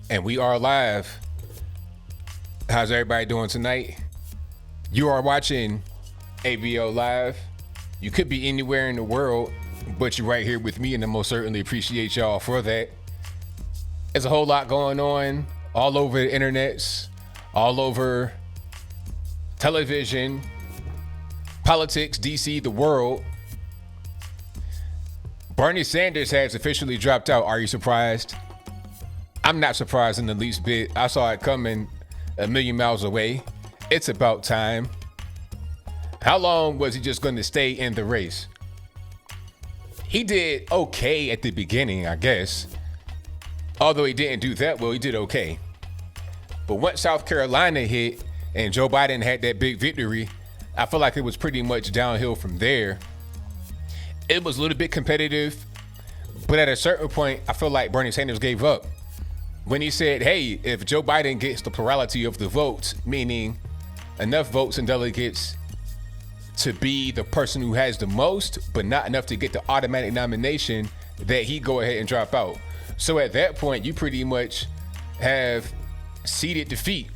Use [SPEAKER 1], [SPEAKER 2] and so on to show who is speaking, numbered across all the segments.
[SPEAKER 1] And we are live. How's everybody doing tonight? You are watching ABL Live. You could be anywhere in the world, but you're right here with me, and I most certainly appreciate y'all for that. There's a whole lot going on all over the internets, all over television, politics, DC, the world. Bernie Sanders has officially dropped out. Are you surprised? I'm not surprised in the least bit. I saw it coming a million miles away. It's about time. How long was he just going to stay in the race? He did okay at the beginning, I guess. Although he didn't do that well, he did okay. But once South Carolina hit and Joe Biden had that big victory, I feel like it was pretty much downhill from there. It was a little bit competitive, but at a certain point, I feel like Bernie Sanders gave up. When he said, hey, if Joe Biden gets the plurality of the votes, meaning enough votes and delegates to be the person who has the most, but not enough to get the automatic nomination, that he go ahead and drop out. So at that point, you pretty much have ceded defeat.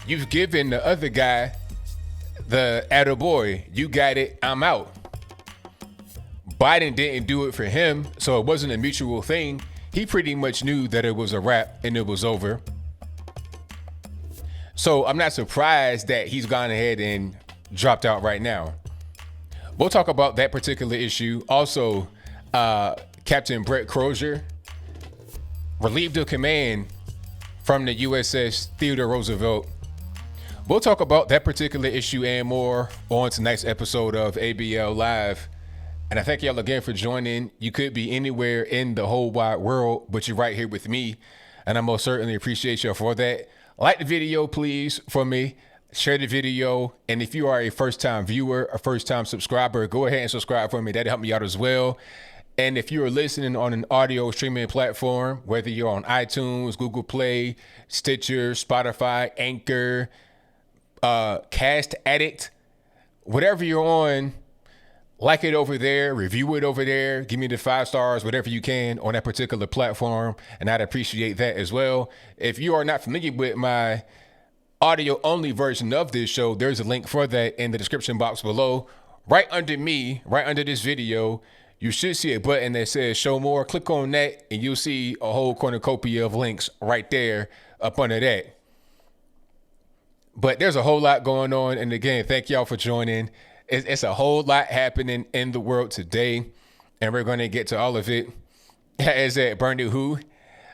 [SPEAKER 1] You've given the other guy the attaboy. You got it, I'm out. Biden didn't do it for him, so it wasn't a mutual thing. He pretty much knew that it was a wrap and it was over. So I'm not surprised that he's gone ahead and dropped out right now. We'll talk about that particular issue. Also, Captain Brett Crozier relieved of command from the USS Theodore Roosevelt. We'll talk about that particular issue and more on tonight's episode of ABL Live. And I thank y'all again for joining. You could be anywhere in the whole wide world, but you're right here with me. And I most certainly appreciate y'all for that. Like the video, please, for me. Share the video. And if you are a first-time viewer, a first-time subscriber, go ahead and subscribe for me. That'll help me out as well. And if you're listening on an audio streaming platform, whether you're on iTunes, Google Play, Stitcher, Spotify, Anchor, Cast Addict, whatever you're on, like it over there, review it over there, give me the 5 stars, whatever you can on that particular platform, and I'd appreciate that as well. If you are not familiar with my audio-only version of this show, there's a link for that in the description box below. Right under me, right under this video, you should see a button that says show more. Click on that, and you'll see a whole cornucopia of links right there up under that. But there's a whole lot going on, and again, thank y'all for joining. It's a whole lot happening in the world today, and we're going to get to all of it. Is that Bernie who?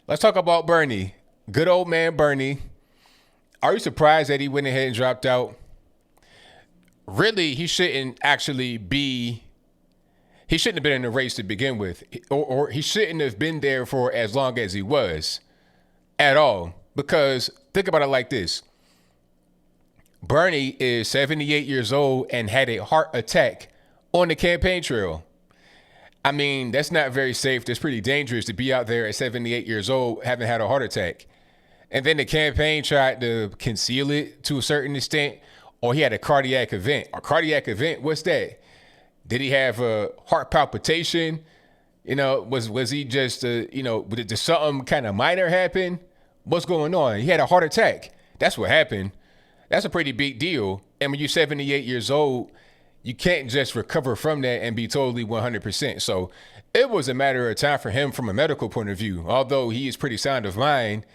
[SPEAKER 1] Let's talk about Bernie. Good old man Bernie. Are you surprised that he went ahead and dropped out? Really, he shouldn't have been in the race to begin with, or he shouldn't have been there for as long as he was at all. Because think about it like this. Bernie is 78 years old and had a heart attack on the campaign trail. I mean, that's not very safe. That's pretty dangerous to be out there at 78 years old having had a heart attack. And then the campaign tried to conceal it to a certain extent, or he had a cardiac event. A cardiac event, what's that? Did he have a heart palpitation? You know, was he just, did something kind of minor happen? What's going on? He had a heart attack. That's what happened. That's a pretty big deal. And when you're 78 years old, you can't just recover from that and be totally 100%. So it was a matter of time for him from a medical point of view. Although he is pretty sound of mind,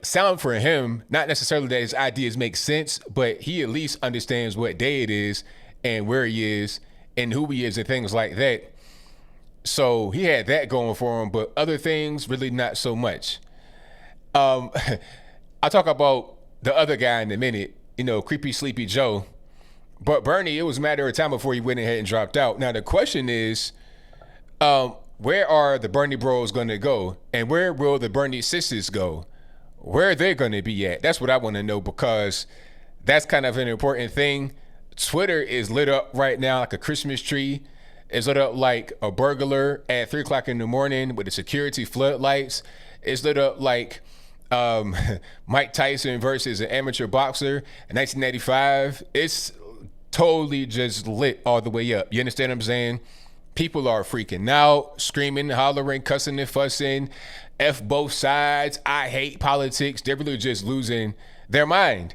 [SPEAKER 1] sound for him, not necessarily that his ideas make sense, but he at least understands what day it is and where he is and who he is and things like that. So he had that going for him, but other things really not so much. I'll talk about the other guy in a minute, creepy Sleepy Joe. But Bernie, it was a matter of time before he went ahead and dropped out. Now, the question is, where are the Bernie bros going to go? And where will the Bernie sisters go? Where are they going to be at? That's what I want to know, because that's kind of an important thing. Twitter is lit up right now like a Christmas tree. It's lit up like a burglar at 3 o'clock in the morning with the security floodlights. It's lit up like Mike Tyson versus an amateur boxer in 1985. It's totally just lit all the way up. You understand what I'm saying? People are freaking out, screaming, hollering, cussing and fussing, F both sides. I hate politics. They're really just losing their mind.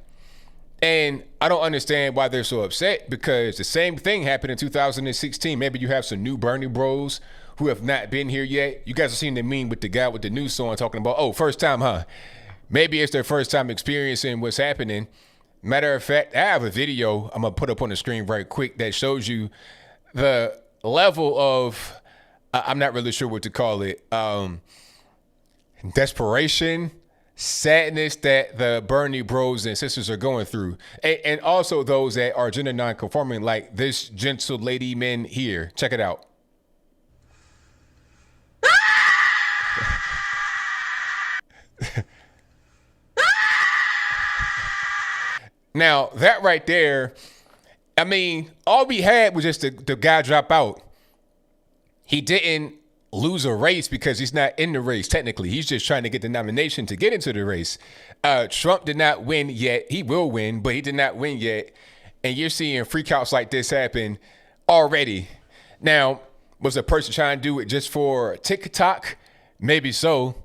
[SPEAKER 1] And I don't understand why they're so upset, because the same thing happened in 2016. Maybe you have some new Bernie bros who have not been here yet. You guys have seen the meme with the guy with the news on talking about, oh, first time, huh? Maybe it's their first time experiencing what's happening. Matter of fact, I have a video I'm going to put up on the screen right quick that shows you the level of, I'm not really sure what to call it, desperation, sadness that the Bernie bros and sisters are going through. And also those that are gender non-conforming, like this gentle lady man here. Check it out. Now, that right there, I mean, all we had was just the guy drop out. He didn't lose a race because he's not in the race, technically. He's just trying to get the nomination to get into the race. Trump did not win yet. He will win, but he did not win yet. And you're seeing freakouts like this happen already. Now, was the person trying to do it just for TikTok? Maybe so.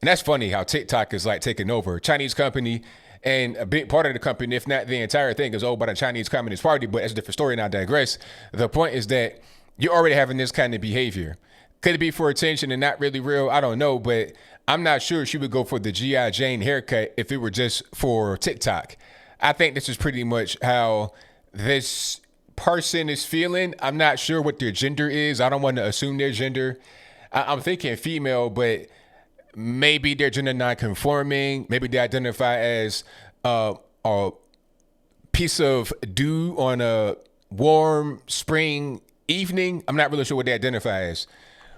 [SPEAKER 1] And that's funny how TikTok is like taking over. Chinese company, and a big part of the company, if not the entire thing, is owned by the Chinese Communist Party. But that's a different story, and I digress. The point is that you're already having this kind of behavior. Could it be for attention and not really real? I don't know, but I'm not sure she would go for the G.I. Jane haircut if it were just for TikTok. I think this is pretty much how this person is feeling. I'm not sure what their gender is. I don't want to assume their gender. I'm thinking female, but maybe they're gender non-conforming. Maybe they identify as a piece of dew on a warm spring evening. I'm not really sure what they identify as,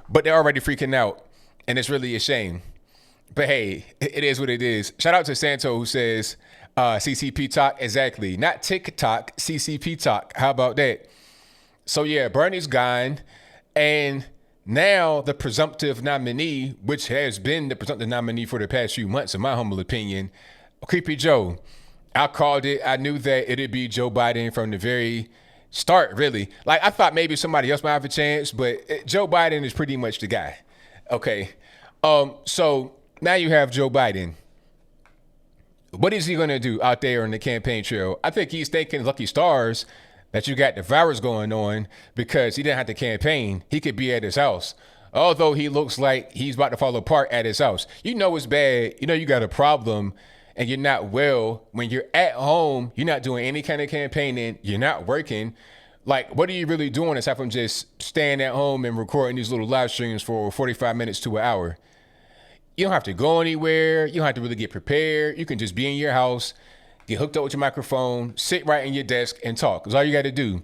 [SPEAKER 1] but they're already freaking out, and it's really a shame. But hey, it is what it is. Shout out to Santo, who says CCP talk. Exactly. Not TikTok, CCP talk. How about that? So yeah, Bernie's gone, and now the presumptive nominee, which has been the presumptive nominee for the past few months, in my humble opinion, Creepy Joe. I called it. I knew that it'd be Joe Biden from the very start, really. Like, I thought maybe somebody else might have a chance, but Joe Biden is pretty much the guy. Okay. So now you have Joe Biden. What is he going to do out there on the campaign trail? I think he's thanking lucky stars that you got the virus going on, because he didn't have to campaign. He could be at his house. Although he looks like he's about to fall apart at his house. You know it's bad. You know you got a problem and you're not well when you're at home. You're not doing any kind of campaigning. You're not working. Like, what are you really doing aside from just staying at home and recording these little live streams for 45 minutes to an hour? You don't have to go anywhere. You don't have to really get prepared. You can just be in your house, get hooked up with your microphone, sit right in your desk and talk. That's all you got to do.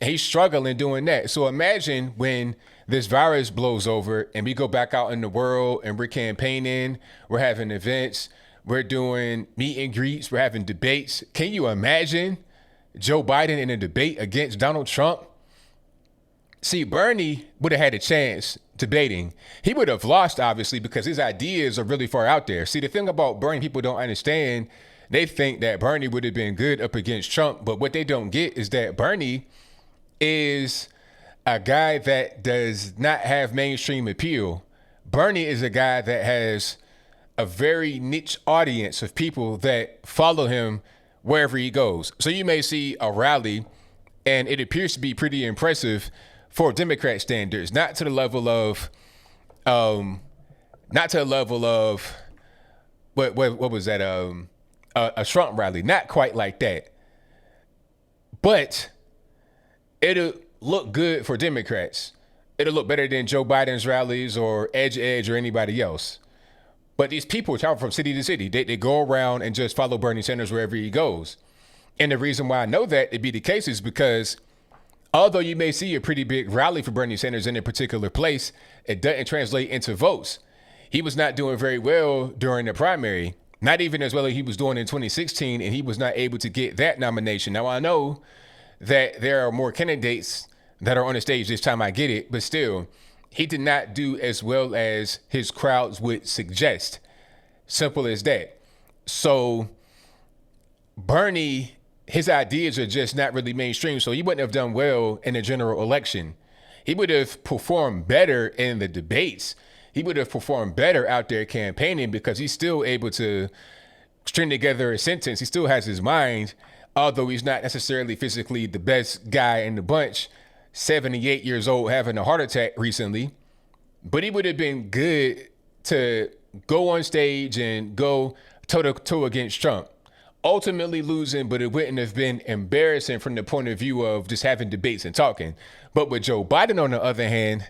[SPEAKER 1] And he's struggling doing that. So imagine when this virus blows over and we go back out in the world and we're campaigning, we're having events, we're doing meet and greets, we're having debates. Can you imagine Joe Biden in a debate against Donald Trump? See, Bernie would have had a chance debating. He would have lost, obviously, because his ideas are really far out there. See, the thing about Bernie, people don't understand. They think that Bernie would have been good up against Trump, but what they don't get is that Bernie is a guy that does not have mainstream appeal. Bernie is a guy that has a very niche audience of people that follow him wherever he goes. So you may see a rally and it appears to be pretty impressive for Democrat standards, not to the level of what was that? A Trump rally, not quite like that, but it'll look good for Democrats. It'll look better than Joe Biden's rallies or Edge or anybody else. But these people travel from city to city. They go around and just follow Bernie Sanders wherever he goes. And the reason why I know that it be the case is because although you may see a pretty big rally for Bernie Sanders in a particular place, it doesn't translate into votes. He was not doing very well during the primary. Not even as well as he was doing in 2016, and he was not able to get that nomination. Now, I know that there are more candidates that are on the stage this time, I get it, but still, he did not do as well as his crowds would suggest. Simple as that. So, Bernie, his ideas are just not really mainstream, so he wouldn't have done well in the general election. He would have performed better in the debates. He would have performed better out there campaigning because he's still able to string together a sentence. He still has his mind, although he's not necessarily physically the best guy in the bunch. 78 years old, having a heart attack recently. But he would have been good to go on stage and go toe-to-toe against Trump. Ultimately losing, but it wouldn't have been embarrassing from the point of view of just having debates and talking. But with Joe Biden, on the other hand,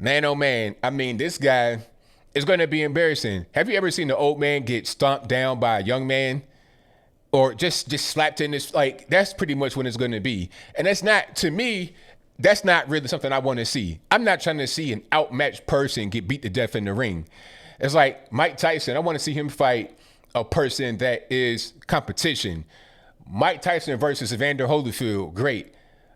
[SPEAKER 1] man, oh man, I mean, this guy is going to be embarrassing. Have you ever seen an old man get stomped down by a young man? Or just slapped in this? Like, that's pretty much what it's going to be. And that's not, to me, that's not really something I want to see. I'm not trying to see an outmatched person get beat to death in the ring. It's like Mike Tyson. I want to see him fight a person that is competition. Mike Tyson versus Evander Holyfield, great.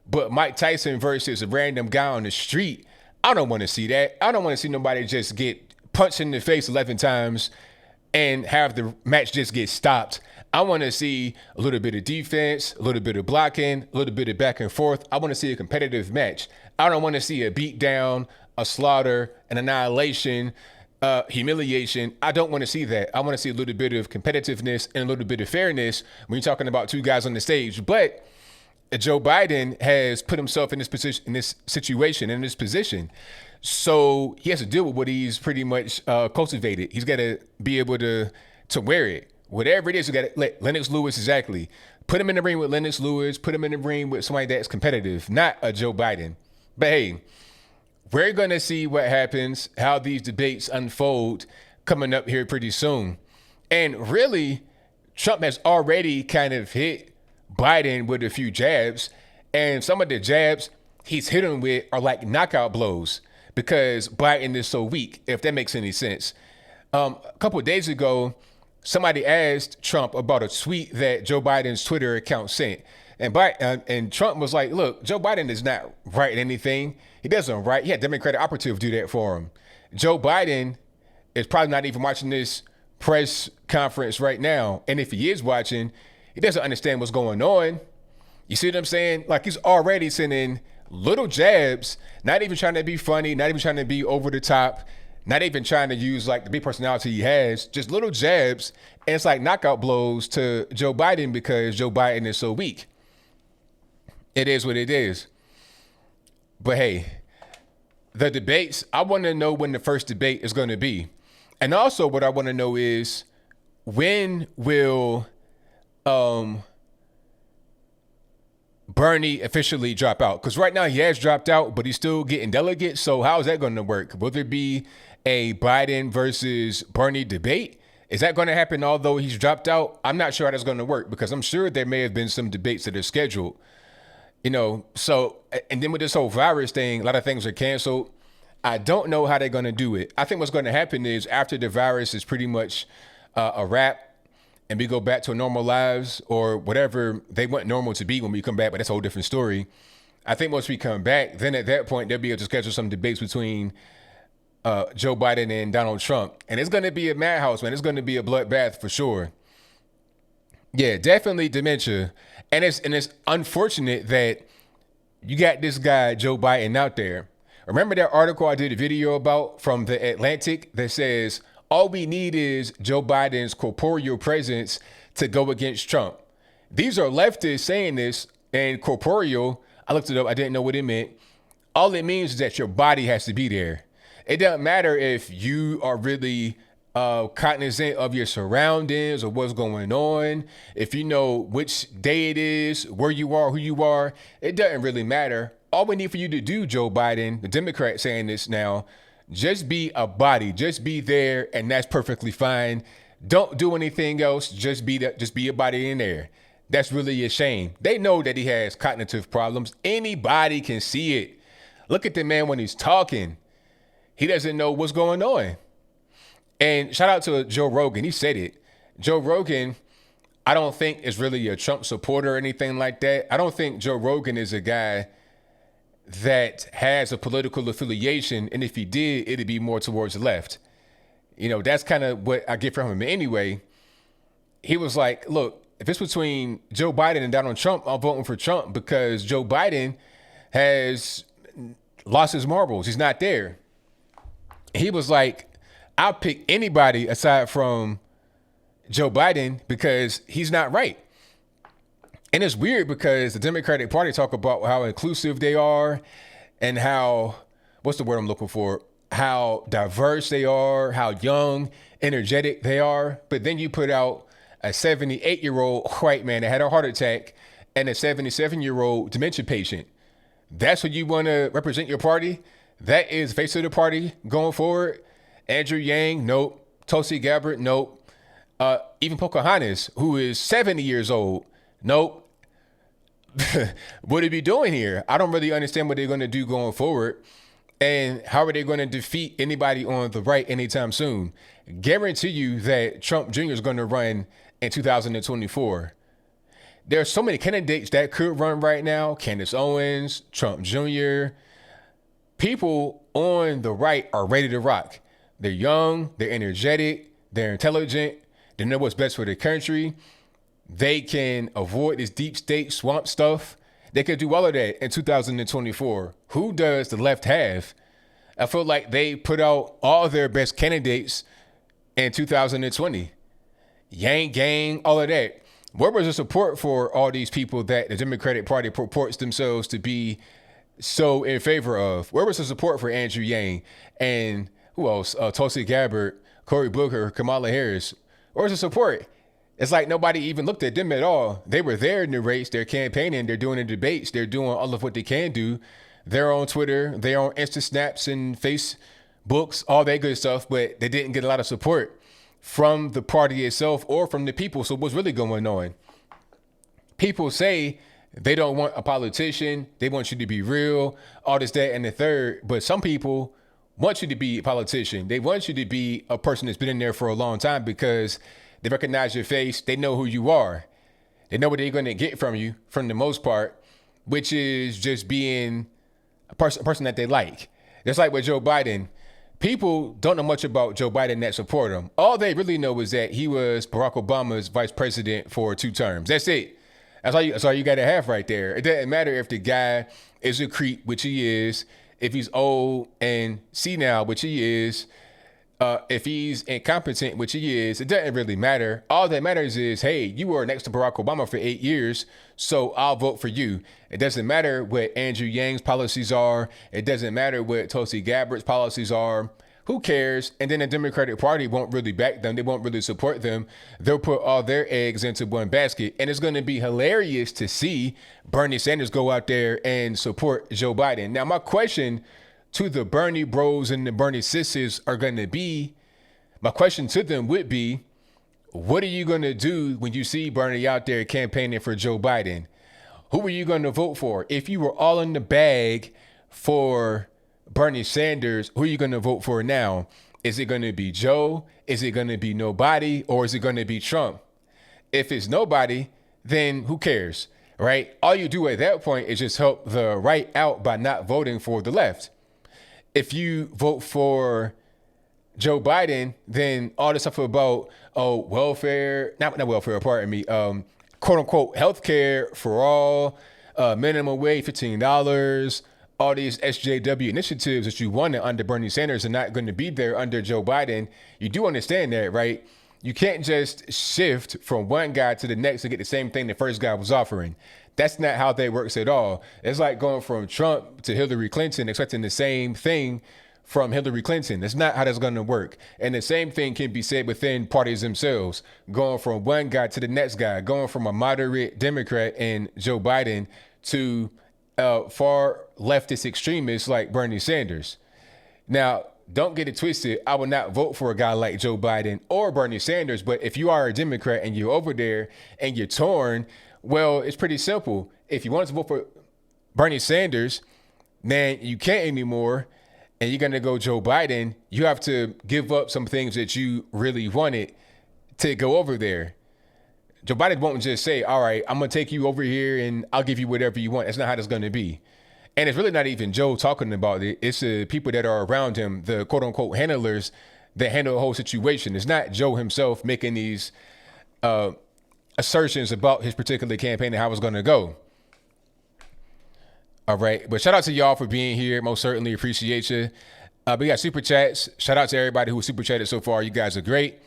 [SPEAKER 1] But Mike Tyson versus a random guy on the street, I don't want to see that. I don't want to see nobody just get punched in the face 11 times and have the match just get stopped. I want to see a little bit of defense, a little bit of blocking, a little bit of back and forth. I want to see a competitive match. I don't want to see a beat down, a slaughter, an annihilation, humiliation. I don't want to see that. I want to see a little bit of competitiveness and a little bit of fairness when you're talking about two guys on the stage. But Joe Biden has put himself in this position, in this situation, in this position. So he has to deal with what he's pretty much cultivated. He's got to be able to wear it. Whatever it is, you got to let Lennox Lewis, exactly. Put him in the ring with Lennox Lewis. Put him in the ring with somebody that's competitive, not a Joe Biden. But hey, we're going to see what happens, how these debates unfold coming up here pretty soon. And really, Trump has already kind of hit Biden with a few jabs. And some of the jabs he's hit him with are like knockout blows because Biden is so weak, if that makes any sense. A couple of days ago, somebody asked Trump about a tweet that Joe Biden's Twitter account sent. And Trump was like, look, Joe Biden is not writing anything. He doesn't write. He had Democratic operative do that for him. Joe Biden is probably not even watching this press conference right now. And if he is watching, he doesn't understand what's going on. You see what I'm saying? Like, he's already sending little jabs, not even trying to be funny, not even trying to be over the top, not even trying to use like the big personality he has, just little jabs. And it's like knockout blows to Joe Biden because Joe Biden is so weak. It is what it is. But hey, the debates, I want to know when the first debate is going to be. And also what I want to know is, when will Bernie officially drop out? Because right now he has dropped out, but he's still getting delegates. So how is that going to work? Will there be a Biden versus Bernie debate? Is that going to happen although he's dropped out? I'm not sure how that's going to work because I'm sure there may have been some debates that are scheduled. You know, so, and then with this whole virus thing, a lot of things are canceled. I don't know how they're going to do it. I think what's going to happen is after the virus is pretty much a wrap and we go back to our normal lives or whatever they want normal to be when we come back, but that's a whole different story. I think once we come back, then at that point, they'll be able to schedule some debates between Joe Biden and Donald Trump. And it's going to be a madhouse, man. It's going to be a bloodbath for sure. Yeah, definitely dementia. And it's unfortunate that you got this guy, Joe Biden, out there. Remember that article I did a video about from The Atlantic that says, all we need is Joe Biden's corporeal presence to go against Trump. These are leftists saying this, and corporeal, I looked it up, I didn't know what it meant. All it means is that your body has to be there. It doesn't matter if you are really cognizant of your surroundings or what's going on, if you know which day it is, where you are, who you are, it doesn't really matter. All we need for you to do, Joe Biden, the Democrat saying this now, just be a body, just be there, and that's perfectly fine. Don't do anything else, just be a body in there. That's really a shame. They know that he has cognitive problems. Anybody can see it. Look at the man when he's talking. He doesn't know what's going on. And shout out to Joe Rogan. He said it. Joe Rogan, I don't think is really a Trump supporter or anything like that. I don't think Joe Rogan is a guy that has a political affiliation. And if he did, it'd be more towards the left. You know, that's kind of what I get from him. Anyway, he was like, look, if it's between Joe Biden and Donald Trump, I'm voting for Trump because Joe Biden has lost his marbles. He's not there. He was like, I'll pick anybody aside from Joe Biden because he's not right. And it's weird because the Democratic Party talk about how inclusive they are and how, what's the word I'm looking for? How diverse they are, how young, energetic they are. But then you put out a 78-year-old white man that had a heart attack and a 77-year-old dementia patient. That's what you want to represent your party? That is face of the party going forward? Andrew Yang, nope. Tulsi Gabbard, nope. Even Pocahontas, who is 70 years old, nope. What are we doing here? I don't really understand what they're going to do going forward. And how are they going to defeat anybody on the right anytime soon? Guarantee you that Trump Jr. is going to run in 2024. There are so many candidates that could run right now. Candace Owens, Trump Jr. People on the right are ready to rock. They're young, they're energetic, they're intelligent, they know what's best for the country. They can avoid this deep state swamp stuff. They could do all of that in 2024. Who does the left have? I feel like they put out all their best candidates in 2020. Yang Gang, all of that. Where was the support for all these people that the Democratic Party purports themselves to be so in favor of? Where was the support for Andrew Yang and who else? Tulsi Gabbard, Cory Booker, Kamala Harris. Where's the support? It's like nobody even looked at them at all. They were there in the race. They're campaigning. They're doing the debates. They're doing all of what they can do. They're on Twitter. They're on Insta Snaps and Facebooks, all that good stuff. But they didn't get a lot of support from the party itself or from the people. So what's really going on? People say they don't want a politician. They want you to be real, all this, that, and the third. But some people want you to be a politician. They want you to be a person that's been in there for a long time because they recognize your face. They know who you are. They know what they're going to get from you, from the most part, which is just being a person that they like. Just like with Joe Biden, people don't know much about Joe Biden that support him. All they really know is that he was Barack Obama's vice president for 2 terms. That's it. That's all you got to have right there. It doesn't matter if the guy is a creep, which he is, if he's old and senile, which he is, if he's incompetent, which he is. It doesn't really matter. All that matters is, hey, you were next to Barack Obama for 8 years, so I'll vote for you. It doesn't matter what Andrew Yang's policies are. It doesn't matter what Tulsi Gabbard's policies are. Who cares? And then the Democratic Party won't really back them. They won't really support them. They'll put all their eggs into one basket. And it's going to be hilarious to see Bernie Sanders go out there and support Joe Biden. Now, my question to the Bernie bros and the Bernie sisters are going to be, my question to them would be, what are you going to do when you see Bernie out there campaigning for Joe Biden? Who are you going to vote for? If you were all in the bag for Bernie Sanders, who are you going to vote for now? Is it going to be Joe? Is it going to be nobody? Or is it going to be Trump? If it's nobody, then who cares, right? All you do at that point is just help the right out by not voting for the left. If you vote for Joe Biden, then all this stuff about, welfare, not welfare, pardon me, quote unquote, healthcare for all, minimum wage, $15, all these SJW initiatives that you wanted under Bernie Sanders are not going to be there under Joe Biden. You do understand that, right? You can't just shift from one guy to the next to get the same thing the first guy was offering. That's not how that works at all. It's like going from Trump to Hillary Clinton, expecting the same thing from Hillary Clinton. That's not how that's going to work. And the same thing can be said within parties themselves, going from one guy to the next guy, going from a moderate Democrat and Joe Biden to far leftist extremists like Bernie Sanders. Now, don't get it twisted. I would not vote for a guy like Joe Biden or Bernie Sanders. But if you are a Democrat and you're over there and you're torn, well, it's pretty simple. If you want to vote for Bernie Sanders, then you can't anymore, and you're going to go Joe Biden, you have to give up some things that you really wanted to go over there. Joe Biden won't just say, all right, I'm going to take you over here and I'll give you whatever you want. That's not how that's going to be. And it's really not even Joe talking about it. It's the people that are around him, the quote unquote handlers that handle the whole situation. It's not Joe himself making these assertions about his particular campaign and how it's going to go. All right. But shout out to y'all for being here. Most certainly appreciate you. We got super chats. Shout out to everybody who super chatted so far. You guys are great.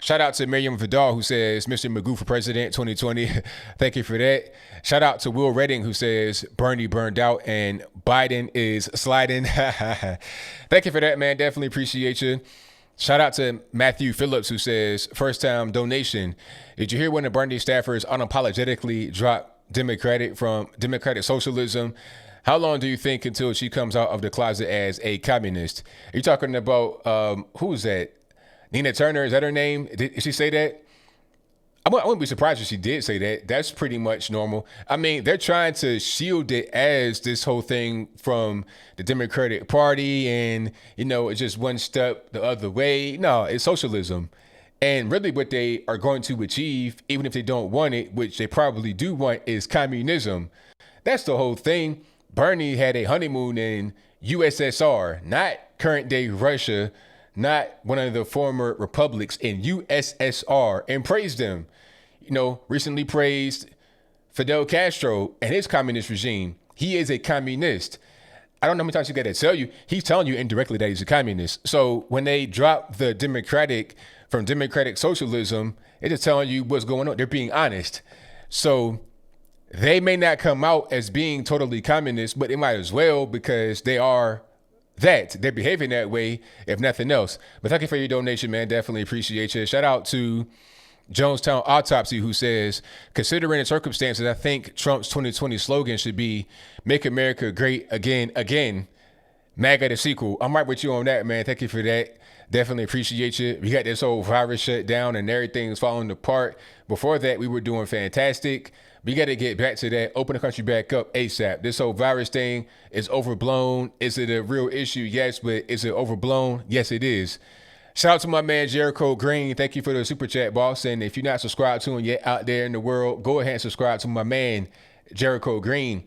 [SPEAKER 1] Shout out to Miriam Vidal, who says, Mr. Magoo for President 2020. Thank you for that. Shout out to Will Redding, who says, Bernie burned out and Biden is sliding. Thank you for that, man. Definitely appreciate you. Shout out to Matthew Phillips, who says, first time donation. Did you hear when the Bernie staffers unapologetically dropped Democratic socialism? How long do you think until she comes out of the closet as a communist? Are you talking about, who's that? Nina Turner, is that her name? Did she say that? I wouldn't be surprised if she did say that. That's pretty much normal. I mean, they're trying to shield it as this whole thing from the Democratic Party and, it's just one step the other way. No, it's socialism. And really what they are going to achieve, even if they don't want it, which they probably do want, is communism. That's the whole thing. Bernie had a honeymoon in USSR, not current day Russia, not one of the former republics, in USSR, and praised them. Recently praised Fidel Castro and his communist regime. He is a communist. I don't know how many times you got to tell you. He's telling you indirectly that he's a communist. So when they drop the democratic from democratic socialism, it's just telling you what's going on. They're being honest. So they may not come out as being totally communist, but they might as well, because they are that. They're behaving that way, if nothing else. But thank you for your donation, man. Definitely appreciate you. Shout out to Jonestown Autopsy, who says, considering the circumstances, I think Trump's 2020 slogan should be Make America Great Again, Again. MAGA the sequel. I'm right with you on that, man. Thank you for that. Definitely appreciate you. We got this whole virus shut down and everything's falling apart. Before that, we were doing fantastic. We got to get back to that. Open the country back up ASAP. This whole virus thing is overblown. Is it a real issue? Yes, but is it overblown? Yes, it is. Shout out to my man, Jericho Green. Thank you for the super chat, boss. And if you're not subscribed to him yet out there in the world, go ahead and subscribe to my man, Jericho Green.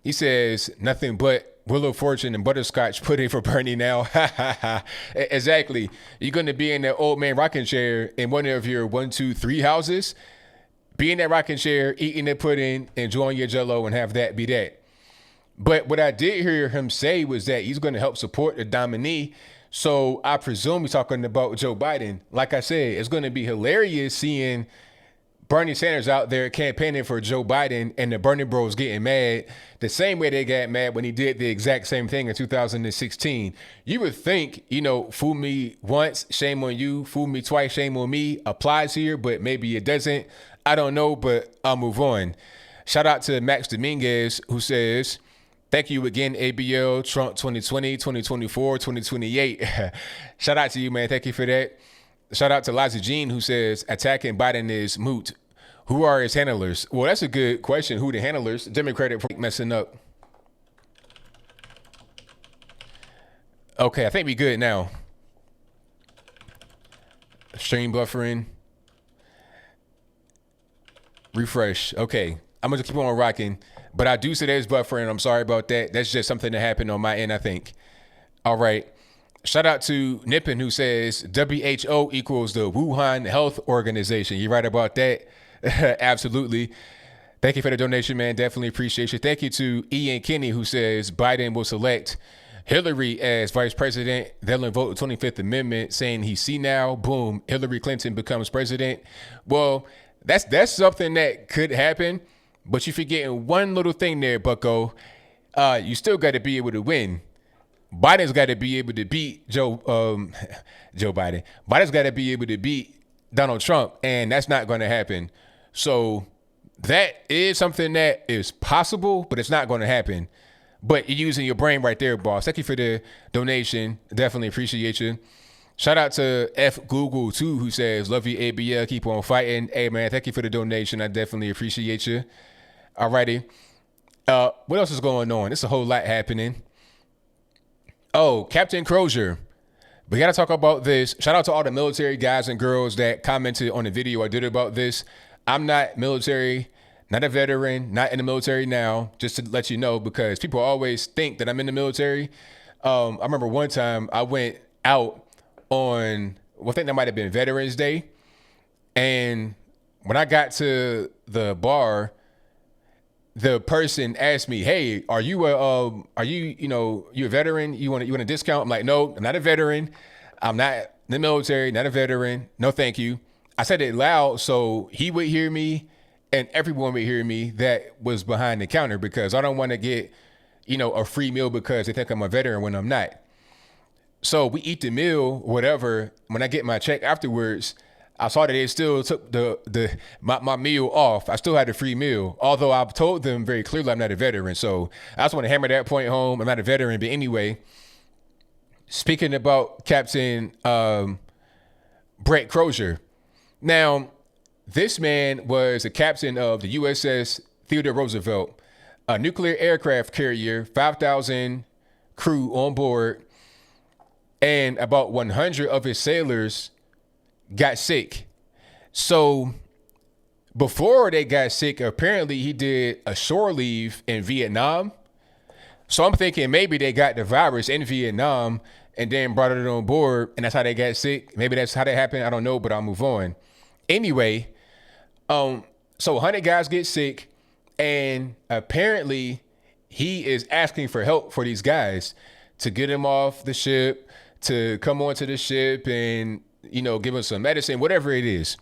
[SPEAKER 1] He says, nothing but Willow Fortune and butterscotch pudding for Bernie now. Exactly. You're going to be in that old man rocking chair in one of your 1, 2, 3 houses. Be in that rocking chair, eating the pudding, enjoying your Jell-O, and have that be that. But what I did hear him say was that he's going to help support the nominee. So I presume he's talking about Joe Biden. Like I said, it's going to be hilarious seeing Bernie Sanders out there campaigning for Joe Biden and the Bernie bros getting mad the same way they got mad when he did the exact same thing in 2016. You would think, fool me once, shame on you. Fool me twice, shame on me applies here, but maybe it doesn't. I don't know, but I'll move on. Shout out to Max Dominguez, who says, thank you again, ABL, Trump 2020, 2024, 2028. Shout out to you, man. Thank you for that. Shout out to Liza Jean, who says, attacking Biden is moot. Who are his handlers? Well, that's a good question. Who the handlers? Democratic messing up. Okay, I think we good now. Stream buffering. Refresh. Okay, I'm going to keep on rocking. But I do say there's buffering. I'm sorry about that. That's just something that happened on my end, I think. All right. Shout out to Nippon, who says WHO equals the Wuhan Health Organization. You right about that? Absolutely. Thank you for the donation, man. Definitely appreciate you. Thank you to Ian Kinney, who says Biden will select Hillary as vice president. They'll invoke the 25th Amendment, saying he's senile. Boom. Hillary Clinton becomes president. Well, that's something that could happen, but you're forgetting one little thing there, bucko. You still got to be able to win. Biden's got to be able to beat Joe Biden. Biden's got to be able to beat Donald Trump, and that's not going to happen. So that is something that is possible, but it's not going to happen. But you're using your brain right there, boss. Thank you for the donation. Definitely appreciate you. Shout out to F Google too, who says, love you, ABL. Keep on fighting. Hey, man, thank you for the donation. I definitely appreciate you. All righty. What else is going on? There's a whole lot happening. Oh, Captain Crozier. We got to talk about this. Shout out to all the military guys and girls that commented on the video I did about this. I'm not military, not a veteran, not in the military now, just to let you know, because people always think that I'm in the military. I remember one time I went out on, I think that might have been Veterans Day. And when I got to the bar, the person asked me, "Hey, are you you a veteran? You want a discount?" I'm like, "No, I'm not a veteran. I'm not in the military, not a veteran. No, thank you." I said it loud so he would hear me and everyone would hear me that was behind the counter, because I don't want to get, a free meal because they think I'm a veteran when I'm not. So we eat the meal, whatever. When I get my check afterwards, I saw that they still took my meal off. I still had a free meal, although I've told them very clearly I'm not a veteran. So I just want to hammer that point home. I'm not a veteran, but anyway, speaking about Captain Brett Crozier. Now, this man was a captain of the USS Theodore Roosevelt, a nuclear aircraft carrier, 5,000 crew on board, and about 100 of his sailors got sick. So before they got sick, apparently he did a shore leave in Vietnam. So I'm thinking maybe they got the virus in Vietnam and then brought it on board, and that's how they got sick. Maybe that's how that happened. I don't know, but I'll move on. Anyway, so 100 guys get sick, and apparently he is asking for help for these guys to get him off the ship, to come onto the ship and, give him some medicine, whatever it is.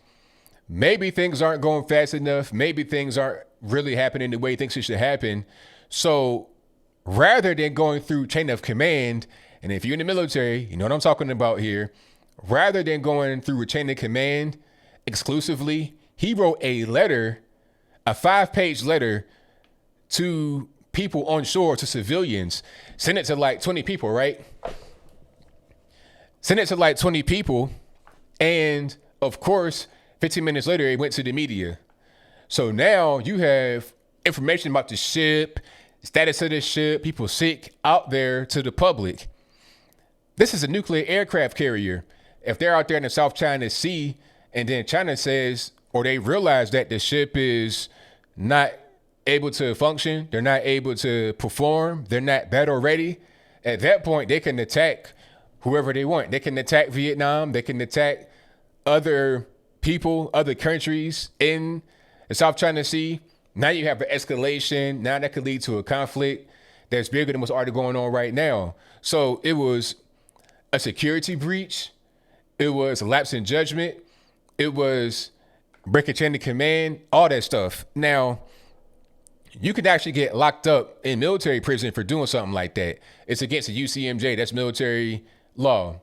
[SPEAKER 1] Maybe things aren't going fast enough. Maybe things aren't really happening the way he thinks it should happen. So rather than going through chain of command, and if you're in the military, you know what I'm talking about here, rather than going through a chain of command exclusively, he wrote a letter, a 5-page letter to people on shore, to civilians, sent it to like 20 people, right? Sent it to like 20 people. And of course, 15 minutes later, it went to the media. So now you have information about the ship, status of the ship, people sick out there to the public. This is a nuclear aircraft carrier. If they're out there in the South China Sea, and then China says, or they realize that the ship is not able to function, they're not able to perform, they're not battle ready, at that point, they can attack whoever they want. They can attack Vietnam. They can attack other people, other countries in the South China Sea. Now you have an escalation. Now that could lead to a conflict that's bigger than what's already going on right now. So it was a security breach. It was a lapse in judgment. It was breaking chain of command, all that stuff. Now, you could actually get locked up in military prison for doing something like that. It's against the UCMJ. That's military law.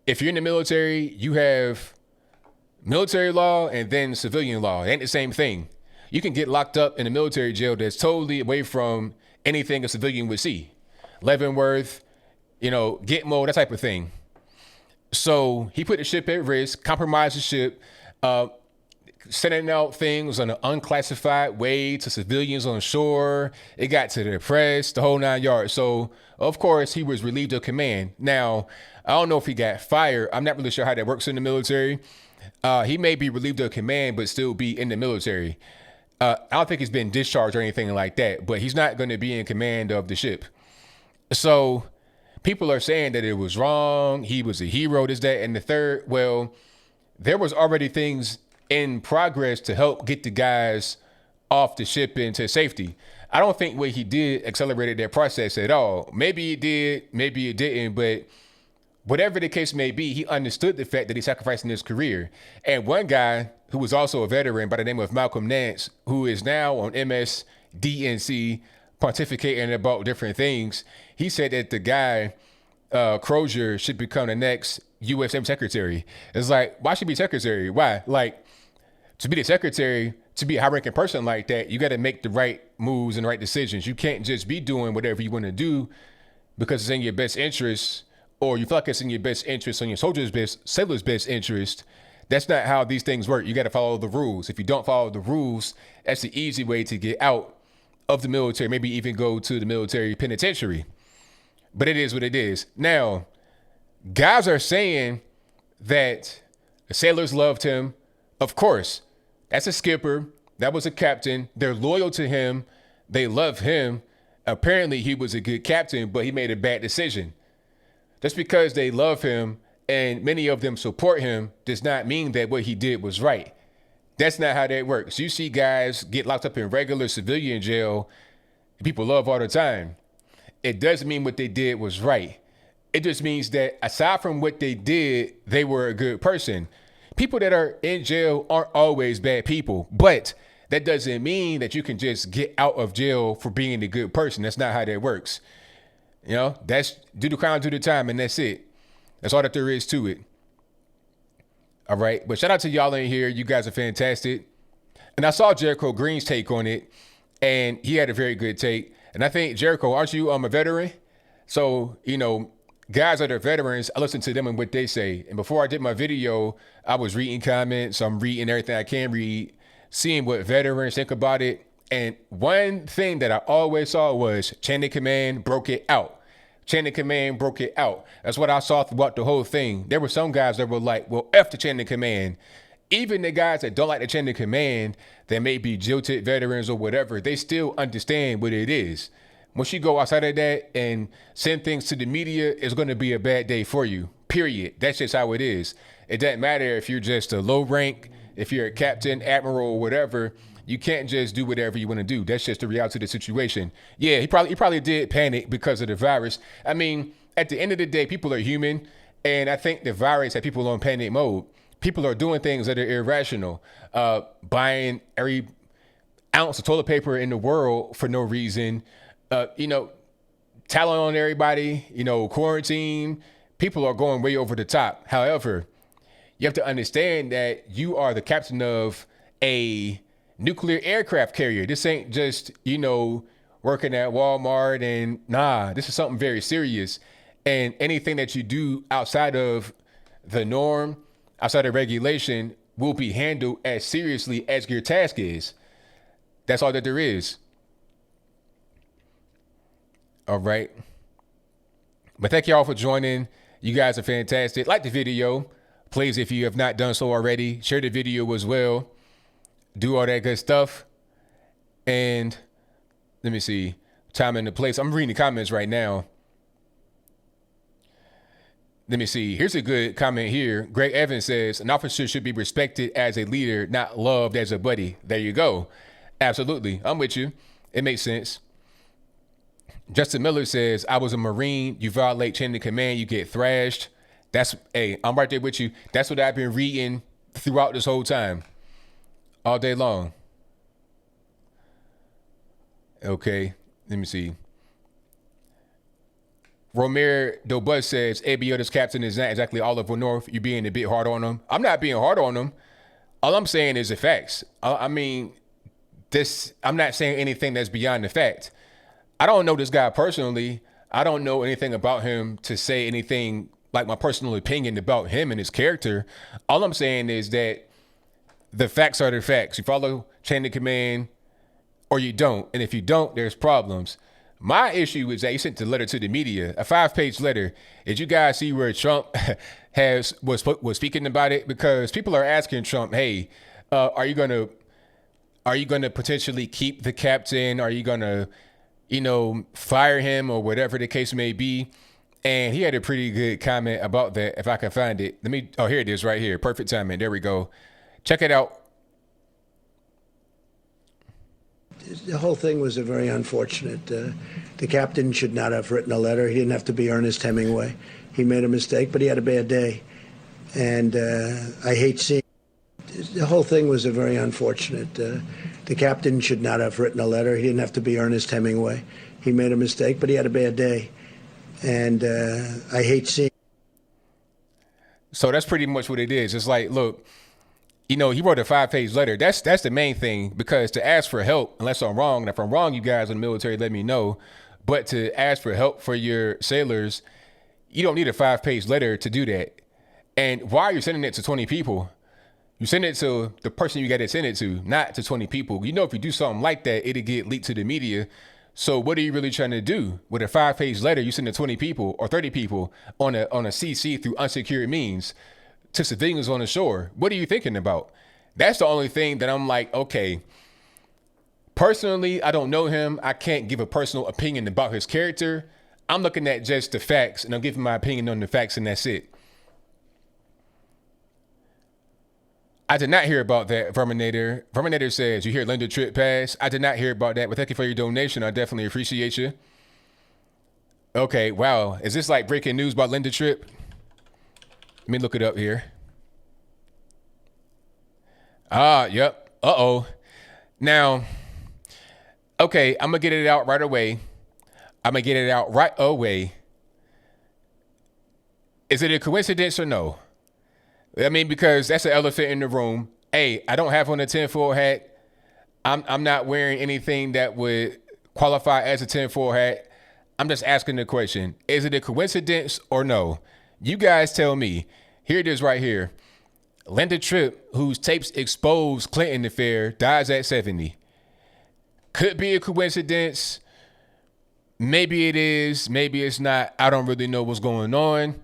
[SPEAKER 1] If you're in the military, you have military law and then civilian law. It ain't the same thing. You can get locked up in a military jail that's totally away from anything a civilian would see. Leavenworth, Gitmo, that type of thing. So he put the ship at risk, compromised the ship, sending out things on an unclassified way to civilians on shore. It got to the press, the whole 9 yards. So, of course, he was relieved of command. Now, I don't know if he got fired. I'm not really sure how that works in the military. He may be relieved of command, but still be in the military. I don't think he's been discharged or anything like that, but he's not going to be in command of the ship. So people are saying that it was wrong. He was a hero, this, that, and the third. Well, there was already things in progress to help get the guys off the ship into safety. I don't think what he did accelerated that process at all. Maybe it did, maybe it didn't, but whatever the case may be, he understood the fact that he's sacrificing his career. And one guy who was also a veteran by the name of Malcolm Nance, who is now on MSDNC pontificating about different things, he said that the guy, Crozier, should become the next U.S. secretary. It's like, why should he be secretary? Why? Like, to be the secretary, to be a high-ranking person like that, you got to make the right moves and the right decisions. You can't just be doing whatever you want to do because it's in your best interest, or you feel like it's in your best interest, on your sailor's best interest. That's not how these things work. You got to follow the rules. If you don't follow the rules, that's the easy way to get out of the military, maybe even go to the military penitentiary. But it is what it is. Now, guys are saying that the sailors loved him. Of course, that's a skipper. That was a captain. They're loyal to him. They love him. Apparently, he was a good captain, but he made a bad decision. Just because they love him and many of them support him does not mean that what he did was right. That's not how that works. You see guys get locked up in regular civilian jail, people love all the time. It doesn't mean what they did was right. It just means that aside from what they did, they were a good person. People that are in jail aren't always bad people, but that doesn't mean that you can just get out of jail for being a good person. That's not how that works. You know, that's do the crime, do the time, and that's it. That's all that there is to it. All right. But shout out to y'all in here. You guys are fantastic. And I saw Jericho Green's take on it, and he had a very good take. And I think, Jericho, aren't you a veteran? So, you know, guys that are veterans, I listen to them and what they say. And before I did my video, I was reading comments. I'm reading everything I can read, seeing what veterans think about it. And one thing that I always saw was chain of command broke it out. Chain of command broke it out. That's what I saw throughout the whole thing. There were some guys that were like, well, F the chain of command. Even the guys that don't like the chain of command, that may be jilted veterans or whatever, they still understand what it is. Once you go outside of that and send things to the media, it's going to be a bad day for you, period. That's just how it is. It doesn't matter if you're just a low rank, if you're a captain, admiral, or whatever. You can't just do whatever you want to do. That's just the reality of the situation. Yeah, he probably did panic because of the virus. I mean, at the end of the day, people are human. And I think the virus had people on panic mode. People are doing things that are irrational. Buying every ounce of toilet paper in the world for no reason. Telling on everybody, quarantine. People are going way over the top. However, you have to understand that you are the captain of a nuclear aircraft carrier. This ain't just, working at Walmart and this is something very serious. And anything that you do outside of the norm, outside of regulation, will be handled as seriously as your task is. That's all that there is. All right. But thank y'all for joining. You guys are fantastic. Like the video. Please, if you have not done so already, share the video as well. Do all that good stuff. And let me see. Time and the place. I'm reading the comments right now. Let me see. Here's a good comment here. Greg Evans says, an officer should be respected as a leader, not loved as a buddy. There you go. Absolutely. I'm with you. It makes sense. Justin Miller says, I was a Marine. You violate chain of command, you get thrashed. I'm right there with you. That's what I've been reading throughout this whole time. All day long. Okay, let me see. Romero Dobus says, ABL, this captain is not exactly Oliver North. You're being a bit hard on him. I'm not being hard on him. All I'm saying is the facts. I'm not saying anything that's beyond the fact. I don't know this guy personally. I don't know anything about him to say anything like my personal opinion about him and his character. All I'm saying is that the facts are the facts. You follow chain of command or you don't. And if you don't, there's problems. My issue is that he sent the letter to the media, a 5-page letter. Did you guys see where Trump was speaking about it? Because people are asking Trump, hey, are you gonna potentially keep the captain? Are you gonna, fire him or whatever the case may be? And he had a pretty good comment about that. If I can find it, here it is right here. Perfect timing. There we go. Check it out.
[SPEAKER 2] The whole thing was a very unfortunate. The captain should not have written a letter. He didn't have to be Ernest Hemingway. He made a mistake, but he had a bad day. And I hate seeing. The whole thing was a very unfortunate. The captain should not have written a letter. He didn't have to be Ernest Hemingway. He made a mistake, but he had a bad day. And I hate seeing.
[SPEAKER 1] So that's pretty much what it is. It's like, look, he wrote a 5-page letter. That's the main thing, because to ask for help, unless I'm wrong, and if I'm wrong, you guys in the military, let me know. But to ask for help for your sailors, you don't need a 5-page letter to do that. And why are you sending it to 20 people? You send it to the person you got to send it to, not to 20 people. If you do something like that, it'll get leaked to the media. So what are you really trying to do? With a 5-page letter, you send to 20 people or 30 people on a CC through unsecured means to civilians on the shore. What are you thinking about? That's the only thing that I'm like, okay, personally, I don't know him. I can't give a personal opinion about his character. I'm looking at just the facts, and I'm giving my opinion on the facts, and that's it. I did not hear about that, Verminator. Verminator says, you hear Linda Tripp pass? I did not hear about that, but thank you for your donation. I definitely appreciate you. Okay, wow. Is this like breaking news about Linda Tripp? Let me look it up here. Yep. Uh-oh. Now, okay, I'm going to get it out right away. Is it a coincidence or no? I mean, because that's an elephant in the room. Hey, I don't have on a tinfoil hat. I'm not wearing anything that would qualify as a tinfoil hat. I'm just asking the question. Is it a coincidence or no? You guys tell me. Here it is right here. Linda Tripp, whose tapes exposed Clinton affair, dies at 70. Could be a coincidence. Maybe it is. Maybe it's not. I don't really know what's going on.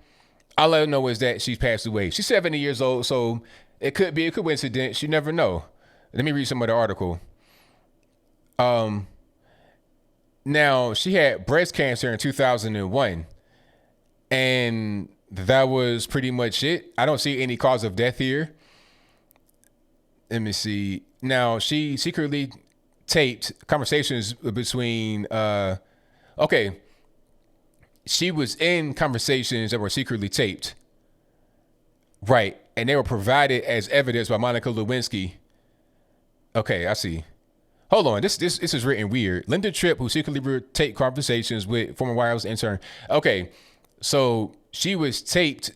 [SPEAKER 1] All I know is that she's passed away. She's 70 years old, so it could be a coincidence. You never know. Let me read some of the article. Now, she had breast cancer in 2001, and that was pretty much it. I don't see any cause of death here. Let me see. Now, she secretly taped conversations between, she was in conversations that were secretly taped. Right. And they were provided as evidence by Monica Lewinsky. Okay, I see. Hold on. This is written weird. Linda Tripp, who secretly taped conversations with former White House intern. Okay, so she was taped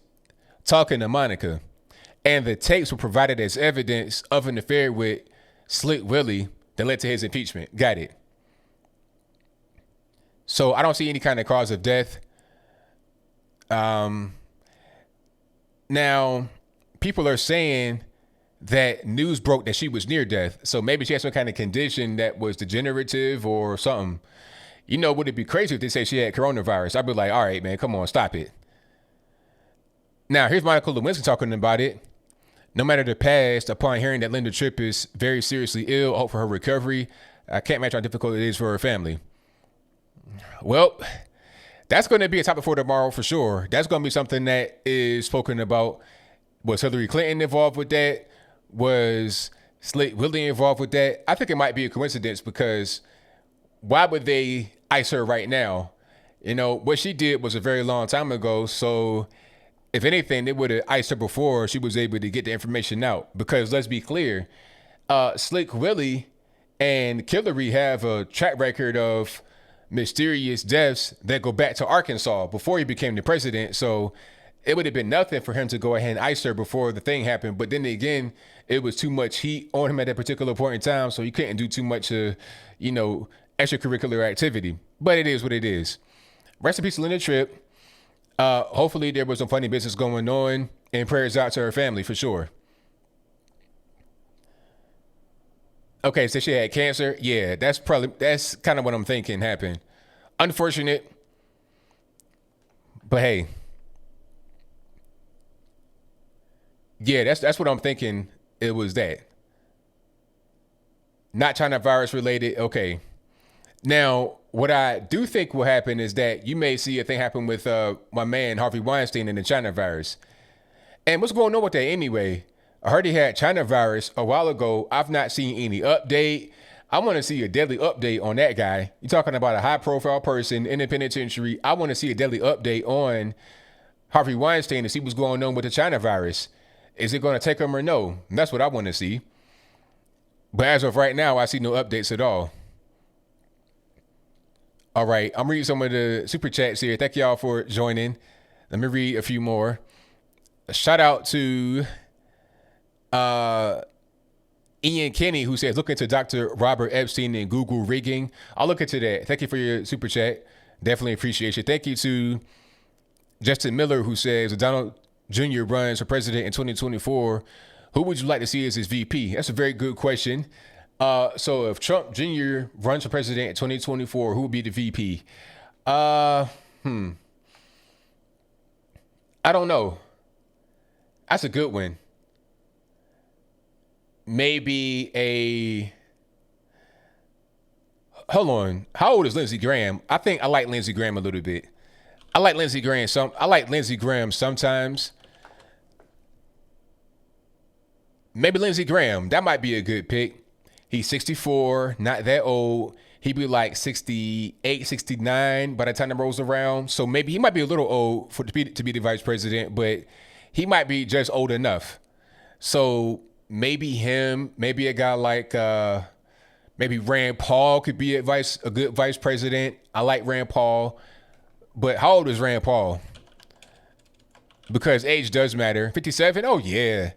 [SPEAKER 1] talking to Monica, and the tapes were provided as evidence of an affair with Slick Willie that led to his impeachment. Got it. So I don't see any kind of cause of death. Now, people are saying that news broke that she was near death. So maybe she had some kind of condition that was degenerative or something. You know, would it be crazy if they say she had coronavirus? I'd be like, all right, man, come on, stop it. Now, here's Monica Lewinsky talking about it. No matter the past, upon hearing that Linda Tripp is very seriously ill, I hope for her recovery. I can't imagine how difficult it is for her family. Well, that's going to be a topic for tomorrow for sure. That's going to be something that is spoken about. Was Hillary Clinton involved with that? Was Slick Willie involved with that? I think it might be a coincidence because why would they ice her right now? You know, what she did was a very long time ago. So if anything, they would have iced her before she was able to get the information out. Because let's be clear, Slick Willie and Hillary have a track record of mysterious deaths that go back to Arkansas before he became the president. So it would have been nothing for him to go ahead and ice her before the thing happened. But then again, it was too much heat on him at that particular point in time. So he couldn't do too much, extracurricular activity. But it is what it is. Rest in peace, Linda Tripp. Hopefully there was some funny business going on, and prayers out to her family for sure. Okay, so she had cancer. Yeah, that's kind of what I'm thinking happened. Unfortunate, but hey. Yeah, that's what I'm thinking. It was that. Not China virus related. Okay. Now, what I do think will happen is that you may see a thing happen with my man Harvey Weinstein and the China virus. And what's going on with that anyway? I heard he had China virus a while ago. I've not seen any update. I want to see a deadly update on that guy. You're talking about a high profile person in the penitentiary. I want to see a deadly update on Harvey Weinstein to see what's going on with the China virus. Is it going to take him or no? And that's what I want to see. But as of right now, I see no updates at all. All right, I'm reading some of the super chats here. Thank y'all for joining. Let me read a few more. A shout out to Ian Kenny, who says, look into Dr. Robert Epstein and Google rigging. I'll look into that. Thank you for your super chat. Definitely appreciate you. Thank you to Justin Miller, who says, Donald Jr. runs for president in 2024. Who would you like to see as his VP? That's a very good question. So if Trump Jr. runs for president in 2024, who would be the VP? I don't know. That's a good one. Maybe hold on. How old is Lindsey Graham? I think I like Lindsey Graham a little bit. I like Lindsey Graham sometimes. maybe Lindsey Graham. That might be a good pick. He's 64, not that old. He'd be like 68, 69 by the time it rolls around. So maybe he might be a little old to be the vice president, but he might be just old enough. So maybe him, maybe a guy like maybe Rand Paul could be a good vice president. I like Rand Paul, but how old is Rand Paul? Because age does matter. 57? Oh yeah.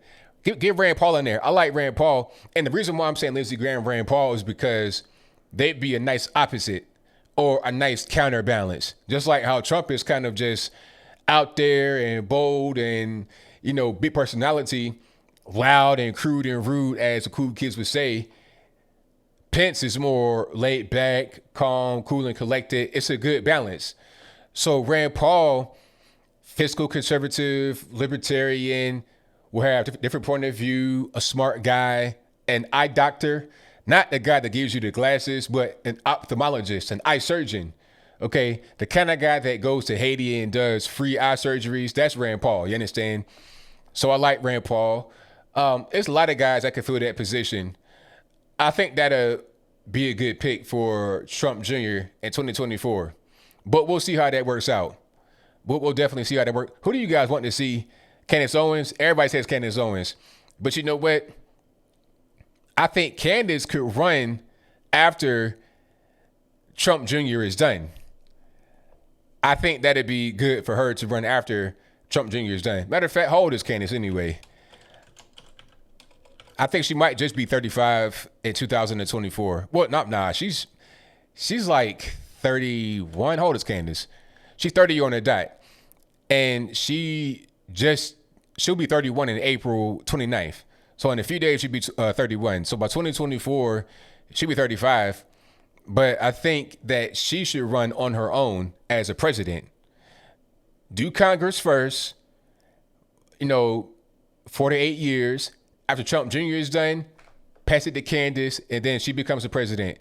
[SPEAKER 1] Get Rand Paul in there. I like Rand Paul. And the reason why I'm saying Lindsey Graham, Rand Paul is because they'd be a nice opposite or a nice counterbalance. Just like how Trump is kind of just out there and bold and, you know, big personality, loud and crude and rude, as the cool kids would say. Pence is more laid back, calm, cool, and collected. It's a good balance. So Rand Paul, fiscal conservative, libertarian, will have different point of view, a smart guy, an eye doctor, not the guy that gives you the glasses, but an ophthalmologist, an eye surgeon. Okay, the kind of guy that goes to Haiti and does free eye surgeries. That's Rand Paul. You understand? So I like Rand Paul. There's a lot of guys that can fill that position. I think that'll be a good pick for Trump Jr. in 2024. But we'll see how that works out. We'll definitely see how that works. Who do you guys want to see? Candace Owens? Everybody says Candace Owens. But you know what? I think Candace could run after Trump Jr. is done. I think that'd be good for her to run after Trump Jr. is done. Matter of fact, how old is Candace anyway? I think she might just be 35 in 2024. Well, nah. She's like 31. How old is Candace? She's 30 on the dot. And she'll be 31 in April 29th. So in a few days, she'll be 31. So by 2024, she'll be 35. But I think that she should run on her own as a president. Do Congress first, 4 to 8 years. After Trump Jr. is done, pass it to Candace, and then she becomes the president.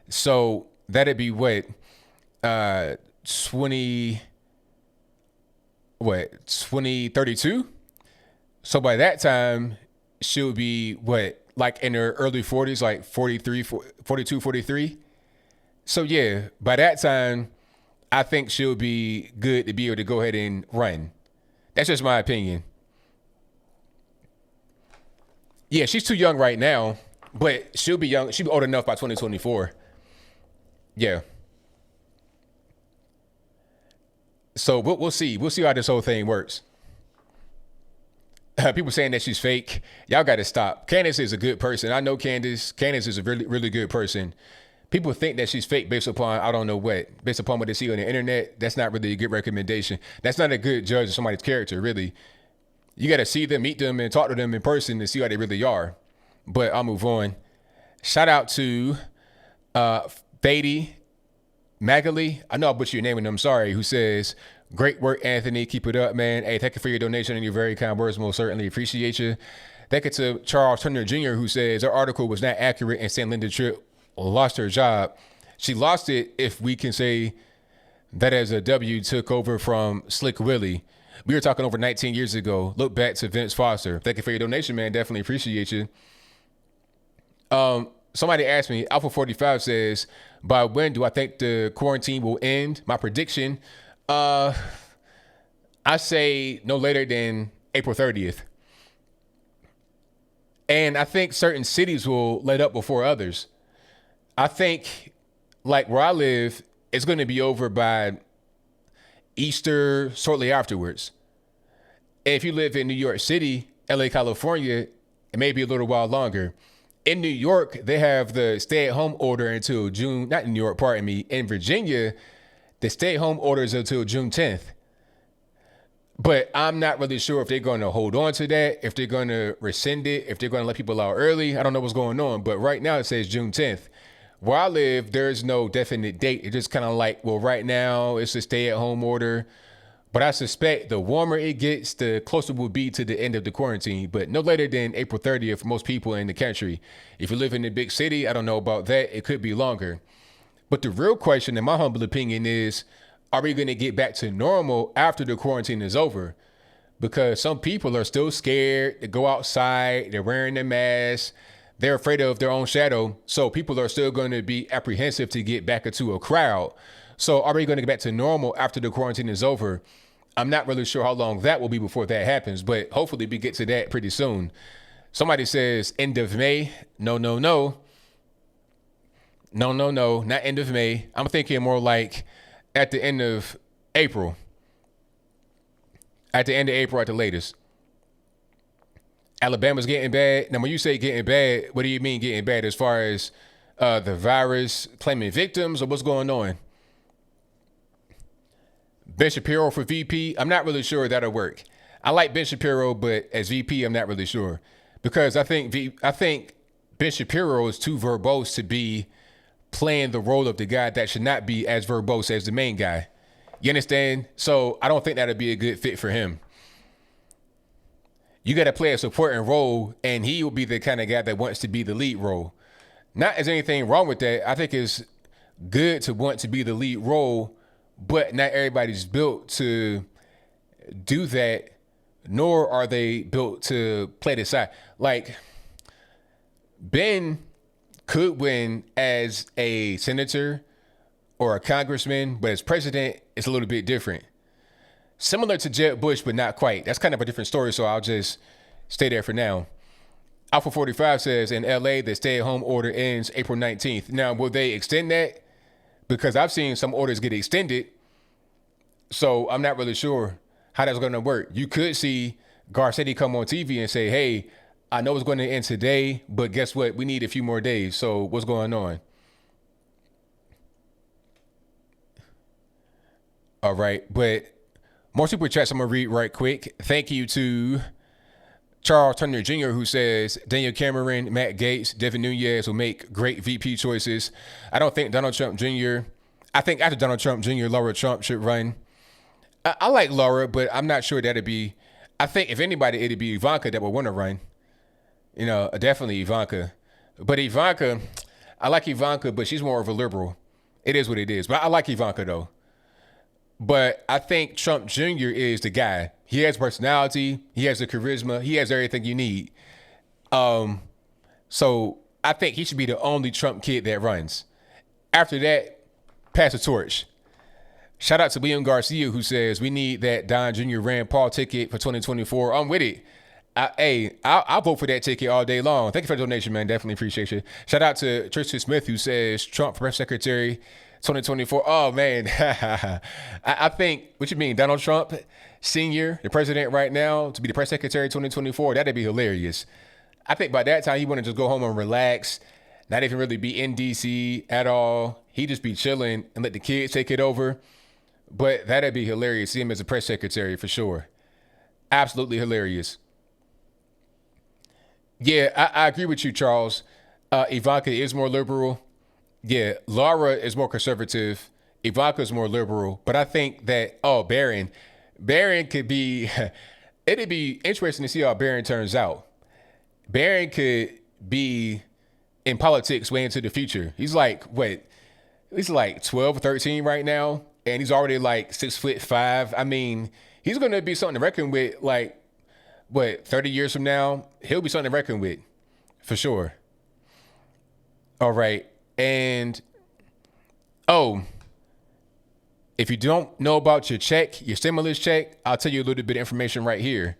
[SPEAKER 1] So that'd be 2032? So by that time, she'll be like in her early 40s, like 42, 43. So yeah, by that time, I think she'll be good to be able to go ahead and run. That's just my opinion. Yeah, she's too young right now, but she'll be young. She'll be old enough by 2024. Yeah. So we'll see. We'll see how this whole thing works. People saying that she's fake. Y'all got to stop. Candace is a good person. I know Candace. Candace is a really, really good person. People think that she's fake based upon, I don't know what. Based upon what they see on the internet. That's not really a good recommendation. That's not a good judge of somebody's character, really. You got to see them, meet them, and talk to them in person to see how they really are. But I'll move on. Shout out to Thady Magali. I know I butchered your name and I'm sorry. Who says, great work, Anthony. Keep it up, man. Hey, thank you for your donation and your very kind words. Most certainly appreciate you. Thank you to Charles Turner Jr., who says, our article was not accurate and saying Linda Tripp lost her job. She lost it if we can say that as a W took over from Slick Willie. We were talking over 19 years ago. Look back to Vince Foster. Thank you for your donation, man. Definitely appreciate you. Somebody asked me, Alpha 45 says, by when do I think the quarantine will end? My prediction, I say no later than April 30th. And I think certain cities will let up before others. I think, like where I live, it's going to be over by Easter, shortly afterwards. And if you live in New York City, LA, California, it may be a little while longer. In New York, they have the stay-at-home order until June, not in New York, pardon me. In Virginia, the stay-at-home order is until June 10th. But I'm not really sure if they're going to hold on to that, if they're going to rescind it, if they're going to let people out early. I don't know what's going on. But right now it says June 10th. Where I live, there's no definite date. It's just kind of like, well, right now it's a stay-at-home order. But I suspect the warmer it gets, the closer we'll be to the end of the quarantine. But no later than April 30th for most people in the country. If you live in a big city, I don't know about that. It could be longer. But the real question, in my humble opinion, is, are we going to get back to normal after the quarantine is over? because some people are still scared to go outside. They're wearing their masks. They're afraid of their own shadow. So people are still going to be apprehensive to get back into a crowd. So are we going to get back to normal after the quarantine is over? I'm not really sure how long that will be before that happens, but hopefully we get to that pretty soon. Somebody says end of May. No. No, not end of May. I'm thinking more like at the end of April. At the end of April at the latest. Alabama's getting bad. Now, when you say getting bad, what do you mean getting bad as far as the virus claiming victims or what's going on? Ben Shapiro for VP, I'm not really sure that'll work. I like Ben Shapiro, but as VP, I'm not really sure. Because I think Ben Shapiro is too verbose to be playing the role of the guy that should not be as verbose as the main guy. You understand? So I don't think that'd be a good fit for him. You got to play a supporting role, and he will be the kind of guy that wants to be the lead role. Not as anything wrong with that. I think it's good to want to be the lead role, but not everybody's built to do that, nor are they built to play the side. Like, Ben could win as a senator or a congressman, but as president, it's a little bit different. Similar to Jeb Bush, but not quite. That's kind of a different story, so I'll just stay there for now. Alpha 45 says, in LA, the stay-at-home order ends April 19th. Now, will they extend that? Because I've seen some orders get extended, so I'm not really sure how that's going to work. You could see Garcetti come on TV and say, hey, I know it's going to end today, but guess what? We need a few more days, so what's going on? All right, but more super chats I'm going to read right quick. Thank you to Charles Turner Jr., who says, Daniel Cameron, Matt Gaetz, Devin Nunes will make great VP choices. I don't think Donald Trump Jr., I think after Donald Trump Jr., Laura Trump should run. I like Laura, but I'm not sure that'd be, I think if anybody, it'd be Ivanka that would want to run. You know, definitely Ivanka. But Ivanka, I like Ivanka, but she's more of a liberal. It is what it is. But I like Ivanka, though. But I think Trump Jr. is the guy. He has personality. He has the charisma. He has everything you need. So I think he should be the only Trump kid that runs. After that, pass the torch. Shout out to William Garcia, who says, we need that Don Jr. Rand Paul ticket for 2024. I'm with it. I'll vote for that ticket all day long. Thank you for the donation, man. Definitely appreciate you. Shout out to Tristan Smith, who says, Trump for press secretary 2024. Oh, man. I think, what you mean, Donald Trump Sr., the president right now, to be the press secretary 2024? That'd be hilarious. I think by that time, he want to just go home and relax, not even really be in D.C. at all. He'd just be chilling and let the kids take it over. But that'd be hilarious. See him as a press secretary for sure. Absolutely hilarious. Yeah, I agree with you, Charles. Ivanka is more liberal. Yeah, Laura is more conservative. Ivanka is more liberal. But I think that, Barron could be, it'd be interesting to see how Barron turns out. Barron could be in politics way into the future. He's like, he's like 12 or 13 right now. And he's already like 6'5". I mean, he's going to be something to reckon with, like, 30 years from now? He'll be something to reckon with, for sure. All right. And, if you don't know about your check, your stimulus check, I'll tell you a little bit of information right here.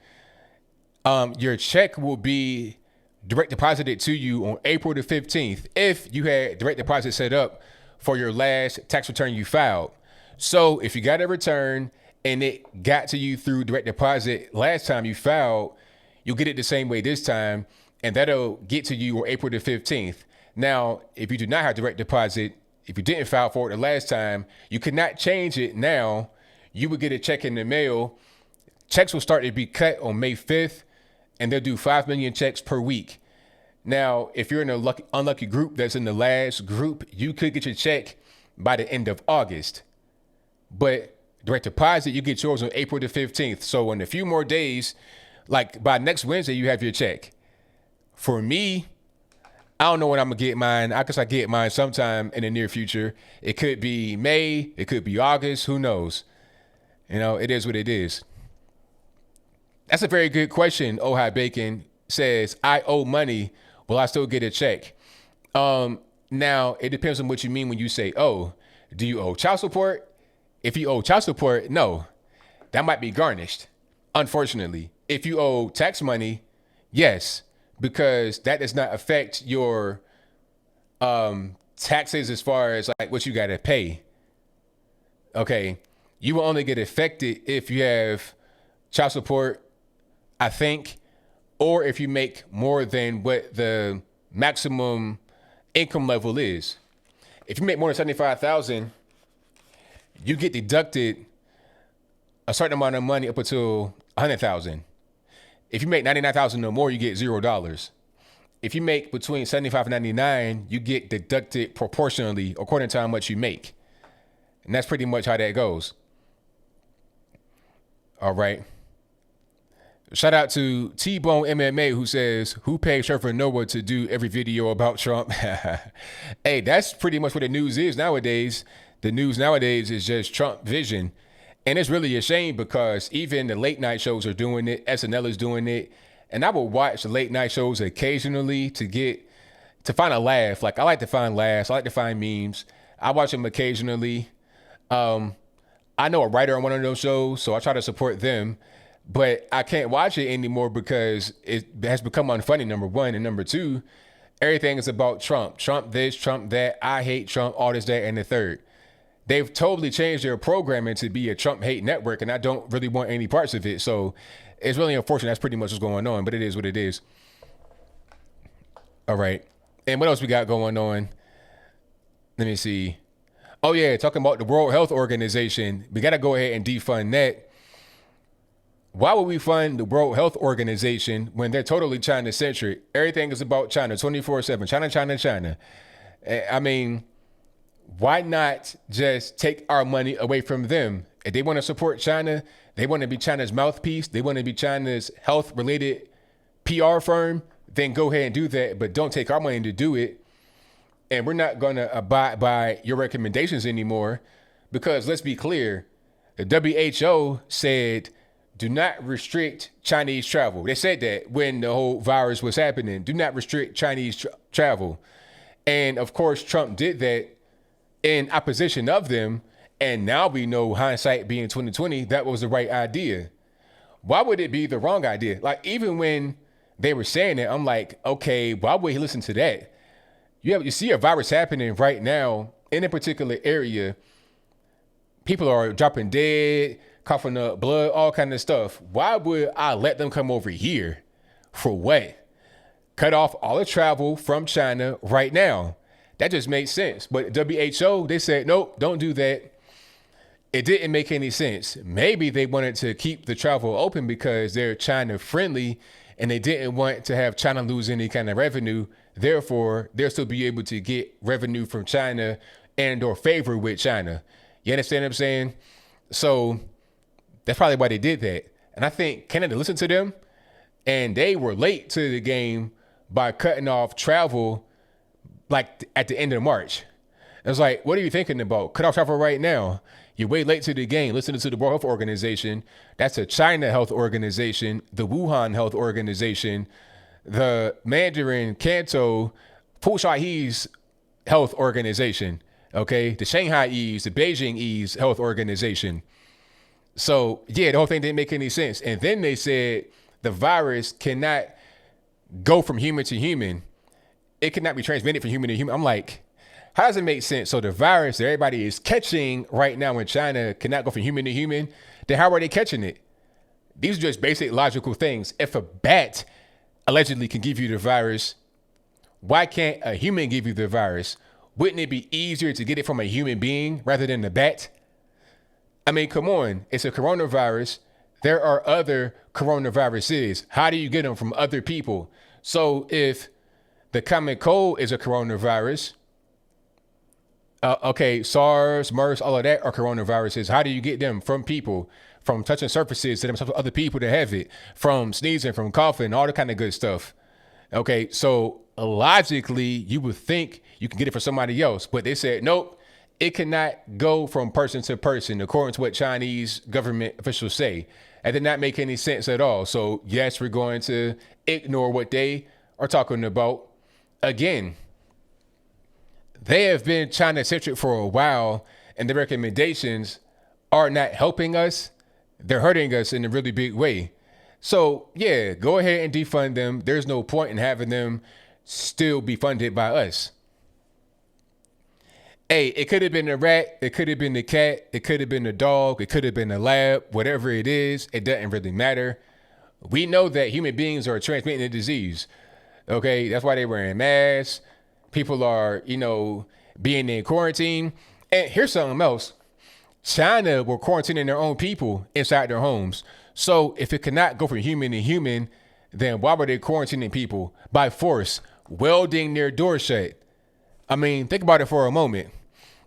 [SPEAKER 1] Your check will be direct deposited to you on April the 15th if you had direct deposit set up for your last tax return you filed. So if you got a return and it got to you through direct deposit last time you filed, you'll get it the same way this time, and that'll get to you on April the 15th. Now, if you do not have direct deposit, if you didn't file for it the last time, you could not change it now. You would get a check in the mail. Checks will start to be cut on May 5th, and they'll do 5 million checks per week. Now, if you're in a unlucky group that's in the last group, you could get your check by the end of August. But direct deposit, you get yours on April the 15th. So in a few more days, like by next Wednesday, you have your check. For me, I don't know when I'm going to get mine. I guess I get mine sometime in the near future. It could be May. It could be August. Who knows? You know, it is what it is. That's a very good question. Ohio Bacon says, I owe money. Will I still get a check? Now, it depends on what you mean when you say, oh, do you owe child support? If you owe child support, no, that might be garnished, unfortunately. If you owe tax money, yes, because that does not affect your taxes as far as like what you got to pay. Okay, you will only get affected if you have child support, I think, or if you make more than what the maximum income level is. If you make more than 75,000, you get deducted a certain amount of money up until 100,000. If you make 99,000 or more, you get $0. If you make between 75 and 99, you get deducted proportionally according to how much you make. And that's pretty much how that goes. All right. Shout out to T-Bone MMA, who says, who paid Trevor Noah to do every video about Trump? Hey, that's pretty much what the news is nowadays. The news nowadays is just Trump vision. And it's really a shame because even the late night shows are doing it. SNL is doing it. And I will watch the late night shows occasionally to find a laugh. Like, I like to find laughs. I like to find memes. I watch them occasionally. I know a writer on one of those shows, so I try to support them. But I can't watch it anymore because it has become unfunny, number one. And number two, everything is about Trump. Trump this, Trump that. I hate Trump, all this, that, and the third. They've totally changed their programming to be a Trump hate network, and I don't really want any parts of it. So it's really unfortunate. That's pretty much what's going on, but it is what it is. All right. And what else we got going on? Let me see. Oh, yeah, talking about the World Health Organization. We got to go ahead and defund that. Why would we fund the World Health Organization when they're totally China-centric? Everything is about China 24/7. China, China, China. I mean, why not just take our money away from them? If they want to support China, they want to be China's mouthpiece, they want to be China's health-related PR firm, then go ahead and do that. But don't take our money to do it. And we're not going to abide by your recommendations anymore because let's be clear, the WHO said, do not restrict Chinese travel. They said that when the whole virus was happening. Do not restrict Chinese travel. And of course, Trump did that in opposition of them. And now we know, hindsight being 2020, that was the right idea. Why would it be the wrong idea? Like, even when they were saying it, I'm like, okay, why would he listen to that? You see a virus happening right now in a particular area. People are dropping dead, coughing up blood, all kind of stuff. Why would I let them come over here? For what? Cut off all the travel from China right now. That just makes sense. But WHO, they said, nope, don't do that. It didn't make any sense. Maybe they wanted to keep the travel open because they're China friendly and they didn't want to have China lose any kind of revenue. Therefore, they'll still be able to get revenue from China and or favor with China. You understand what I'm saying? So that's probably why they did that. And I think Canada listened to them and they were late to the game by cutting off travel like at the end of March. It was like, what are you thinking about? Cut off travel right now. You're way late to the game. Listening to the World Health Organization. That's a China Health Organization, the Wuhan Health Organization, the Mandarin Canton Fushahi's Health Organization. Okay, the Shanghaiese, the Beijingese Health Organization. So yeah, the whole thing didn't make any sense. And then they said the virus cannot go from human to human. It cannot be transmitted from human to human. I'm like, how does it make sense? So the virus that everybody is catching right now in China cannot go from human to human. Then how are they catching it? These are just basic logical things. If a bat allegedly can give you the virus, why can't a human give you the virus? Wouldn't it be easier to get it from a human being rather than a bat? I mean, come on. It's a coronavirus. There are other coronaviruses. How do you get them from other people? So if the common cold is a coronavirus, okay, SARS, MERS, all of that are coronaviruses. How do you get them? From people, from touching surfaces to themselves, other people that have it, from sneezing, from coughing, all the kind of good stuff. Okay, so logically, you would think you can get it from somebody else, but they said, nope, it cannot go from person to person, according to what Chinese government officials say. That did not make any sense at all. So yes, we're going to ignore what they are talking about. Again, they have been China-centric for a while, and the recommendations are not helping us. They're hurting us in a really big way. So yeah, go ahead and defund them. There's no point in having them still be funded by us. Hey, it could have been a rat, it could have been the cat, it could have been a dog, it could have been a lab, whatever it is, it doesn't really matter. We know that human beings are transmitting the disease. Okay, that's why they're wearing masks. People are, being in quarantine. And here's something else. China were quarantining their own people inside their homes. So if it cannot go from human to human, then why were they quarantining people by force, welding their door shut? I mean, think about it for a moment.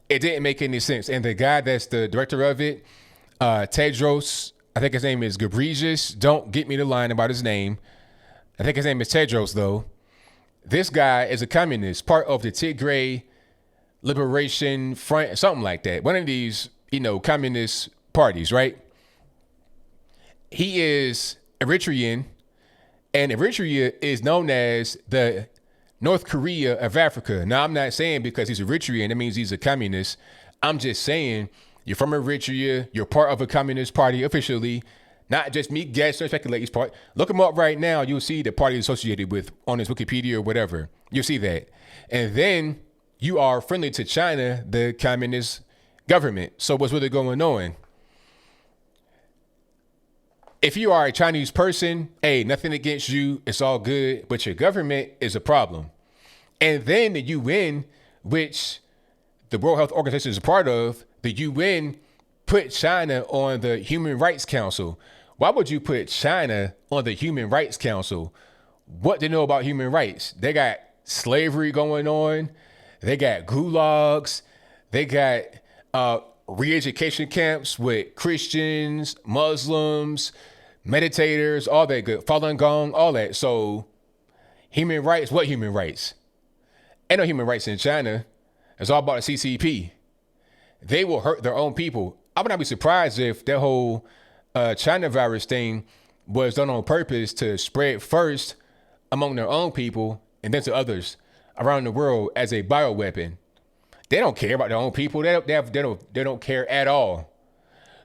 [SPEAKER 1] It didn't make any sense. And the guy that's the director of it, Tedros, I think his name is Ghebreyesus. Don't get me the line about his name. I think his name is Tedros, though. This guy is a communist, part of the Tigray Liberation Front, something like that. One of these, communist parties, right? He is Eritrean, and Eritrea is known as the North Korea of Africa. Now, I'm not saying because he's Eritrean, that means he's a communist. I'm just saying you're from Eritrea. You're part of a communist party officially, not just me guessing or speculating. He's part. Look him up right now. You'll see the party associated with on his Wikipedia or whatever. You'll see that. And then you are friendly to China, the communist government. So what's really going on? If you are a Chinese person, hey, nothing against you. It's all good. But your government is a problem. And then the UN, which the World Health Organization is a part of, the UN put China on the Human Rights Council. Why would you put China on the Human Rights Council? What they know about human rights? They got slavery going on. They got gulags. They got re-education camps with Christians, Muslims, meditators, all that good. Falun Gong, all that. So human rights, what human rights? Ain't no human rights in China. It's all about the CCP. They will hurt their own people. I would not be surprised if that whole China virus thing was done on purpose to spread first among their own people and then to others around the world as a bioweapon. They don't care about their own people. They don't care at all.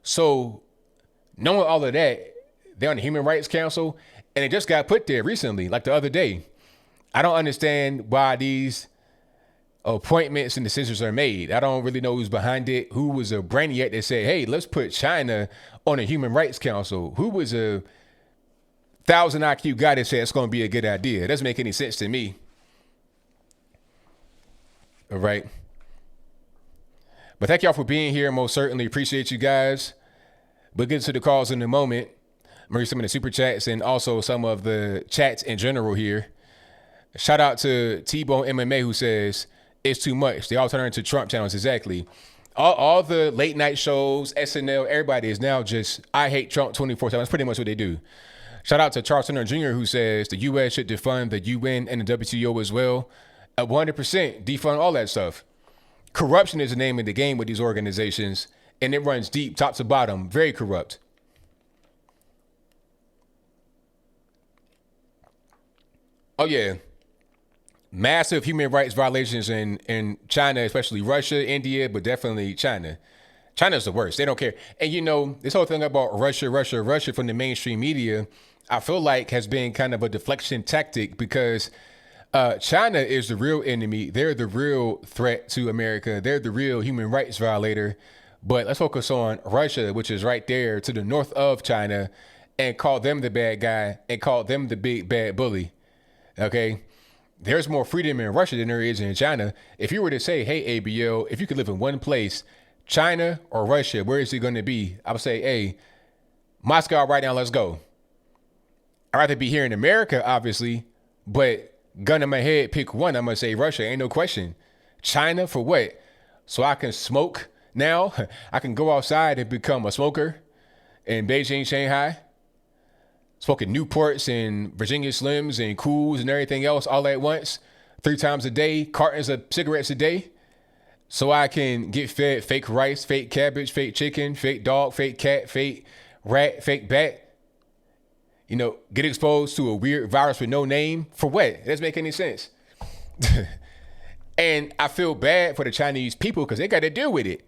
[SPEAKER 1] So knowing all of that, they're on the Human Rights Council, and it just got put there recently, like the other day. I don't understand why these appointments and decisions are made. I don't really know who's behind it. Who was a brainiac that said, hey, let's put China on a Human Rights Council? Who was a 1,000 IQ guy that said it's going to be a good idea? It doesn't make any sense to me. All right. But thank y'all for being here. Most certainly appreciate you guys. We'll get to the calls in a moment. I'm reading some of the super chats and also some of the chats in general here. Shout out to T-Bone MMA who says, it's too much. They all turn into Trump channels. Exactly. All the late night shows, SNL, everybody is now just, I hate Trump 24/7. That's pretty much what they do. Shout out to Charles Turner Jr. who says the U.S. should defund the UN and the WTO as well. 100% defund all that stuff. Corruption is the name of the game with these organizations, and it runs deep, top to bottom, very corrupt. Oh, yeah. Massive human rights violations in China, especially Russia, India, but definitely China. China's the worst. They don't care. And, this whole thing about Russia from the mainstream media, I feel like has been kind of a deflection tactic because China is the real enemy. They're the real threat to America. They're the real human rights violator. But let's focus on Russia, which is right there to the north of China, and call them the bad guy and call them the big bad bully. Okay? There's more freedom in Russia than there is in China. If you were to say, hey, ABL, if you could live in one place, China or Russia, where is it going to be? I would say, hey, Moscow right now, let's go. I'd rather be here in America, obviously, but gun in my head, pick one. I'm going to say Russia, ain't no question. China for what? So I can smoke now? I can go outside and become a smoker in Beijing, Shanghai, smoking Newports and Virginia Slims and Cools and everything else all at once, 3 times a day, cartons of cigarettes a day. So I can get fed fake rice, fake cabbage, fake chicken, fake dog, fake cat, fake rat, fake bat. get exposed to a weird virus with no name for what? It doesn't make any sense. And I feel bad for the Chinese people because they got to deal with it.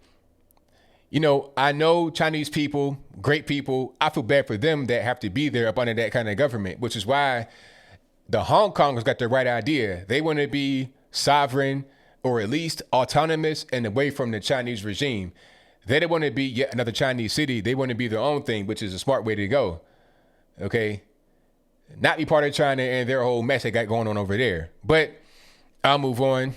[SPEAKER 1] I know Chinese people, great people. I feel bad for them that have to be there up under that kind of government, which is why the Hong Kongers got the right idea. They want to be sovereign or at least autonomous and away from the Chinese regime. They don't want to be yet another Chinese city. They want to be their own thing, which is a smart way to go. Okay? Not be part of China and their whole mess they got going on over there. But I'll move on.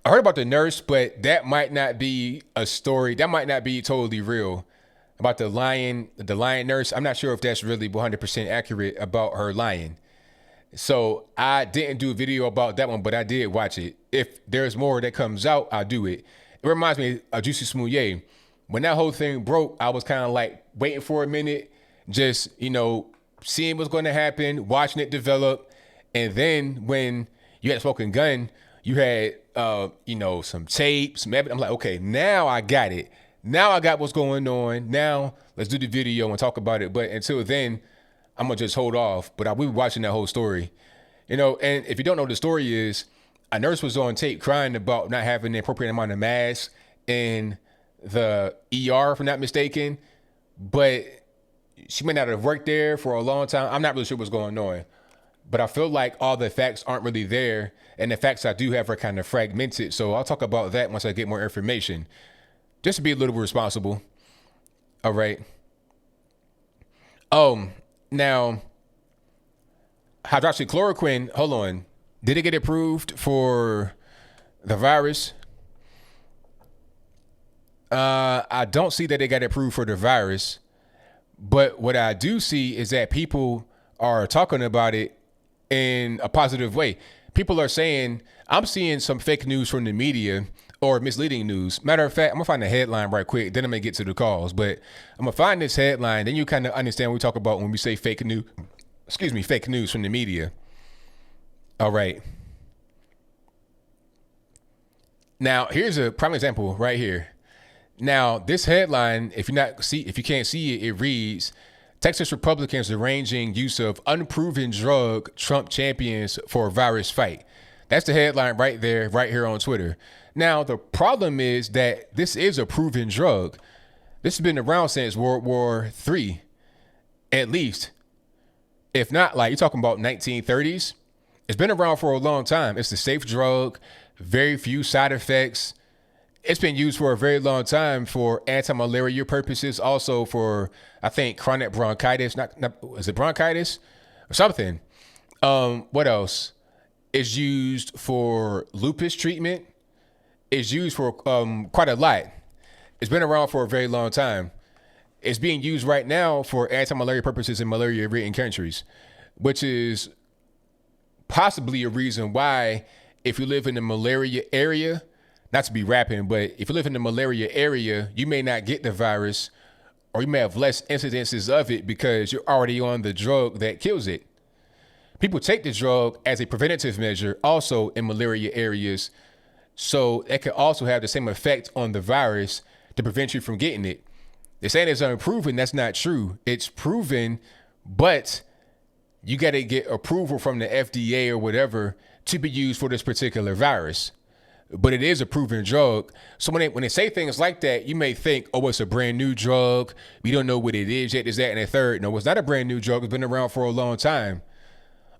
[SPEAKER 1] I heard about the nurse, but that might not be a story. That might not be totally real. About the lion nurse. I'm not sure if that's really 100% accurate about her lying. So I didn't do a video about that one, but I did watch it. If there's more that comes out, I'll do it. It reminds me of Juicy Smouye. When that whole thing broke, I was kind of like waiting for a minute, just, seeing what's going to happen, watching it develop. And then when you had a smoking gun, you had, some tape, some evidence. I'm like, okay, now I got it. Now I got what's going on. Now let's do the video and talk about it. But until then, I'm going to just hold off. But I will be watching that whole story. And if you don't know what the story is, a nurse was on tape crying about not having the appropriate amount of masks in the ER, if I'm not mistaken. But she may not have worked there for a long time. I'm not really sure what's going on. But I feel like all the facts aren't really there. And the facts I do have are kind of fragmented. So I'll talk about that once I get more information. Just to be a little responsible. All right. Now, hydroxychloroquine, hold on. Did it get approved for the virus? I don't see that it got approved for the virus. But what I do see is that people are talking about it in a positive way. People are saying, I'm seeing some fake news from the media or misleading news. Matter of fact, I'm going to find the headline right quick. Then I'm going to get to the calls. But I'm going to find this headline. Then you kind of understand what we talk about when we say fake news. Fake news from the media. All right. Now, here's a prime example right here. Now, this headline, if you can't see it, it reads, Texas Republicans arranging use of unproven drug Trump champions for virus fight. That's the headline right there, right here on Twitter. Now, the problem is that this is a proven drug. This has been around since World War III, at least. If not, like you're talking about 1930s. It's been around for a long time. It's a safe drug, very few side effects. It's been used for a very long time for anti-malaria purposes, also for, I think, chronic bronchitis. Is it bronchitis or something? What else? It's used for lupus treatment. It's used for quite a lot. It's been around for a very long time. It's being used right now for anti-malaria purposes in malaria-ridden countries, which is possibly a reason why, if you live in the malaria area, not to be rapping, but if you live in the malaria area, you may not get the virus, or you may have less incidences of it because you're already on the drug that kills it. People take the drug as a preventative measure also in malaria areas, so it can also have the same effect on the virus to prevent you from getting it. They're saying it's unproven. That's not true. It's proven, but you got to get approval from the FDA or whatever to be used for this particular virus. But it is a proven drug. So when they say things like that, you may think, oh, it's a brand new drug. We don't know what it is yet. Is that and a third? No, it's not a brand new drug. It's been around for a long time.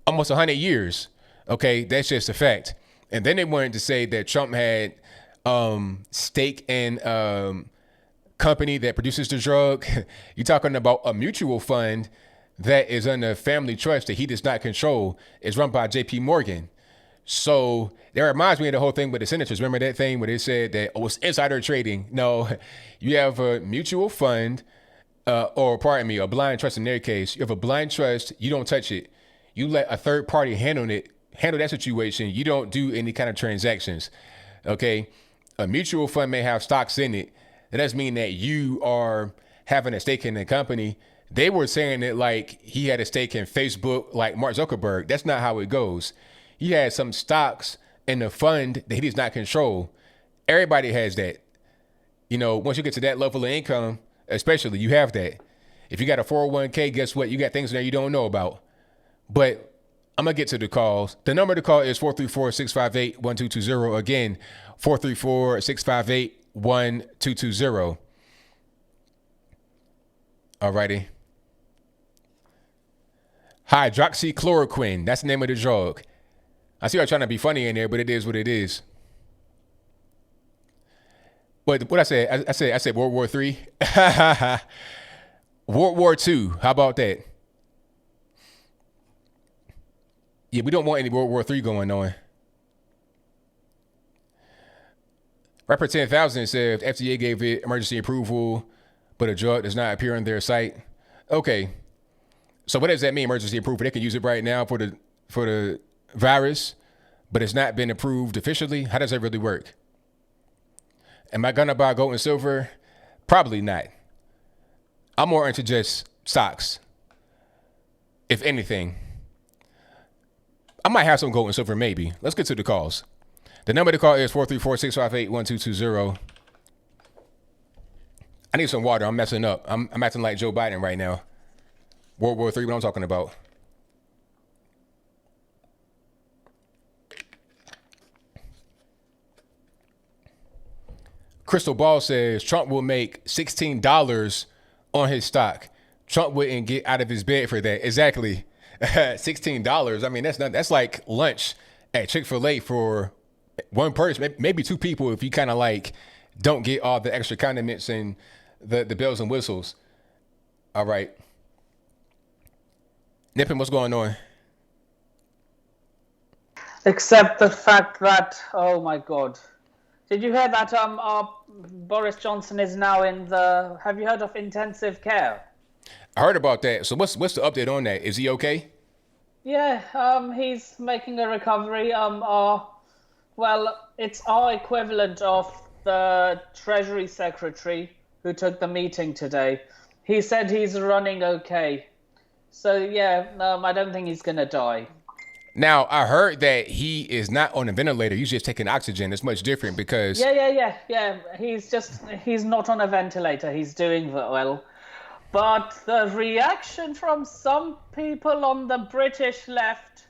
[SPEAKER 1] Almost 100 years. Okay, that's just a fact. And then they wanted to say that Trump had stake in company that produces the drug. You're talking about a mutual fund that is under a family trust that he does not control. It's run by JP Morgan. So that reminds me of the whole thing with the senators. Remember that thing where they said that, oh, it's insider trading? No, you have a mutual fund, a blind trust in their case. You have a blind trust. You don't touch it. You let a third party handle that situation. You don't do any kind of transactions. Okay. A mutual fund may have stocks in it. That doesn't mean that you are having a stake in the company. They were saying that like he had a stake in Facebook, like Mark Zuckerberg. That's not how it goes. He had some stocks in the fund that he does not control. Everybody has that. Once you get to that level of income, especially, you have that. If you got a 401k, guess what? You got things in there you don't know about. But I'm going to get to the calls. The number to call is 434-658-1220. Again, 434-658-1220. Alrighty. Hydroxychloroquine. That's the name of the drug. I see you're trying to be funny in there, but it is what it is. But what I said, I said World War III. World War II. How about that? Yeah, we don't want any World War III going on. Rapper 10,000 said FDA gave it emergency approval, but a drug does not appear on their site. Okay. So what does that mean, emergency approval? They can use it right now for the virus, but it's not been approved officially? How does that really work? Am I going to buy gold and silver? Probably not. I'm more into just stocks, if anything. I might have some gold and silver, maybe. Let's get to the calls. The number to call is 434-658-1220. I need some water. I'm messing up. I'm acting like Joe Biden right now. World War III, what I'm talking about. Crystal Ball says Trump will make $16 on his stock. Trump wouldn't get out of his bed for that. Exactly. $16. I mean, that's like lunch at Chick-fil-A for one person, maybe two people if you kind of like don't get all the extra condiments and the bells and whistles. All right. Nippin, what's going on?
[SPEAKER 3] Except the fact that, oh my God. Did you hear that Boris Johnson is now have you heard of intensive care?
[SPEAKER 1] I heard about that. So what's the update on that? Is he okay?
[SPEAKER 3] Yeah, he's making a recovery. Well, it's our equivalent of the Treasury Secretary who took the meeting today. He said he's running okay. So yeah, I don't think he's gonna die.
[SPEAKER 1] Now, I heard that he is not on a ventilator. He's just taking oxygen. It's much different because...
[SPEAKER 3] Yeah. He's not on a ventilator. He's doing well. But the reaction from some people on the British left,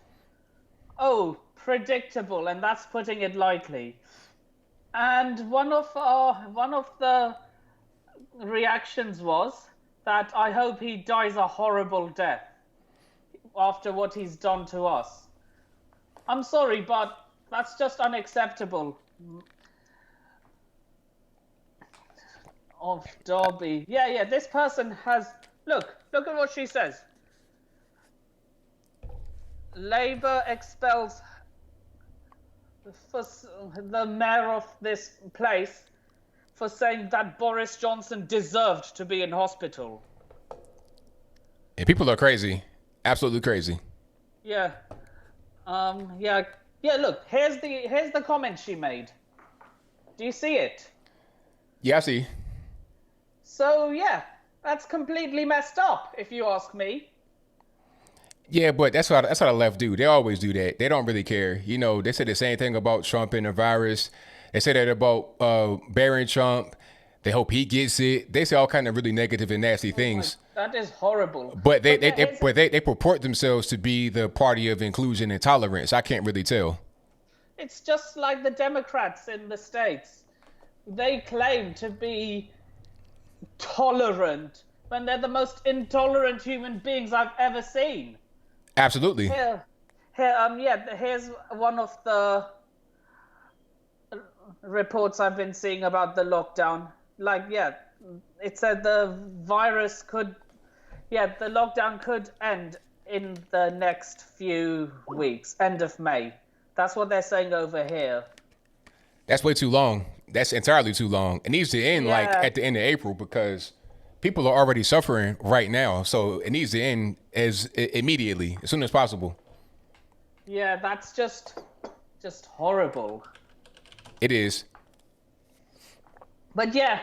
[SPEAKER 3] predictable, and that's putting it lightly. And one of the reactions was that I hope he dies a horrible death after what he's done to us. I'm sorry, but that's just unacceptable. Of Derby. Yeah, this person has... Look at what she says. Labour expels the mayor of this place for saying that Boris Johnson deserved to be in hospital.
[SPEAKER 1] Yeah, people are crazy. Absolutely crazy.
[SPEAKER 3] Yeah. Look, here's the comment she made. Do you see it?
[SPEAKER 1] Yeah, I see.
[SPEAKER 3] So yeah, that's completely messed up, if you ask me.
[SPEAKER 1] Yeah, but that's how the left do. They always do that. They don't really care. You know, they say the same thing about Trump and the virus. They say that about Barron Trump. They hope he gets it. They say all kind of really negative and nasty things.
[SPEAKER 3] That is horrible.
[SPEAKER 1] But they purport themselves to be the party of inclusion and tolerance. I can't really tell.
[SPEAKER 3] It's just like the Democrats in the States. They claim to be tolerant when they're the most intolerant human beings I've ever seen.
[SPEAKER 1] Absolutely.
[SPEAKER 3] Here's one of the reports I've been seeing about the lockdown. It said the lockdown could end in the next few weeks, end of May. That's what they're saying over here.
[SPEAKER 1] That's way too long. That's entirely too long. It needs to end at the end of April because people are already suffering right now. So it needs to end immediately, as soon as possible.
[SPEAKER 3] Yeah, that's just horrible.
[SPEAKER 1] It is.
[SPEAKER 3] But yeah,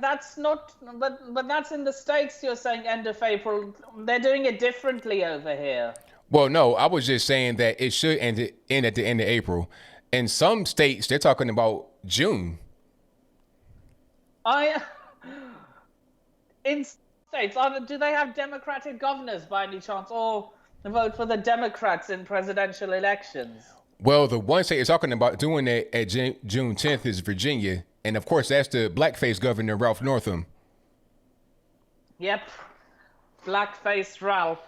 [SPEAKER 3] that's not. But that's in the States. You're saying end of April. They're doing it differently over here.
[SPEAKER 1] Well, no, I was just saying that it should end at the end of April. In some states, they're talking about June.
[SPEAKER 3] In States, do they have Democratic governors by any chance, or vote for the Democrats in presidential elections?
[SPEAKER 1] Well, the one state is talking about doing that at June 10th is Virginia. And of course, that's the blackface governor, Ralph Northam.
[SPEAKER 3] Yep. Blackface Ralph.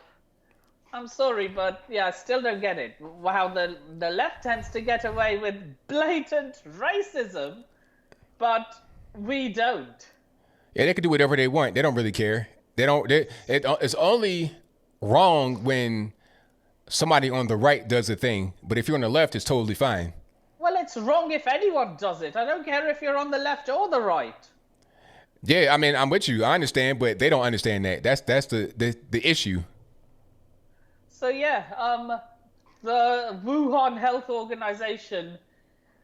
[SPEAKER 3] I'm sorry, but yeah, I still don't get it. How the left tends to get away with blatant racism, but we don't.
[SPEAKER 1] Yeah, they can do whatever they want. They don't really care. It's only wrong when somebody on the right does a thing, but if you're on the left, it's totally fine.
[SPEAKER 3] Well, it's wrong if anyone does it. I don't care if you're on the left or the right.
[SPEAKER 1] Yeah, I mean, I'm with you. I understand, but they don't understand that. That's the issue.
[SPEAKER 3] So yeah, the Wuhan Health Organization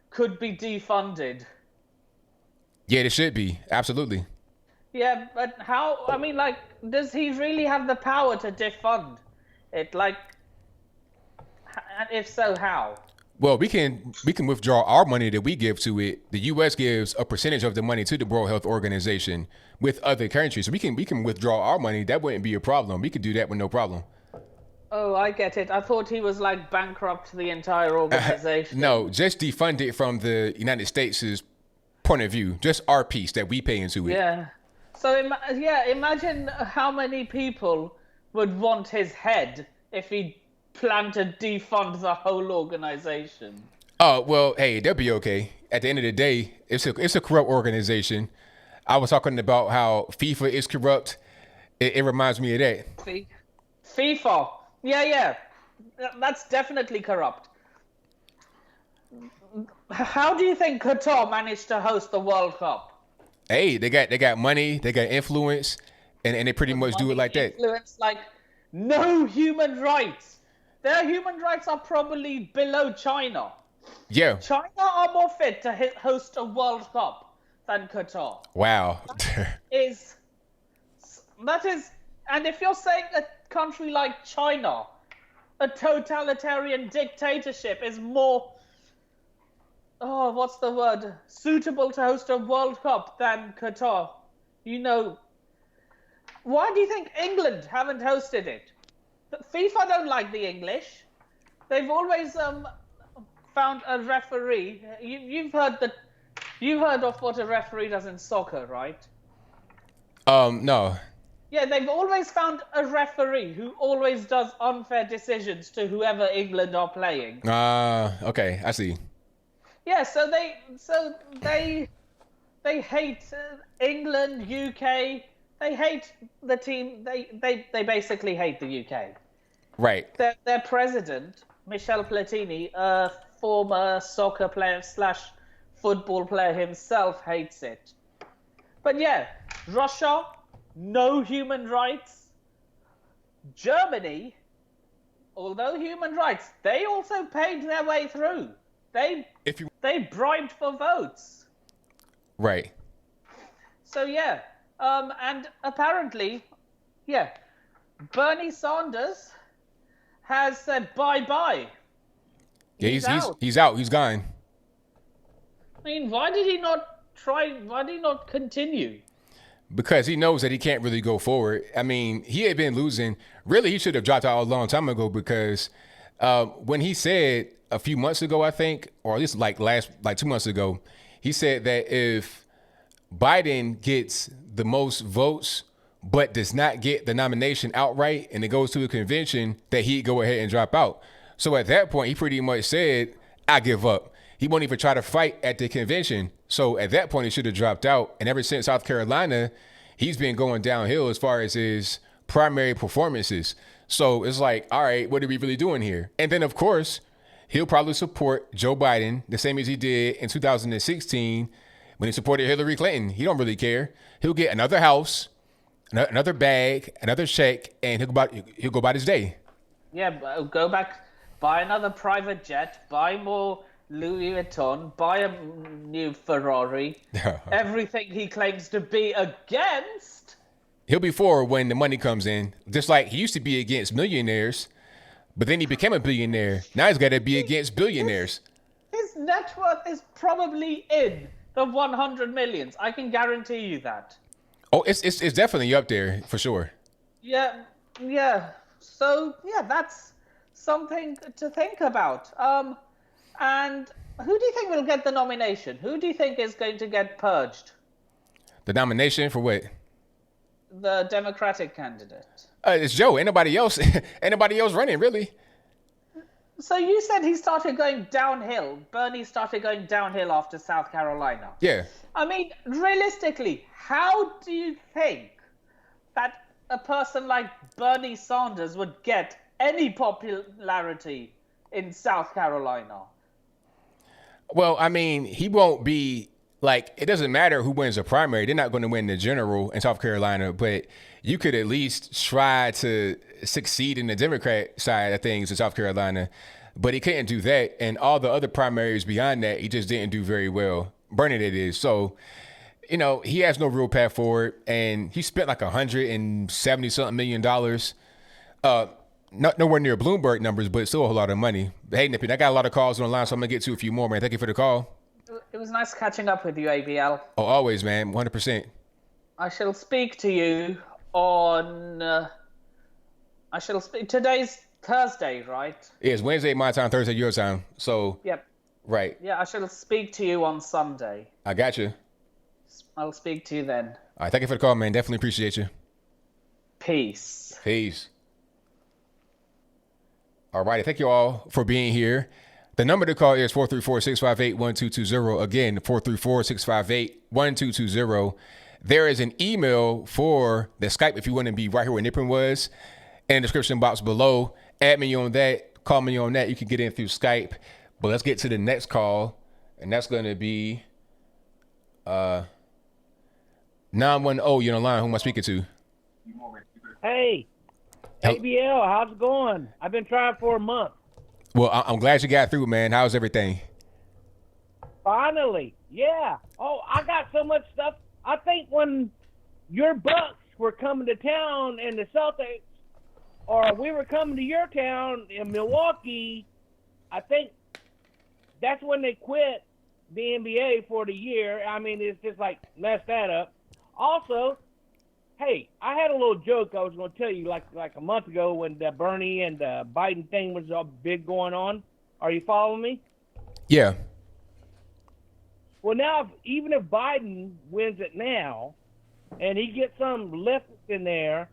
[SPEAKER 3] could be defunded.
[SPEAKER 1] Yeah, it should be. Absolutely.
[SPEAKER 3] Yeah, but how? I mean, like, does he really have the power to defund it? Like, and if so, how?
[SPEAKER 1] Well, we can withdraw our money that we give to it. The U.S. gives a percentage of the money to the World Health Organization with other countries. So we can withdraw our money. That wouldn't be a problem. We could do that with no problem.
[SPEAKER 3] Oh, I get it. I thought he was like bankrupt the entire organization.
[SPEAKER 1] No, just defund it from the United States' point of view. Just our piece that we pay into it.
[SPEAKER 3] Yeah. So imagine how many people would want his head if he planned to defund the whole organization.
[SPEAKER 1] Oh, well, hey, they'll be okay. At the end of the day, it's a corrupt organization. I was talking about how FIFA is corrupt. It reminds me of that.
[SPEAKER 3] FIFA. Yeah. That's definitely corrupt. How do you think Qatar managed to host the World Cup?
[SPEAKER 1] Hey, they got money, they got influence, and they pretty much do it like that.
[SPEAKER 3] Influence, like no human rights. Their human rights are probably below China.
[SPEAKER 1] Yeah.
[SPEAKER 3] China are more fit to host a World Cup than Qatar.
[SPEAKER 1] Wow.
[SPEAKER 3] That is, and if you're saying a country like China, a totalitarian dictatorship is more, what's the word, suitable to host a World Cup than Qatar, why do you think England haven't hosted it? FIFA don't like the English. They've always found a referee. You've heard of what a referee does in soccer, right?
[SPEAKER 1] No.
[SPEAKER 3] Yeah, they've always found a referee who always does unfair decisions to whoever England are playing.
[SPEAKER 1] Okay, I see.
[SPEAKER 3] Yeah, so they hate England, UK. They hate the team. They basically hate the UK.
[SPEAKER 1] Right.
[SPEAKER 3] Their president, Michel Platini, a former soccer player / football player himself, hates it. But yeah, Russia, no human rights. Germany, although human rights, they also paid their way through. They bribed for votes.
[SPEAKER 1] Right.
[SPEAKER 3] So yeah, and apparently, yeah, Bernie Sanders has said bye-bye.
[SPEAKER 1] Yeah, he's out. He's gone.
[SPEAKER 3] I mean, why did he not continue?
[SPEAKER 1] Because he knows that he can't really go forward. I mean, he had been losing. Really, he should have dropped out a long time ago because when he said a few months ago, I think, or at least like 2 months ago, he said that if Biden gets the most votes but does not get the nomination outright and it goes to a convention, that he'd go ahead and drop out. So at that point, he pretty much said, I give up. He won't even try to fight at the convention. So at that point, he should have dropped out. And ever since South Carolina, he's been going downhill as far as his primary performances. So it's like, all right, what are we really doing here? And then, of course, he'll probably support Joe Biden the same as he did in 2016 when he supported Hillary Clinton. He don't really care. He'll get another house, another bag, another check, and he'll go about his day.
[SPEAKER 3] Yeah, go back, buy another private jet, buy more Louis Vuitton, buy a new Ferrari. Everything he claims to be against.
[SPEAKER 1] He'll be for when the money comes in. Just like he used to be against millionaires, but then he became a billionaire. Now he's got to be against billionaires.
[SPEAKER 3] His net worth is probably in the 100 millions. I can guarantee you that.
[SPEAKER 1] Oh, it's definitely up there for sure.
[SPEAKER 3] Yeah, yeah. So yeah, that's something to think about. And who do you think will get the nomination? Who do you think is going to get purged?
[SPEAKER 1] The nomination for what?
[SPEAKER 3] The Democratic candidate.
[SPEAKER 1] It's Joe. Anybody else? Anybody else running really?
[SPEAKER 3] So you said he started going downhill. Bernie started going downhill after South Carolina.
[SPEAKER 1] Yeah.
[SPEAKER 3] I mean, realistically, how do you think that a person like Bernie Sanders would get any popularity in South Carolina?
[SPEAKER 1] Well, I mean, he won't be like, it doesn't matter who wins the primary. They're not going to win the general in South Carolina, but you could at least try to succeed in the Democrat side of things in South Carolina. But he couldn't do that. And all the other primaries beyond that, he just didn't do very well. Bernie, that is. So, you know, he has no real path forward. And he spent like $170-something million. Nowhere near Bloomberg numbers, but still a whole lot of money. But hey, Nippy, I got a lot of calls on the line, so I'm going to get to a few more, man. Thank you for the call.
[SPEAKER 3] It was nice catching up with you, ABL.
[SPEAKER 1] Oh, always, man. 100%.
[SPEAKER 3] I shall speak to you on... Today's Thursday, right?
[SPEAKER 1] Yeah, it's Wednesday my time, Thursday your time. So,
[SPEAKER 3] Yep.
[SPEAKER 1] Right.
[SPEAKER 3] Yeah, I shall speak to you on Sunday.
[SPEAKER 1] I got you.
[SPEAKER 3] I'll speak to you then.
[SPEAKER 1] All right, thank you for the call, man. Definitely appreciate you.
[SPEAKER 3] Peace.
[SPEAKER 1] Peace. All right, thank you all for being here. The number to call is 434-658-1220. Again, 434-658-1220. There is an email for the Skype if you want to be right here where Nippon was in the description box below. Add me on that. Call me on that. You can get in through Skype. But let's get to the next call, and that's going to be 910. You're on the line. Who am I speaking to?
[SPEAKER 4] Hey, ABL, how's it going? I've been trying for a month.
[SPEAKER 1] Well, I'm glad you got through, man. How's everything?
[SPEAKER 4] Finally, yeah. Oh, I got so much stuff. I think when your Bucks were coming to town and the Celtics, or we were coming to your town in Milwaukee, I think that's when they quit the NBA for the year. I mean, it's just like messed that up. Also, hey, I had a little joke I was going to tell you like a month ago when the Bernie and the Biden thing was all big going on. Are you following me?
[SPEAKER 1] Yeah.
[SPEAKER 4] Well, now, even if Biden wins it now and he gets some left in there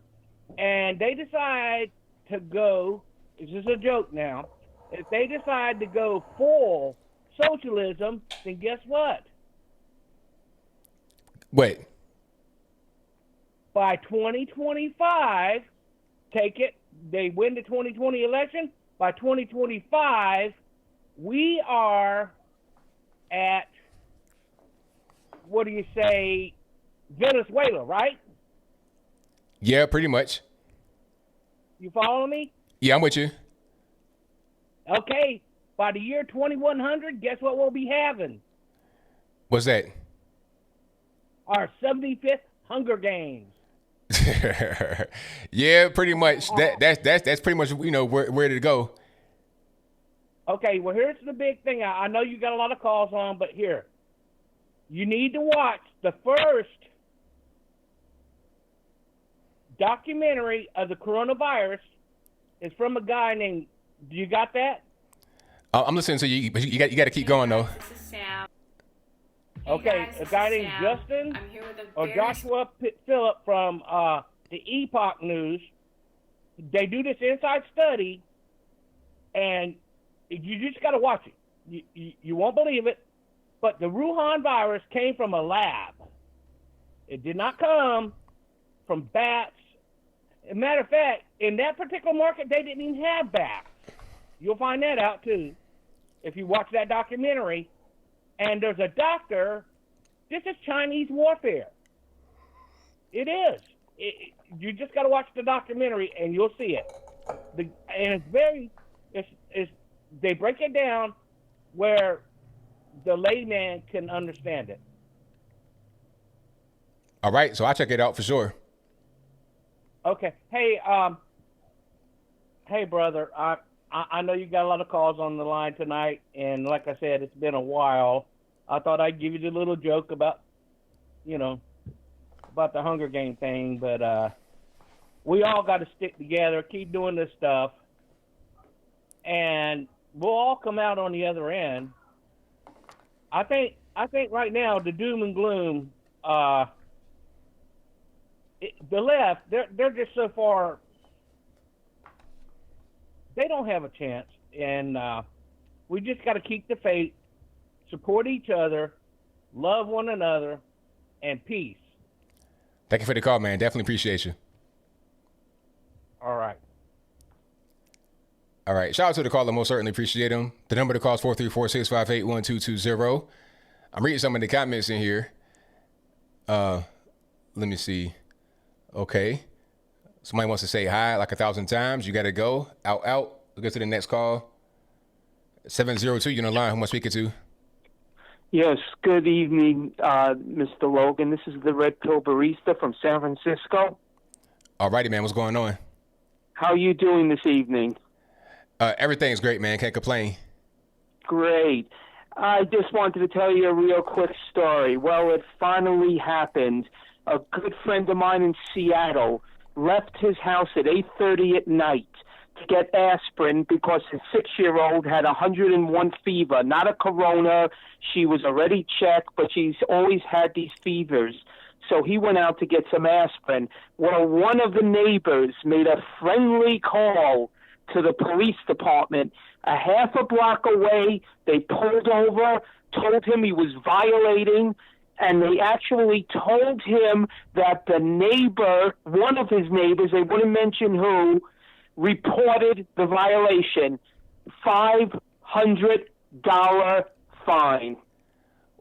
[SPEAKER 4] and they decide to go, this is a joke now, if they decide to go full socialism, then guess what?
[SPEAKER 1] Wait.
[SPEAKER 4] By 2025, take it, they win the 2020 election. By 2025, we are at, what do you say, Venezuela, right?
[SPEAKER 1] Yeah, pretty much.
[SPEAKER 4] You follow me?
[SPEAKER 1] Yeah, I'm with you.
[SPEAKER 4] Okay, by the year 2100, guess what we'll be having?
[SPEAKER 1] What's that?
[SPEAKER 4] Our 75th Hunger Games.
[SPEAKER 1] Yeah, pretty much. That's pretty much, you know, where to go.
[SPEAKER 4] Okay, well, here's the big thing. I know you got a lot of calls on, but here. You need to watch the first documentary of the coronavirus. It's from a guy named, do you got that?
[SPEAKER 1] I'm listening to you, but you got to keep going, though.
[SPEAKER 5] This is Sam.
[SPEAKER 4] Okay,
[SPEAKER 5] Hey guys,
[SPEAKER 4] a guy
[SPEAKER 5] this is
[SPEAKER 4] named
[SPEAKER 5] Sam.
[SPEAKER 4] Justin
[SPEAKER 5] I'm here with a
[SPEAKER 4] or
[SPEAKER 5] very
[SPEAKER 4] Joshua Phillip from the Epoch News. They do this inside study, and you just got to watch it. You won't believe it, but the Wuhan virus came from a lab. It did not come from bats. As a matter of fact, in that particular market, they didn't even have bats. You'll find that out, too, if you watch that documentary. And there's a doctor. This is Chinese warfare. It is. You just got to watch the documentary, and you'll see it. And it's very, they break it down where the layman can understand it.
[SPEAKER 1] All right, so I'll check it out for sure.
[SPEAKER 4] Okay. Hey, brother, I know you got a lot of calls on the line tonight, and like I said, it's been a while. I thought I'd give you the little joke about, you know, about the Hunger Game thing, but we all got to stick together, keep doing this stuff, and we'll all come out on the other end. I think right now the doom and gloom, the left, they're just so far. They don't have a chance, and we just got to keep the faith, support each other, love one another, and peace.
[SPEAKER 1] Thank you for the call, man. Definitely appreciate you.
[SPEAKER 4] All right.
[SPEAKER 1] All right. Shout out to the caller. Most certainly appreciate him. The number to call is 434-658-1220. I'm reading some of the comments in here. Let me see. Okay. Somebody wants to say hi like 1,000 times. You got to go. Out. We'll get to the next call. 702, you're on the line. Who am I speaking to?
[SPEAKER 5] Yes, good evening, Mr. Logan. This is the Red Pill Barista from San Francisco.
[SPEAKER 1] All righty, man. What's going on?
[SPEAKER 5] How are you doing this evening?
[SPEAKER 1] Everything's great, man. Can't complain.
[SPEAKER 5] Great. I just wanted to tell you a real quick story. Well, it finally happened. A good friend of mine in Seattle left his house at 8:30 at night to get aspirin because his 6-year-old had 101 fever, not a corona. She was already checked, but she's always had these fevers. So he went out to get some aspirin. Well, one of the neighbors made a friendly call to the police department. A half a block away, they pulled over, told him he was violating, and they actually told him that the neighbor, one of his neighbors, they wouldn't mention who, reported the violation. $500 fine.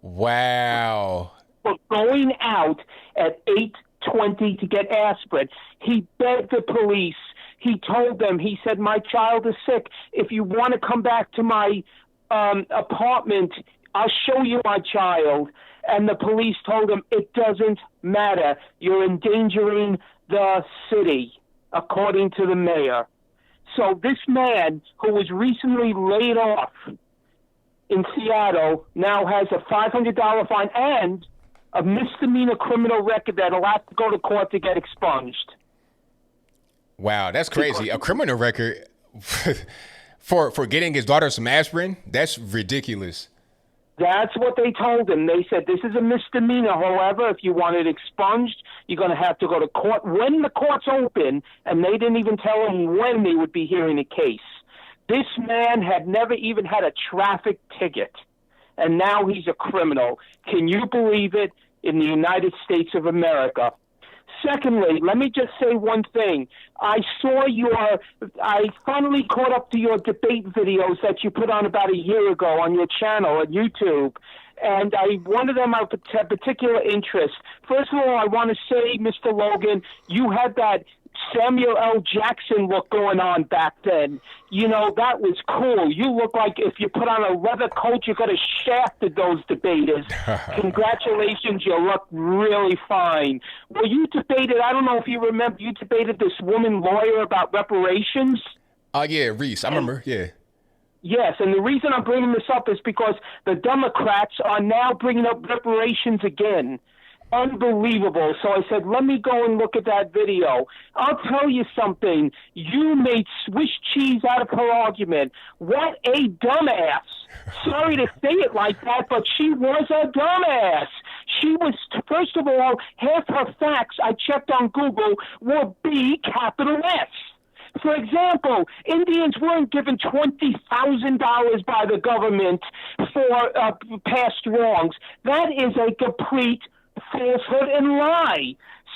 [SPEAKER 1] Wow.
[SPEAKER 5] For going out at 8:20 to get aspirin. He begged the police. He told them, he said, my child is sick. If you want to come back to my apartment, I'll show you my child. And the police told him, it doesn't matter. You're endangering the city, according to the mayor. So this man, who was recently laid off in Seattle, now has a $500 fine and a misdemeanor criminal record that'll have to go to court to get expunged.
[SPEAKER 1] Wow, that's crazy. A criminal record for getting his daughter some aspirin? That's ridiculous.
[SPEAKER 5] That's what they told him. They said, this is a misdemeanor. However, if you want it expunged, you're going to have to go to court when the court's open, and they didn't even tell him when they would be hearing the case. This man had never even had a traffic ticket, and now he's a criminal. Can you believe it? In the United States of America. Secondly, let me just say one thing. I finally caught up to your debate videos that you put on about a year ago on your channel at YouTube, and one of them of particular interest. First of all, I want to say, Mr. Logan, you had that Samuel L. Jackson look going on back then. You know, that was cool. You look like if you put on a leather coat, you could have shafted those debaters. Congratulations, you look really fine. Well, you debated, I don't know if you remember, you debated this woman lawyer about reparations.
[SPEAKER 1] Yeah, Reese. I remember, yeah.
[SPEAKER 5] Yes, and the reason I'm bringing this up is because the Democrats are now bringing up reparations again. Unbelievable. So I said, let me go and look at that video. I'll tell you something. You made Swiss cheese out of her argument. What a dumbass. Sorry to say it like that, but she was a dumbass. She was, first of all, half her facts, I checked on Google, were B capital S. For example, Indians weren't given $20,000 by the government for past wrongs. That is a complete falsehood and lie.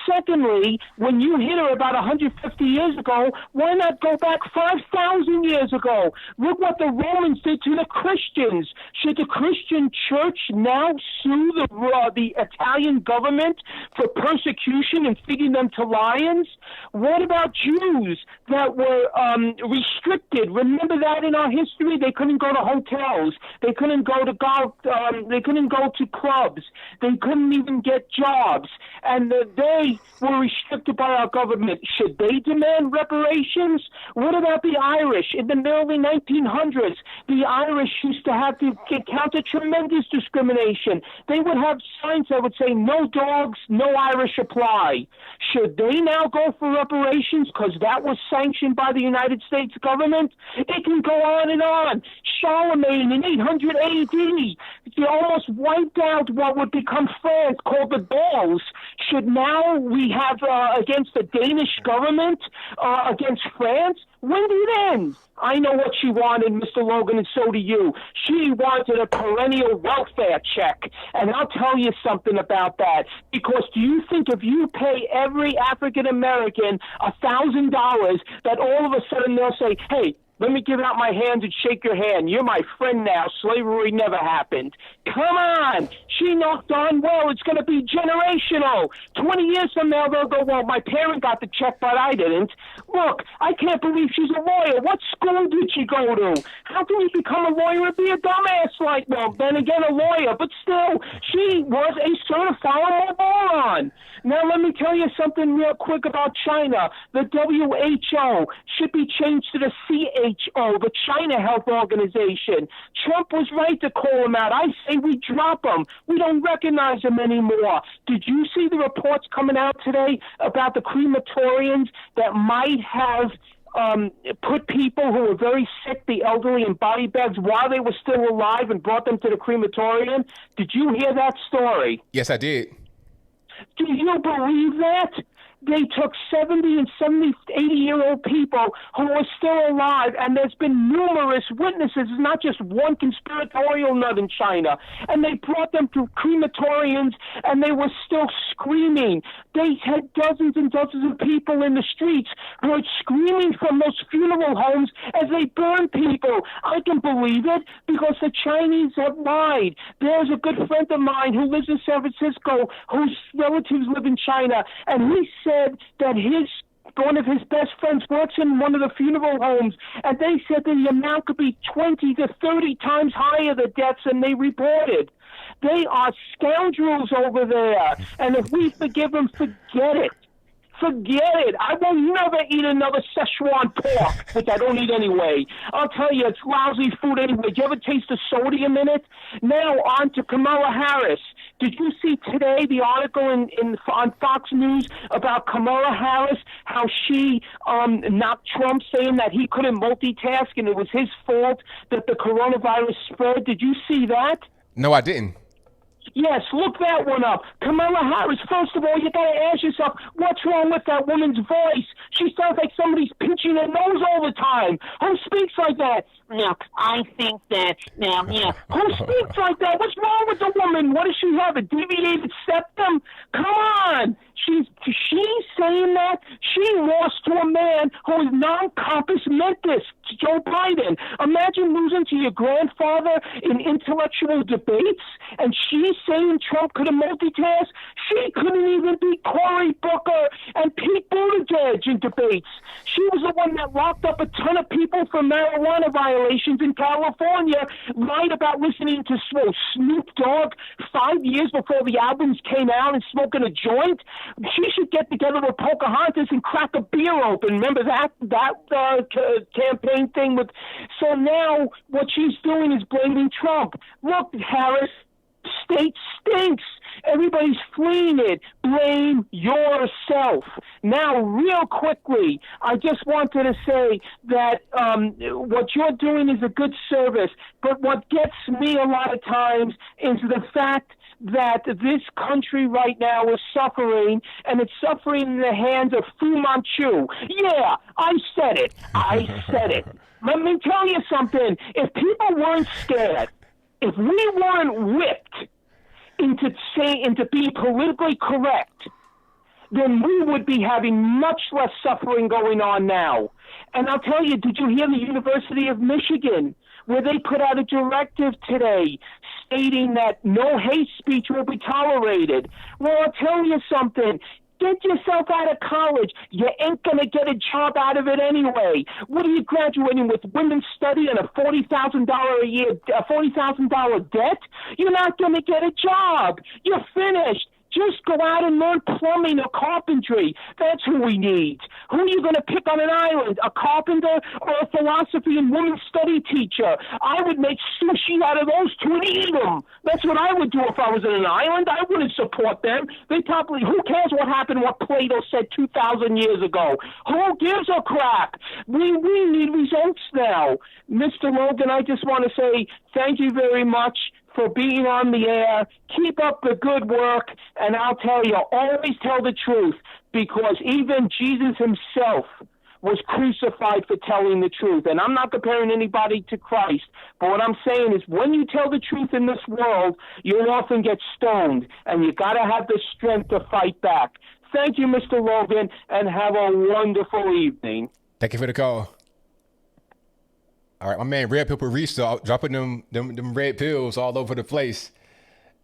[SPEAKER 5] Secondly, when you hit her about 150 years ago, why not go back 5,000 years ago? Look what the Romans did to the Christians. Should the Christian church now sue the Italian government for persecution and feeding them to lions? What about Jews that were restricted? Remember that in our history? They couldn't go to hotels. They couldn't go to golf. They couldn't go to clubs. They couldn't even get jobs. And they were restricted by our government. Should they demand reparations? What about the Irish in the early 1900s? The Irish used to have to encounter tremendous discrimination. They would have signs that would say, no dogs, no Irish apply. Should they now go for reparations because that was sanctioned by the United States government? It can go on and on. Charlemagne in 800 AD, he almost wiped out what would become France, called the Gauls. Should now we have against the Danish government, against France? When did it end? I know what she wanted, Mr. Logan, and so do you. She wanted a perennial welfare check. And I'll tell you something about that. Because do you think if you pay every African American $1,000 that all of a sudden they'll say, hey, let me give out my hands and shake your hand. You're my friend now. Slavery never happened. Come on. She knocked on well. It's going to be generational. 20 years from now, they'll go, well, my parent got the check, but I didn't. Look, I can't believe she's a lawyer. What school did she go to? How can you become a lawyer and be a dumbass like, well, then again, a lawyer. But still, she was a certified moron. Now, let me tell you something real quick about China. The WHO should be changed to the WHO, the China Health Organization. Trump was right to call him out. I say we drop him. We don't recognize him anymore. Did you see the reports coming out today about the crematorians that might have put people who were very sick, the elderly, in body bags while they were still alive and brought them to the crematorium? Did you hear that story?
[SPEAKER 1] Yes, I did.
[SPEAKER 5] Do you believe that? They took 70 and 80-year-old people who were still alive, and there's been numerous witnesses, not just one conspiratorial nut in China, and they brought them to crematoriums, and they were still screaming. They had dozens and dozens of people in the streets who were screaming from those funeral homes as they burned people. I can believe it because the Chinese have lied. There's a good friend of mine who lives in San Francisco whose relatives live in China, and he said that one of his best friends works in one of the funeral homes, and they said that the amount could be 20 to 30 times higher, the deaths, than they reported. They are scoundrels over there, and if we forgive them, forget it. Forget it. I will never eat another Szechuan pork, which I don't eat anyway. I'll tell you, it's lousy food anyway. Do you ever taste the sodium in it? Now on to Kamala Harris. Did you see today the article on Fox News about Kamala Harris, how she knocked Trump, saying that he couldn't multitask and it was his fault that the coronavirus spread? Did you see that?
[SPEAKER 1] No, I didn't.
[SPEAKER 5] Yes, look that one up. Kamala Harris, first of all, you got to ask yourself, what's wrong with that woman's voice? She sounds like somebody's pinching her nose all the time. Who speaks like that? Now, I think that, now, yeah. Who speaks like that? What's wrong with the woman? What does she have, a deviated septum? Come on. She's saying that. She lost to a man who is non-compos mentis, Joe Biden. Imagine losing to your grandfather in intellectual debates, and she's saying Trump couldn't multitask. She couldn't even beat Cory Booker and Pete Buttigieg in debates. She was the one that locked up a ton of people for marijuana violations in California, lied about listening to Snoop Dogg 5 years before the albums came out and smoking a joint. She should get together with Pocahontas and crack a beer open. Remember that campaign thing with? So now what she's doing is blaming Trump. Look, Harris, state stinks. Everybody's fleeing it. Blame yourself. Now, real quickly, I just wanted to say that what you're doing is a good service, but what gets me a lot of times is the fact that this country right now is suffering, and it's suffering in the hands of Fu Manchu. Yeah, I said it. I said it. Let me tell you something. If people weren't scared, if we weren't whipped into being politically correct, then we would be having much less suffering going on now. And I'll tell you, did you hear the University of Michigan, where they put out a directive today stating that no hate speech will be tolerated? Well, I'll tell you something. Get yourself out of college. You ain't going to get a job out of it anyway. What are you graduating with? Women's study and a $40,000 a year, $40,000 debt? You're not going to get a job. You're finished. Just go out and learn plumbing or carpentry. That's who we need. Who are you going to pick on an island? A carpenter or a philosophy and women's study teacher? I would make sushi out of those two and eat them. That's what I would do if I was in an island. I wouldn't support them. They probably, who cares what happened, what Plato said 2,000 years ago? Who gives a crap? We need results now. Mr. Logan, I just want to say thank you very much for being on the air. Keep up the good work, and I'll tell you, always tell the truth, because even Jesus himself was crucified for telling the truth. And I'm not comparing anybody to Christ, but what I'm saying is when you tell the truth in this world, you'll often get stoned, and you got to have the strength to fight back. Thank you, Mr. Logan, and have a wonderful evening.
[SPEAKER 1] Thank you for the call. All right, my man Red Pill Barista dropping them red pills all over the place.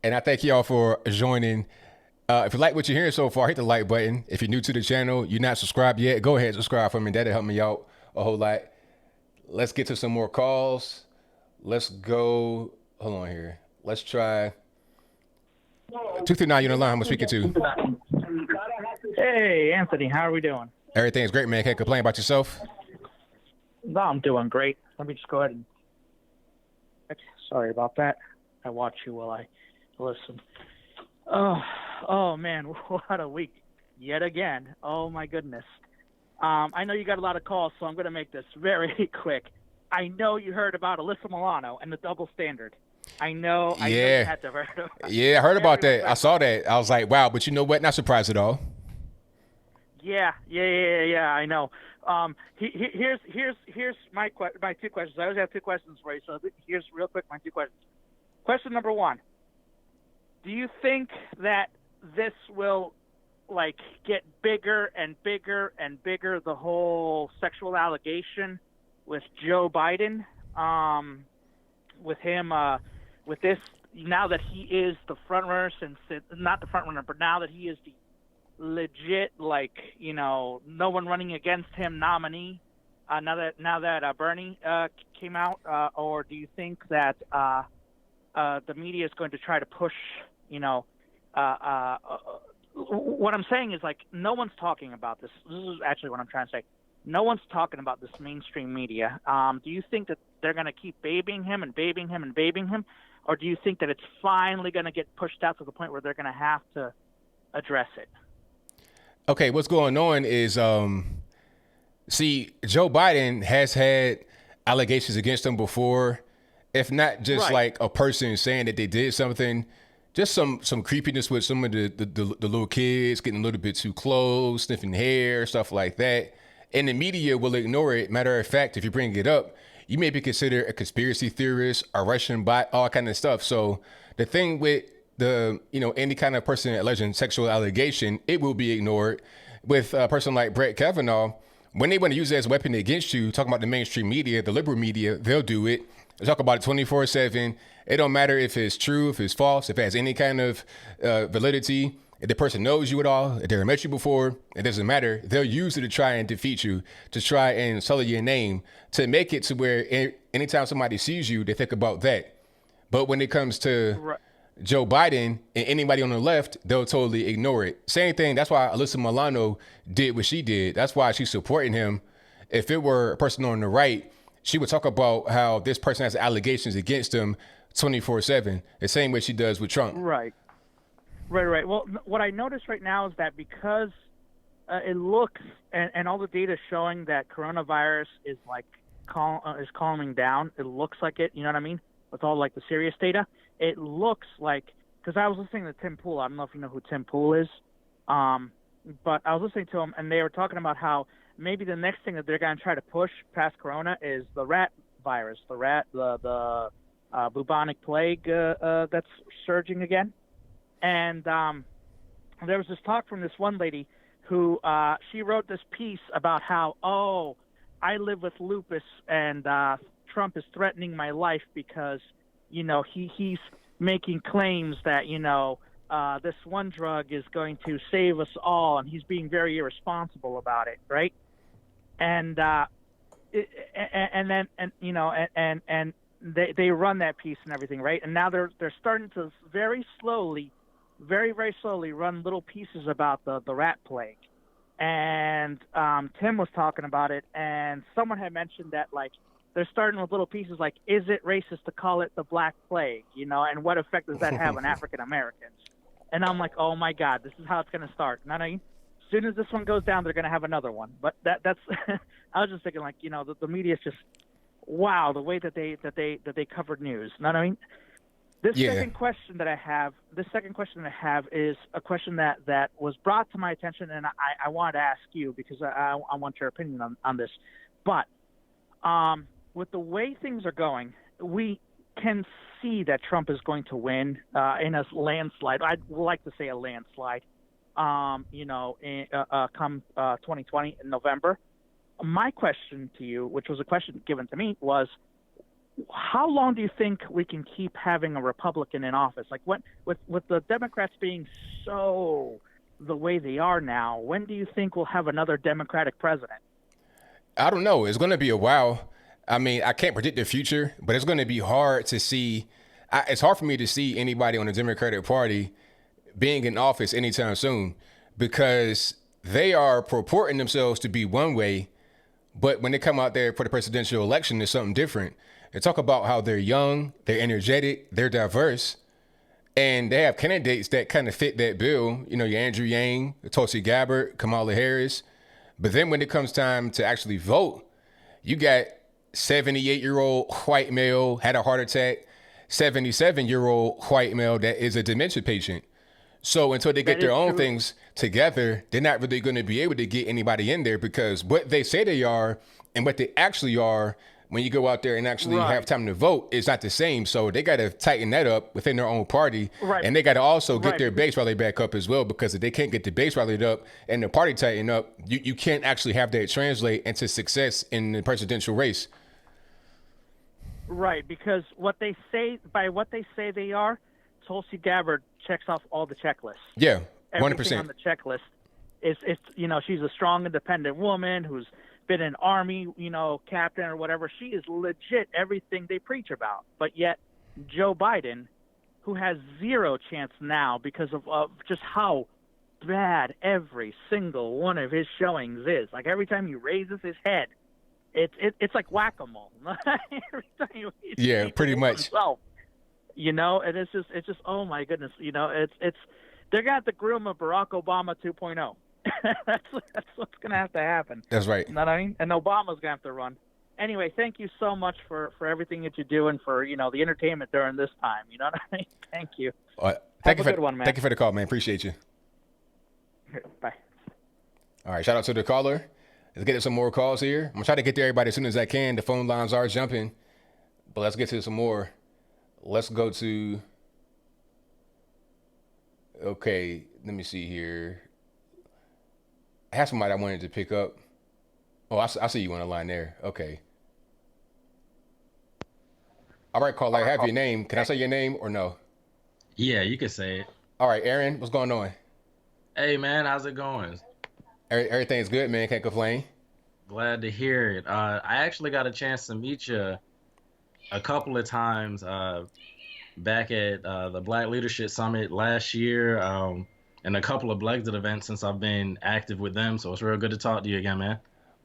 [SPEAKER 1] And I thank y'all for joining. If you like what you're hearing so far, hit the like button. If you're new to the channel, you're not subscribed yet, go ahead and subscribe for me. That'll help me out a whole lot. Let's get to some more calls. Let's go. Hold on here. Let's try 239. You're on the line. I'm speaking to.
[SPEAKER 6] Hey, Anthony, how are we doing?
[SPEAKER 1] Everything's great, man. Can't complain about yourself.
[SPEAKER 6] No, I'm doing great. Let me just go ahead and... Sorry about that. I watch you while I listen. Oh man, what a week. Yet again. Oh, my goodness. I know you got a lot of calls, so I'm going to make this very quick. I know you heard about Alyssa Milano and the double standard. I know you had to heard about it.
[SPEAKER 1] Yeah, I heard about that. I saw that. I was like, wow, but you know what? Not surprised at all.
[SPEAKER 6] Yeah, I know. Here's my two questions. I always have two questions for you, so here's real quick my two questions. Question number one: do you think that this will get bigger and bigger and bigger? The whole sexual allegation with Joe Biden, with him, with this now that he is the front runner, not the front runner, but now that he is the legit, no one running against him nominee, now that Bernie came out, or do you think that the media is going to try to push, what I'm saying is no one's talking about this. This is actually what I'm trying to say. No one's talking about this mainstream media. Do you think that they're going to keep babying him and babying him and babying him, or do you think that it's finally going to get pushed out to the point where they're going to have to address it?
[SPEAKER 1] Okay, what's going on is, see, Joe Biden has had allegations against him before. If not just a person saying that they did something, just some creepiness with some of the little kids getting a little bit too close, sniffing hair, stuff like that. And the media will ignore it. Matter of fact, if you bring it up, you may be considered a conspiracy theorist, a Russian bot, all kind of stuff. So the thing with any kind of person alleging sexual allegation, it will be ignored. With a person like Brett Kavanaugh, when they want to use it as a weapon against you, talking about the mainstream media, the liberal media, they'll do it. They talk about it 24/7. It don't matter if it's true, if it's false, if it has any kind of validity. If the person knows you at all, if they ever met you before, it doesn't matter. They'll use it to try and defeat you, to try and sully your name, to make it to where anytime somebody sees you, they think about that. But when it comes to Joe Biden and anybody on the left, they'll totally ignore it. Same thing. That's why Alyssa Milano did what she did. That's why she's supporting him. If it were a person on the right, she would talk about how this person has allegations against him 24/7, the same way she does with Trump.
[SPEAKER 6] Right. Well, what I notice right now is that because it looks, and all the data is showing that coronavirus is is calming down. It looks like it. You know what I mean? With all the serious data, it looks like, because I was listening to Tim Pool. I don't know if you know who Tim Pool is, but I was listening to him, and they were talking about how maybe the next thing that they're going to try to push past corona is the rat virus, the bubonic plague that's surging again. And there was this talk from this one lady who she wrote this piece about how, I live with lupus and Trump is threatening my life because, he's making claims that, this one drug is going to save us all, and he's being very irresponsible about it, right? And they run that piece and everything, right? And now they're starting to very slowly very, very slowly run little pieces about the rat plague. And Tim was talking about it, and someone had mentioned that, like, they're starting with little pieces like, is it racist to call it the Black Plague, and what effect does that have on African Americans? And I'm like, oh my God, this is how it's going to start. As soon as this one goes down, they're going to have another one. But that's I was just thinking, like, the media is just, wow, the way that they covered news. This second question that I have is a question that was brought to my attention, and I wanted to ask you because I want your opinion on this. But with the way things are going, we can see that Trump is going to win in a landslide. I'd like to say a landslide, come 2020 in November. My question to you, which was a question given to me, was, how long do you think we can keep having a Republican in office? Like, with the Democrats being so the way they are now, when do you think we'll have another Democratic president?
[SPEAKER 1] I don't know. It's going to be a while. I mean, I can't predict the future, but it's going to be hard to see. It's hard for me to see anybody on the Democratic Party being in office anytime soon, because they are purporting themselves to be one way, but when they come out there for the presidential election, it's something different. They talk about how they're young, they're energetic, they're diverse, and they have candidates that kind of fit that bill. Your Andrew Yang, Tulsi Gabbard, Kamala Harris. But then when it comes time to actually vote, you got 78-year-old white male had a heart attack, 77-year-old white male that is a dementia patient. So until they get their own things together, they're not really going to be able to get anybody in there, because what they say they are and what they actually are when you go out there and actually have time to vote is not the same. So they got to tighten that up within their own party. Right. And they got to also get their base rallied back up as well, because if they can't get the base rallied up and the party tightened up, you can't actually have that translate into success in the presidential race.
[SPEAKER 6] Right, because what they say they are, Tulsi Gabbard checks off all the checklists.
[SPEAKER 1] Yeah, 100%.
[SPEAKER 6] Everything on the checklist is she's a strong, independent woman who's been an army, captain or whatever. She is legit everything they preach about. But yet Joe Biden, who has zero chance now because of just how bad every single one of his showings is. Like, every time he raises his head, it's like whack-a-mole. Every time he
[SPEAKER 1] pretty much.
[SPEAKER 6] Himself, and it's just oh my goodness, it's they're gonna have to groom a Barack Obama 2.0. That's what's gonna have to happen.
[SPEAKER 1] That's right.
[SPEAKER 6] You know what I mean? And Obama's gonna have to run. Anyway, thank you so much for everything that you do and for the entertainment during this time. You know what I mean? Thank you.
[SPEAKER 1] Have a good one, man. Thank you for the call, man. Appreciate you.
[SPEAKER 6] Bye.
[SPEAKER 1] All right, shout out to the caller. Let's get to some more calls here. I'm gonna try to get to everybody as soon as I can. The phone lines are jumping, but let's get to some more. Let's go to. Okay, let me see here. I have somebody I wanted to pick up. Oh, I see you on the line there. Okay. All right, caller, I have your name. Can I say your name or no?
[SPEAKER 7] Yeah, you can say it.
[SPEAKER 1] All right, Aaron, what's going on?
[SPEAKER 7] Hey, man, how's it going?
[SPEAKER 1] Everything's good, man. Can't complain.
[SPEAKER 7] Glad to hear it. I actually got a chance to meet you a couple of times back at the Black Leadership Summit last year, and a couple of Brexit events since I've been active with them. So it's real good to talk to you again, man.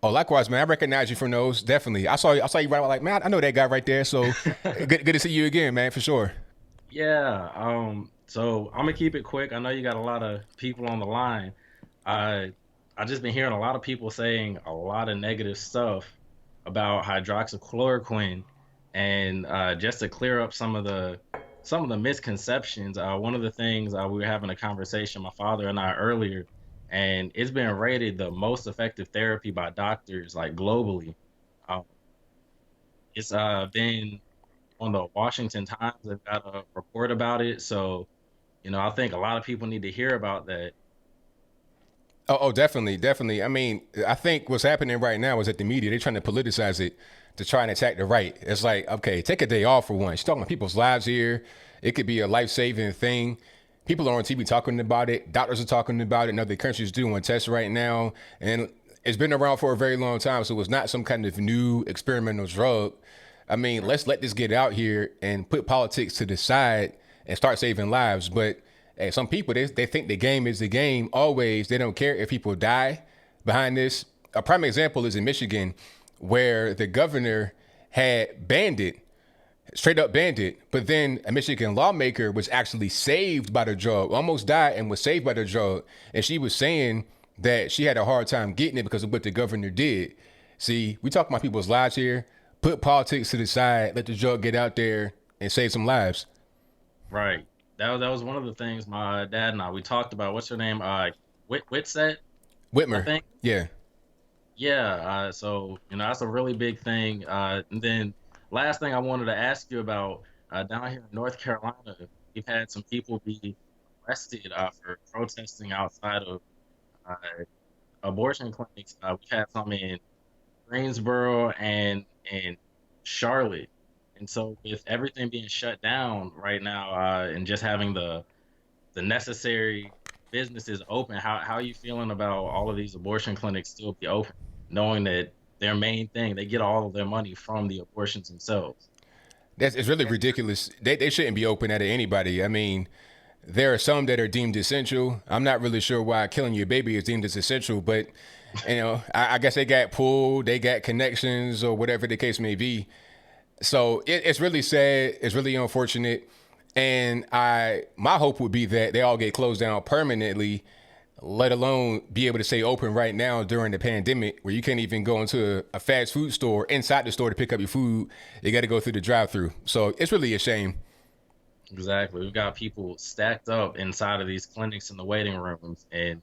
[SPEAKER 1] Oh, likewise, man. I recognize you from those. Definitely. I saw you right. Like, man, I know that guy right there. So good to see you again, man, for sure.
[SPEAKER 7] Yeah. So I'm gonna keep it quick. I know you got a lot of people on the line. I just been hearing a lot of people saying a lot of negative stuff about hydroxychloroquine, and just to clear up some of the misconceptions. One of the things we were having a conversation, my father and I, earlier, and it's been rated the most effective therapy by doctors, like, globally. It's been on the Washington Times. They've got a report about it. So, I think a lot of people need to hear about that.
[SPEAKER 1] Oh, definitely. I mean, I think what's happening right now is that the media, they're trying to politicize it to try and attack the right. It's like, okay, take a day off for once. You're talking about people's lives here. It could be a life-saving thing. People are on TV talking about it. Doctors are talking about it. And other countries doing tests right now. And it's been around for a very long time. So it's not some kind of new experimental drug. I mean, let's let this get out here and put politics to the side and start saving lives. But Hey, some people, they think the game is the game always. They don't care if people die behind this. A prime example is in Michigan, where the governor had banned it, straight up banned it. But then a Michigan lawmaker was actually saved by the drug, almost died and was saved by the drug. And she was saying that she had a hard time getting it because of what the governor did. See, we talk about people's lives here. Put politics to the side, let the drug get out there and save some lives.
[SPEAKER 7] Right. That was one of the things my dad and we talked about. What's her name? Whitset?
[SPEAKER 1] Whitmer.
[SPEAKER 7] I think.
[SPEAKER 1] Yeah.
[SPEAKER 7] Yeah. So, that's a really big thing. And then last thing I wanted to ask you about, down here in North Carolina, we've had some people be arrested for protesting outside of abortion clinics. We had some in Greensboro and Charlotte. And so with everything being shut down right now, and just having the necessary businesses open, how are you feeling about all of these abortion clinics still be open, knowing that their main thing, they get all of their money from the abortions themselves?
[SPEAKER 1] It's really ridiculous. They shouldn't be open at anybody. I mean, there are some that are deemed essential. I'm not really sure why killing your baby is deemed as essential, but I guess they got pulled, they got connections or whatever the case may be. So it's really sad. It's really unfortunate. And my hope would be that they all get closed down permanently, let alone be able to stay open right now during the pandemic, where you can't even go into a fast food store inside the store to pick up your food. You got to go through the drive-through. So it's really a shame.
[SPEAKER 7] Exactly. We've got people stacked up inside of these clinics in the waiting rooms, and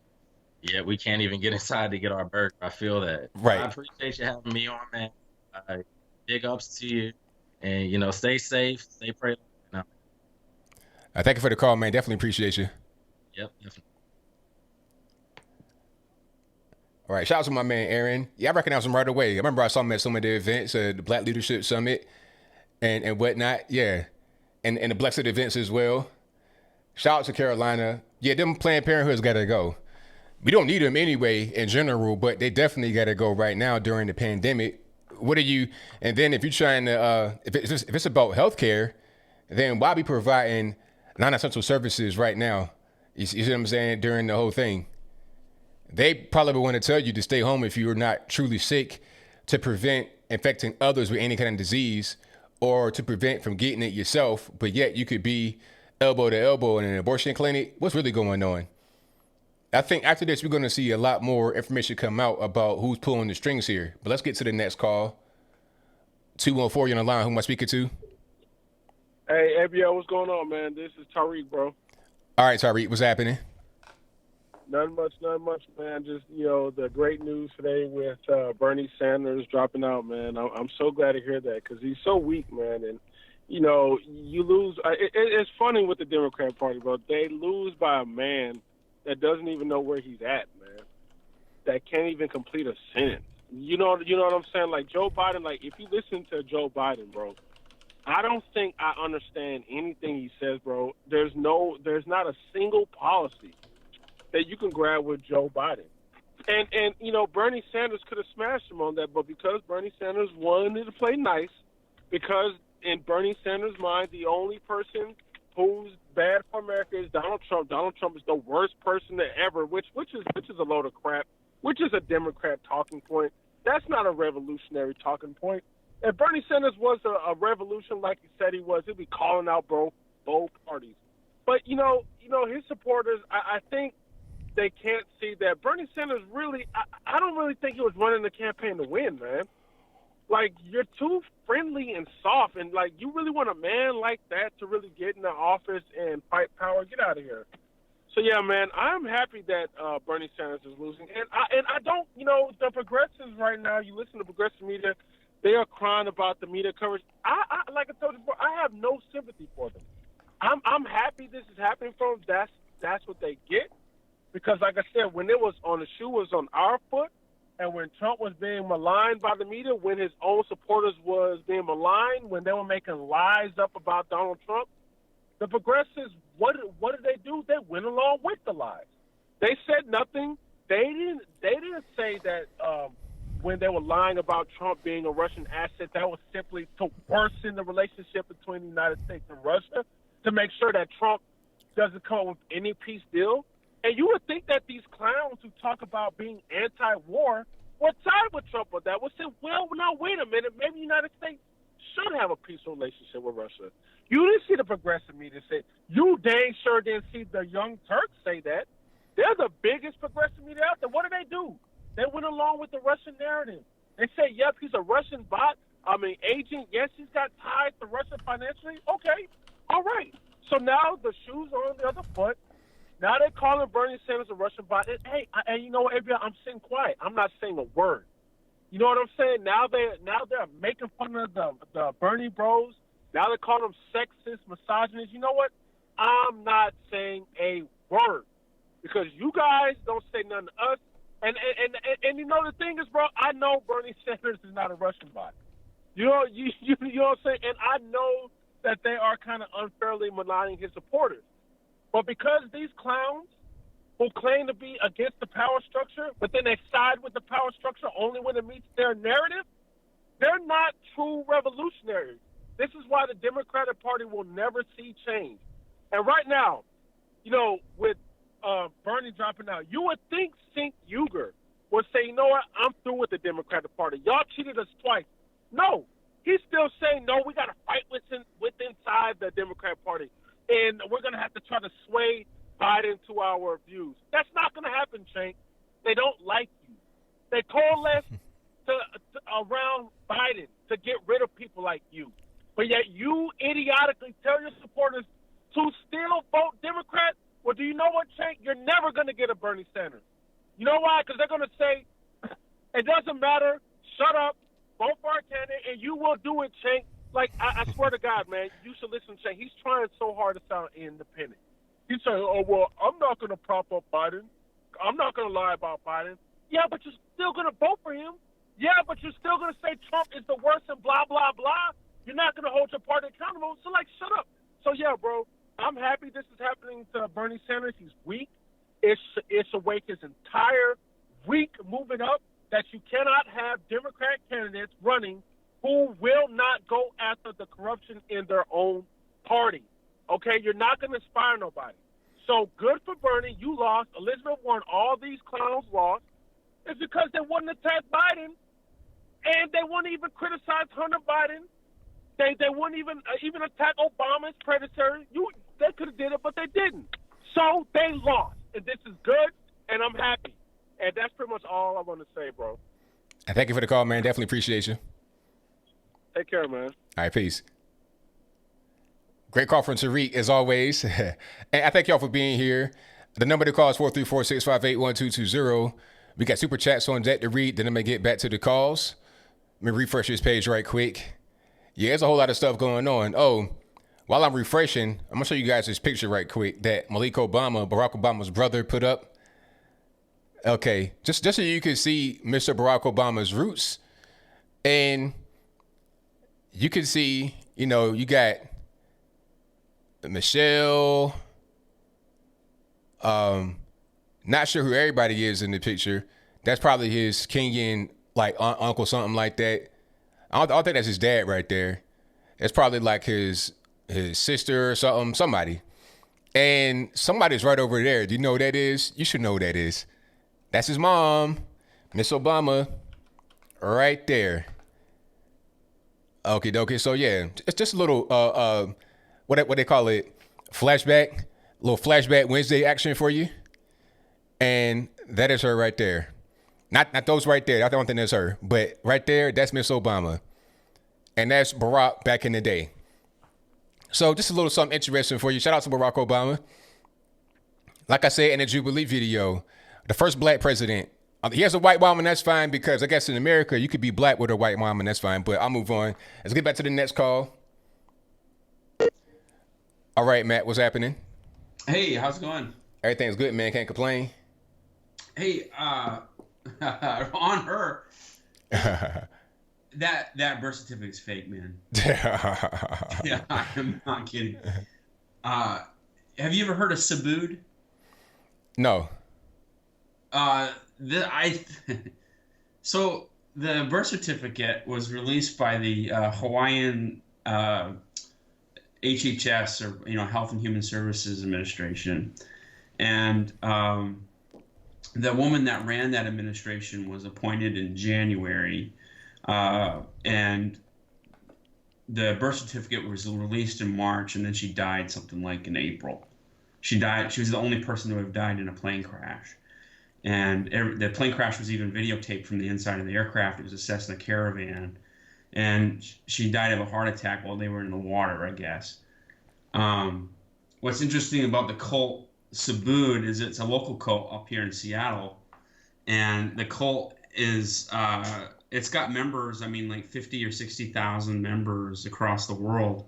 [SPEAKER 7] yet we can't even get inside to get our burger. I feel that.
[SPEAKER 1] Right.
[SPEAKER 7] I appreciate you having me on, man. Big ups to you. And, stay safe, stay prayed.
[SPEAKER 1] Thank you for the call, man. Definitely appreciate you.
[SPEAKER 7] Yep, definitely.
[SPEAKER 1] All right, shout out to my man, Aaron. Yeah, I recognize him right away. I remember I saw him at some of the events, the Black Leadership Summit and whatnot. Yeah, and the Blexit events as well. Shout out to Carolina. Yeah, them Planned Parenthood's got to go. We don't need them anyway in general, but they definitely got to go right now during the pandemic. What are you? And then if you're trying to, if it's about healthcare, then why be providing non-essential services right now? You see what I'm saying? During the whole thing, they probably would want to tell you to stay home if you're not truly sick, to prevent infecting others with any kind of disease, or to prevent from getting it yourself. But yet you could be elbow to elbow in an abortion clinic. What's really going on? I think after this, we're going to see a lot more information come out about who's pulling the strings here. But let's get to the next call. 214, you're on the line. Who am I speaking to?
[SPEAKER 8] Hey, ABL, what's going on, man? This is Tariq, bro.
[SPEAKER 1] All right, Tariq, what's happening?
[SPEAKER 8] Nothing much, man. Just, the great news today with Bernie Sanders dropping out, man. I'm so glad to hear that because he's so weak, man. And, you lose. It's funny with the Democrat Party, bro. They lose by a man that doesn't even know where he's at, man. That can't even complete a sentence. You know what I'm saying? Like Joe Biden, like if you listen to Joe Biden, bro, I don't think I understand anything he says, bro. There's not a single policy that you can grab with Joe Biden. And Bernie Sanders could have smashed him on that, but because Bernie Sanders wanted to play nice, because in Bernie Sanders' mind, the only person who's bad for America is Donald Trump. Donald Trump is the worst person ever, which is a load of crap, which is a Democrat talking point. That's not a revolutionary talking point. If Bernie Sanders was a revolution like he said he was, he'd be calling out both parties. But, his supporters, I think they can't see that Bernie Sanders really, I don't really think he was running the campaign to win, man. Like, you're too friendly and soft, and, like, you really want a man like that to really get in the office and fight power? Get out of here. So, yeah, man, I'm happy that Bernie Sanders is losing. And I don't, the progressives right now, you listen to progressive media, they are crying about the media coverage. I like I told you before, I have no sympathy for them. I'm happy this is happening for them. That's what they get. Because, like I said, when it was on the shoe was on our foot, and when Trump was being maligned by the media, when his own supporters was being maligned, when they were making lies up about Donald Trump, the progressives, what did they do? They went along with the lies. They said nothing. They didn't say that when they were lying about Trump being a Russian asset, that was simply to worsen the relationship between the United States and Russia, to make sure that Trump doesn't come up with any peace deal. And you would think that these clowns who talk about being anti-war would side with Trump on that. Would say, well, now, wait a minute. Maybe the United States should have a peaceful relationship with Russia. You didn't see the progressive media say, you dang sure didn't see the Young Turks say that. They're the biggest progressive media out there. What do? They went along with the Russian narrative. They say, yep, he's a Russian bot. Agent. Yes, he's got ties to Russia financially. Okay, all right. So now the shoes are on the other foot. Now they're calling Bernie Sanders a Russian bot. And, hey, and you know what, ABL, I'm sitting quiet. I'm not saying a word. You know what I'm saying? Now they're making fun of the Bernie bros. Now they're calling them sexist, misogynist. You know what? I'm not saying a word because you guys don't say nothing to us. And you know the thing is, bro, I know Bernie Sanders is not a Russian bot. You know what I'm saying? And I know that they are kind of unfairly maligning his supporters. But because these clowns who claim to be against the power structure, but then they side with the power structure only when it meets their narrative, they're not true revolutionaries. This is why the Democratic Party will never see change. And right now, with Bernie dropping out, you would think Cenk Uygur would say, you know what, I'm through with the Democratic Party. Y'all cheated us twice. No, he's still saying, no, we got to fight with inside the Democratic Party. And we're going to have to try to sway Biden to our views. That's not going to happen, Cenk. They don't like you. They coalesce around Biden to get rid of people like you. But yet you idiotically tell your supporters to still vote Democrat. Well, do you know what, Cenk? You're never going to get a Bernie Sanders. You know why? Because they're going to say, it doesn't matter. Shut up. Vote for our candidate, and you will do it, Cenk. Like, I swear to God, man, you should listen to Cenk. He's trying so hard to sound independent. He's saying, oh, well, I'm not going to prop up Biden. I'm not going to lie about Biden. Yeah, but you're still going to vote for him. Yeah, but you're still going to say Trump is the worst and blah, blah, blah. You're not going to hold your party accountable. So, like, shut up. So, yeah, bro, I'm happy this is happening to Bernie Sanders. He's weak. It's awake his entire week moving up that you cannot have Democrat candidates running who will not go after the corruption in their own party. Okay? You're not going to inspire nobody. So good for Bernie. You lost. Elizabeth won. All these clowns lost. It's because they wouldn't attack Biden, and they wouldn't even criticize Hunter Biden. They wouldn't even attack Obama's predecessor. They could have did it, but they didn't. So they lost. And this is good, and I'm happy. And that's pretty much all I want to say, bro.
[SPEAKER 1] And thank you for the call, man. Definitely appreciate you.
[SPEAKER 8] Take care, man.
[SPEAKER 1] All right, peace. Great call from Tariq, as always. And I thank y'all for being here. The number to call is 434-658-1220. We got super chats on deck to read. Then I'm going to get back to the calls. Let me refresh this page right quick. Yeah, there's a whole lot of stuff going on. Oh, while I'm refreshing, I'm going to show you guys this picture right quick that Barack Obama's brother, put up. Okay, just so you can see Mr. Barack Obama's roots. And you can see, you got Michelle. Not sure who everybody is in the picture. That's probably his Kenyan, like uncle, something like that. I don't think that's his dad right there. It's probably like his sister or somebody. And somebody's right over there. Do you know who that is? You should know who that is. That's his mom, Miss Obama, right there. Okay. So yeah, it's just a little what they call it, flashback, little flashback Wednesday action for you. And that is her right there. Not those right there. I don't think that's her, but right there, that's Miss Obama, and that's Barack back in the day. So just a little something interesting for you. Shout out to Barack Obama. Like I said in the Jubilee video, the first black president. He has a white mom, and that's fine, because I guess in America, you could be black with a white mom, and that's fine. But I'll move on. Let's get back to the next call. All right, Matt, what's happening?
[SPEAKER 9] Hey, how's it going?
[SPEAKER 1] Everything's good, man. Can't complain.
[SPEAKER 9] Hey, on her, that birth certificate's fake, man. Yeah, I'm not kidding. Have you ever heard of Subud?
[SPEAKER 1] No.
[SPEAKER 9] So the birth certificate was released by the Hawaiian HHS, or Health and Human Services Administration, and the woman that ran that administration was appointed in January, and the birth certificate was released in March, and then she died something like in April. She died. She was the only person to have died in a plane crash. And the plane crash was even videotaped from the inside of the aircraft. It was a Cessna Caravan. And she died of a heart attack while they were in the water, I guess. What's interesting about the cult Subud is it's a local cult up here in Seattle. And the cult is, it's got members, like 50 or 60,000 members across the world.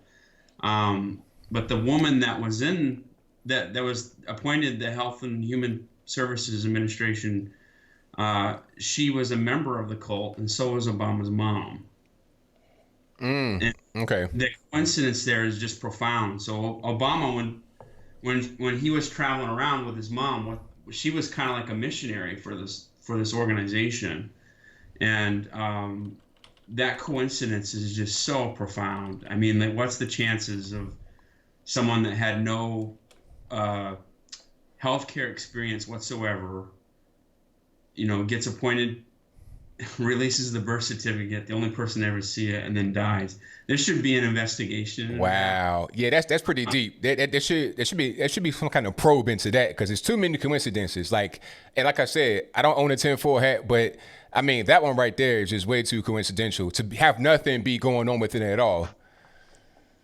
[SPEAKER 9] But the woman that was that was appointed the Health and Human Services Administration, she was a member of the cult, and so was Obama's mom.
[SPEAKER 1] Okay.
[SPEAKER 9] The coincidence there is just profound. So Obama, when he was traveling around with his mom, she was kind of like a missionary for this organization, and that coincidence is just so profound. What's the chances of someone that had no healthcare experience whatsoever, gets appointed, releases the birth certificate, the only person to ever see it, and then dies? There should be an investigation.
[SPEAKER 1] Wow. Yeah, that's pretty deep. There should be some kind of probe into that, because there's too many coincidences. Like I said, I don't own a tinfoil hat, but that one right there is just way too coincidental to have nothing be going on with it at all.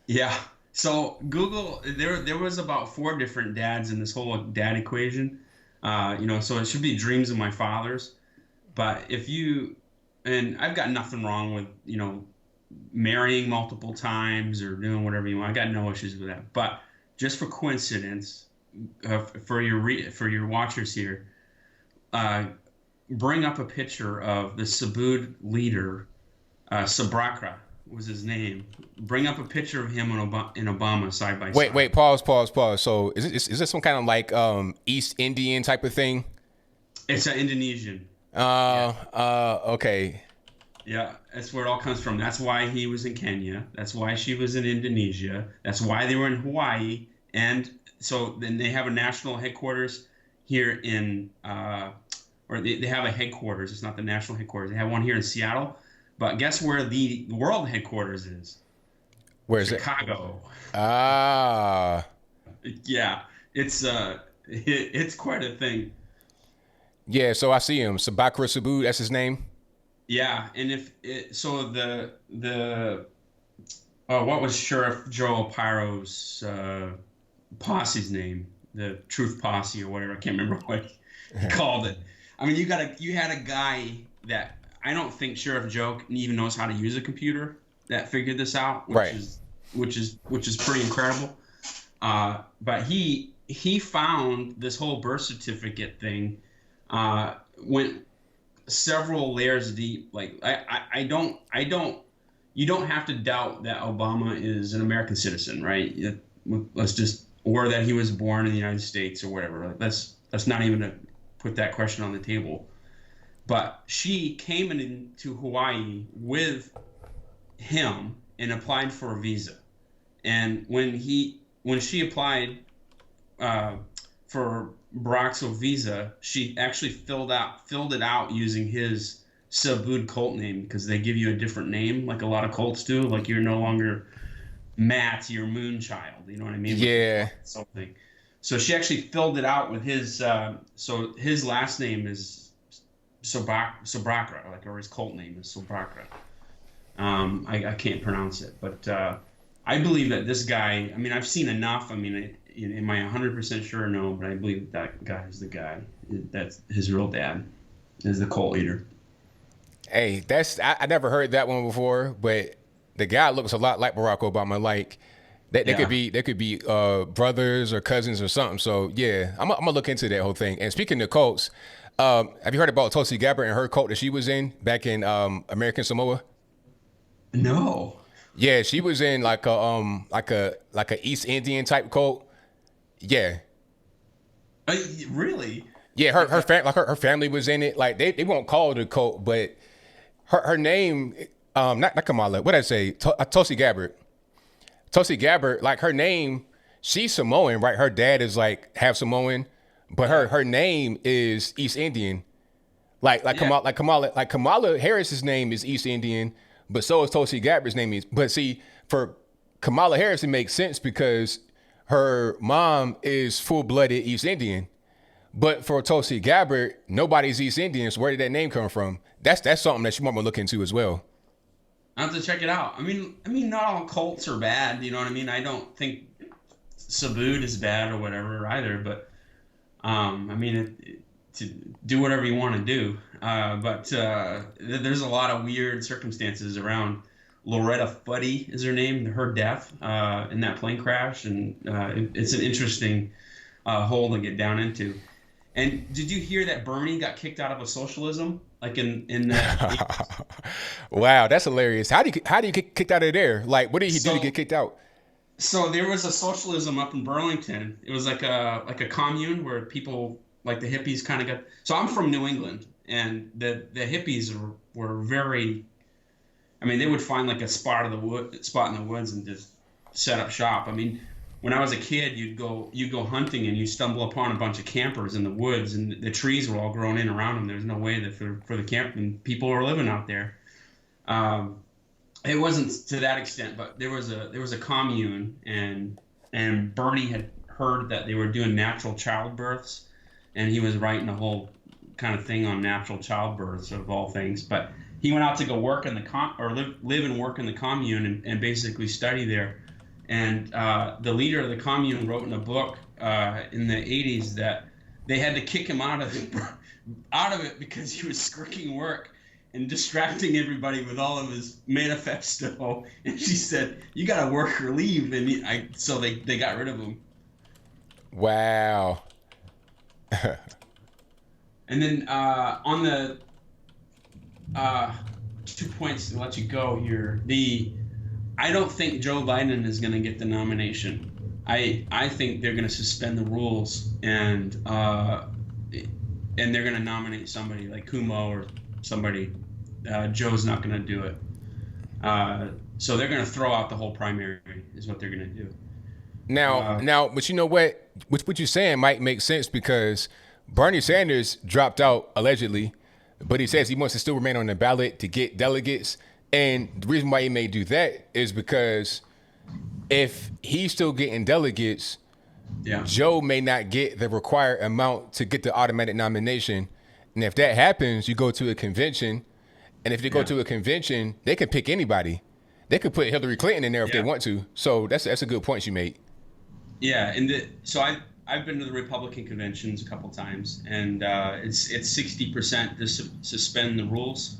[SPEAKER 9] Yeah. So Google, there was about 4 different dads in this whole dad equation. So it should be dreams of my fathers. But and I've got nothing wrong with, marrying multiple times or doing whatever you want. I got no issues with that. But just for coincidence, for your watchers here, bring up a picture of the Subud leader, Sabrakra was his name. Bring up a picture of him and Obama side by side.
[SPEAKER 1] Wait, pause. So is this some kind of like East Indian type of thing?
[SPEAKER 9] It's an Indonesian.
[SPEAKER 1] Okay.
[SPEAKER 9] Yeah, that's where it all comes from. That's why he was in Kenya. That's why she was in Indonesia. That's why they were in Hawaii. And so then they have a national headquarters here in, or they have a headquarters. It's not the national headquarters. They have one here in Seattle. But guess where the world headquarters is?
[SPEAKER 1] Where is
[SPEAKER 9] Chicago.
[SPEAKER 1] Ah.
[SPEAKER 9] Yeah, it's quite a thing.
[SPEAKER 1] Yeah, so I see him. Sabakra Subud, that's his name.
[SPEAKER 9] Yeah, and what was Sheriff Joe Pyro's posse's name? The Truth Posse or whatever. I can't remember what he called it. You had a guy that I don't think Sheriff Joe even knows how to use a computer that figured this out, which is pretty incredible. But he found this whole birth certificate thing went several layers deep. Like you don't have to doubt that Obama is an American citizen, right? Or that he was born in the United States or whatever. Like let's not even put that question on the table. But she came into Hawaii with him and applied for a visa. And when she applied for Barack's visa, she actually filled it out using his Subud cult name, because they give you a different name, like a lot of cults do. Like you're no longer Matt, you're Moonchild. You know what I mean?
[SPEAKER 1] Yeah.
[SPEAKER 9] Something. So she actually filled it out with his. So his last name is Sabrakra, or his cult name is Sabrakra. I can't pronounce it, but I believe that this guy. I've seen enough. Am I 100% sure? No, but I believe that guy is the guy. That's his real dad, is the cult leader.
[SPEAKER 1] Hey, I never heard that one before, but the guy looks a lot like Barack Obama. Like they could be brothers or cousins or something. So yeah, I'm gonna look into that whole thing. And speaking of cults, have you heard about Tulsi Gabbard and her cult that she was in back in American Samoa?
[SPEAKER 9] No.
[SPEAKER 1] Yeah, she was in like a East Indian type cult. Yeah.
[SPEAKER 9] Really?
[SPEAKER 1] Yeah, her family was in it. Like they won't call it a cult, but her name, not Kamala. What did I say? Tulsi Gabbard. Tulsi Gabbard, like her name, she's Samoan, right? Her dad is like half Samoan, but her name is East Indian. Like Kamala Harris's name is East Indian, but so is Tulsi Gabbard's name is. But see, for Kamala Harris, it makes sense because her mom is full-blooded East Indian. But for Tulsi Gabbard, nobody's East Indian. So where did that name come from? That's something that you might want to look into as well.
[SPEAKER 9] I have to check it out. I mean, not all cults are bad. You know what I mean? I don't think Subud is bad or whatever either. But to do whatever you want to do. But there's a lot of weird circumstances around. Loretta Fuddy is her name. Her death in that plane crash, and it's an interesting hole to get down into. And did you hear that Bernie got kicked out of a socialism? Like in that.
[SPEAKER 1] Wow, that's hilarious. How do you get kicked out of there? Like, what did he do to get kicked out?
[SPEAKER 9] So there was a socialism up in Burlington. It was like a commune where people like the hippies kind of got. So I'm from New England, and the hippies were very. I mean, they would find like a spot in the woods and just set up shop. I mean, when I was a kid, you'd go hunting and you stumble upon a bunch of campers in the woods, and the trees were all grown in around them. There's no way that for the camp, and people were living out there. It wasn't to that extent, but there was a commune, and Bernie had heard that they were doing natural childbirths, and he was writing a whole kind of thing on natural childbirths of all things. But he went out to go work in the live and work in the commune and basically study there. And the leader of the commune wrote in a book in the 80s that they had to kick him out of it because he was skirking work and distracting everybody with all of his manifesto. And she said, "You got to work or leave." And so they got rid of him.
[SPEAKER 1] Wow.
[SPEAKER 9] And then on the 2 points to let you go here, I don't think Joe Biden is going to get the nomination. I think they're going to suspend the rules and they're going to nominate somebody like Kumo or somebody. Joe's not going to do it. So they're going to throw out the whole primary is what they're going to do.
[SPEAKER 1] Now, but you know what you're saying might make sense because Bernie Sanders dropped out allegedly, but he says he wants to still remain on the ballot to get delegates. And the reason why he may do that is because if he's still getting delegates, Joe may not get the required amount to get the automatic nomination. And if that happens, you go to a convention. And if they go to a convention, they can pick anybody. They could put Hillary Clinton in there if they want to. So that's a good point you made. Yeah,
[SPEAKER 9] and so I've been to the Republican conventions a couple times, and it's 60% to suspend the rules.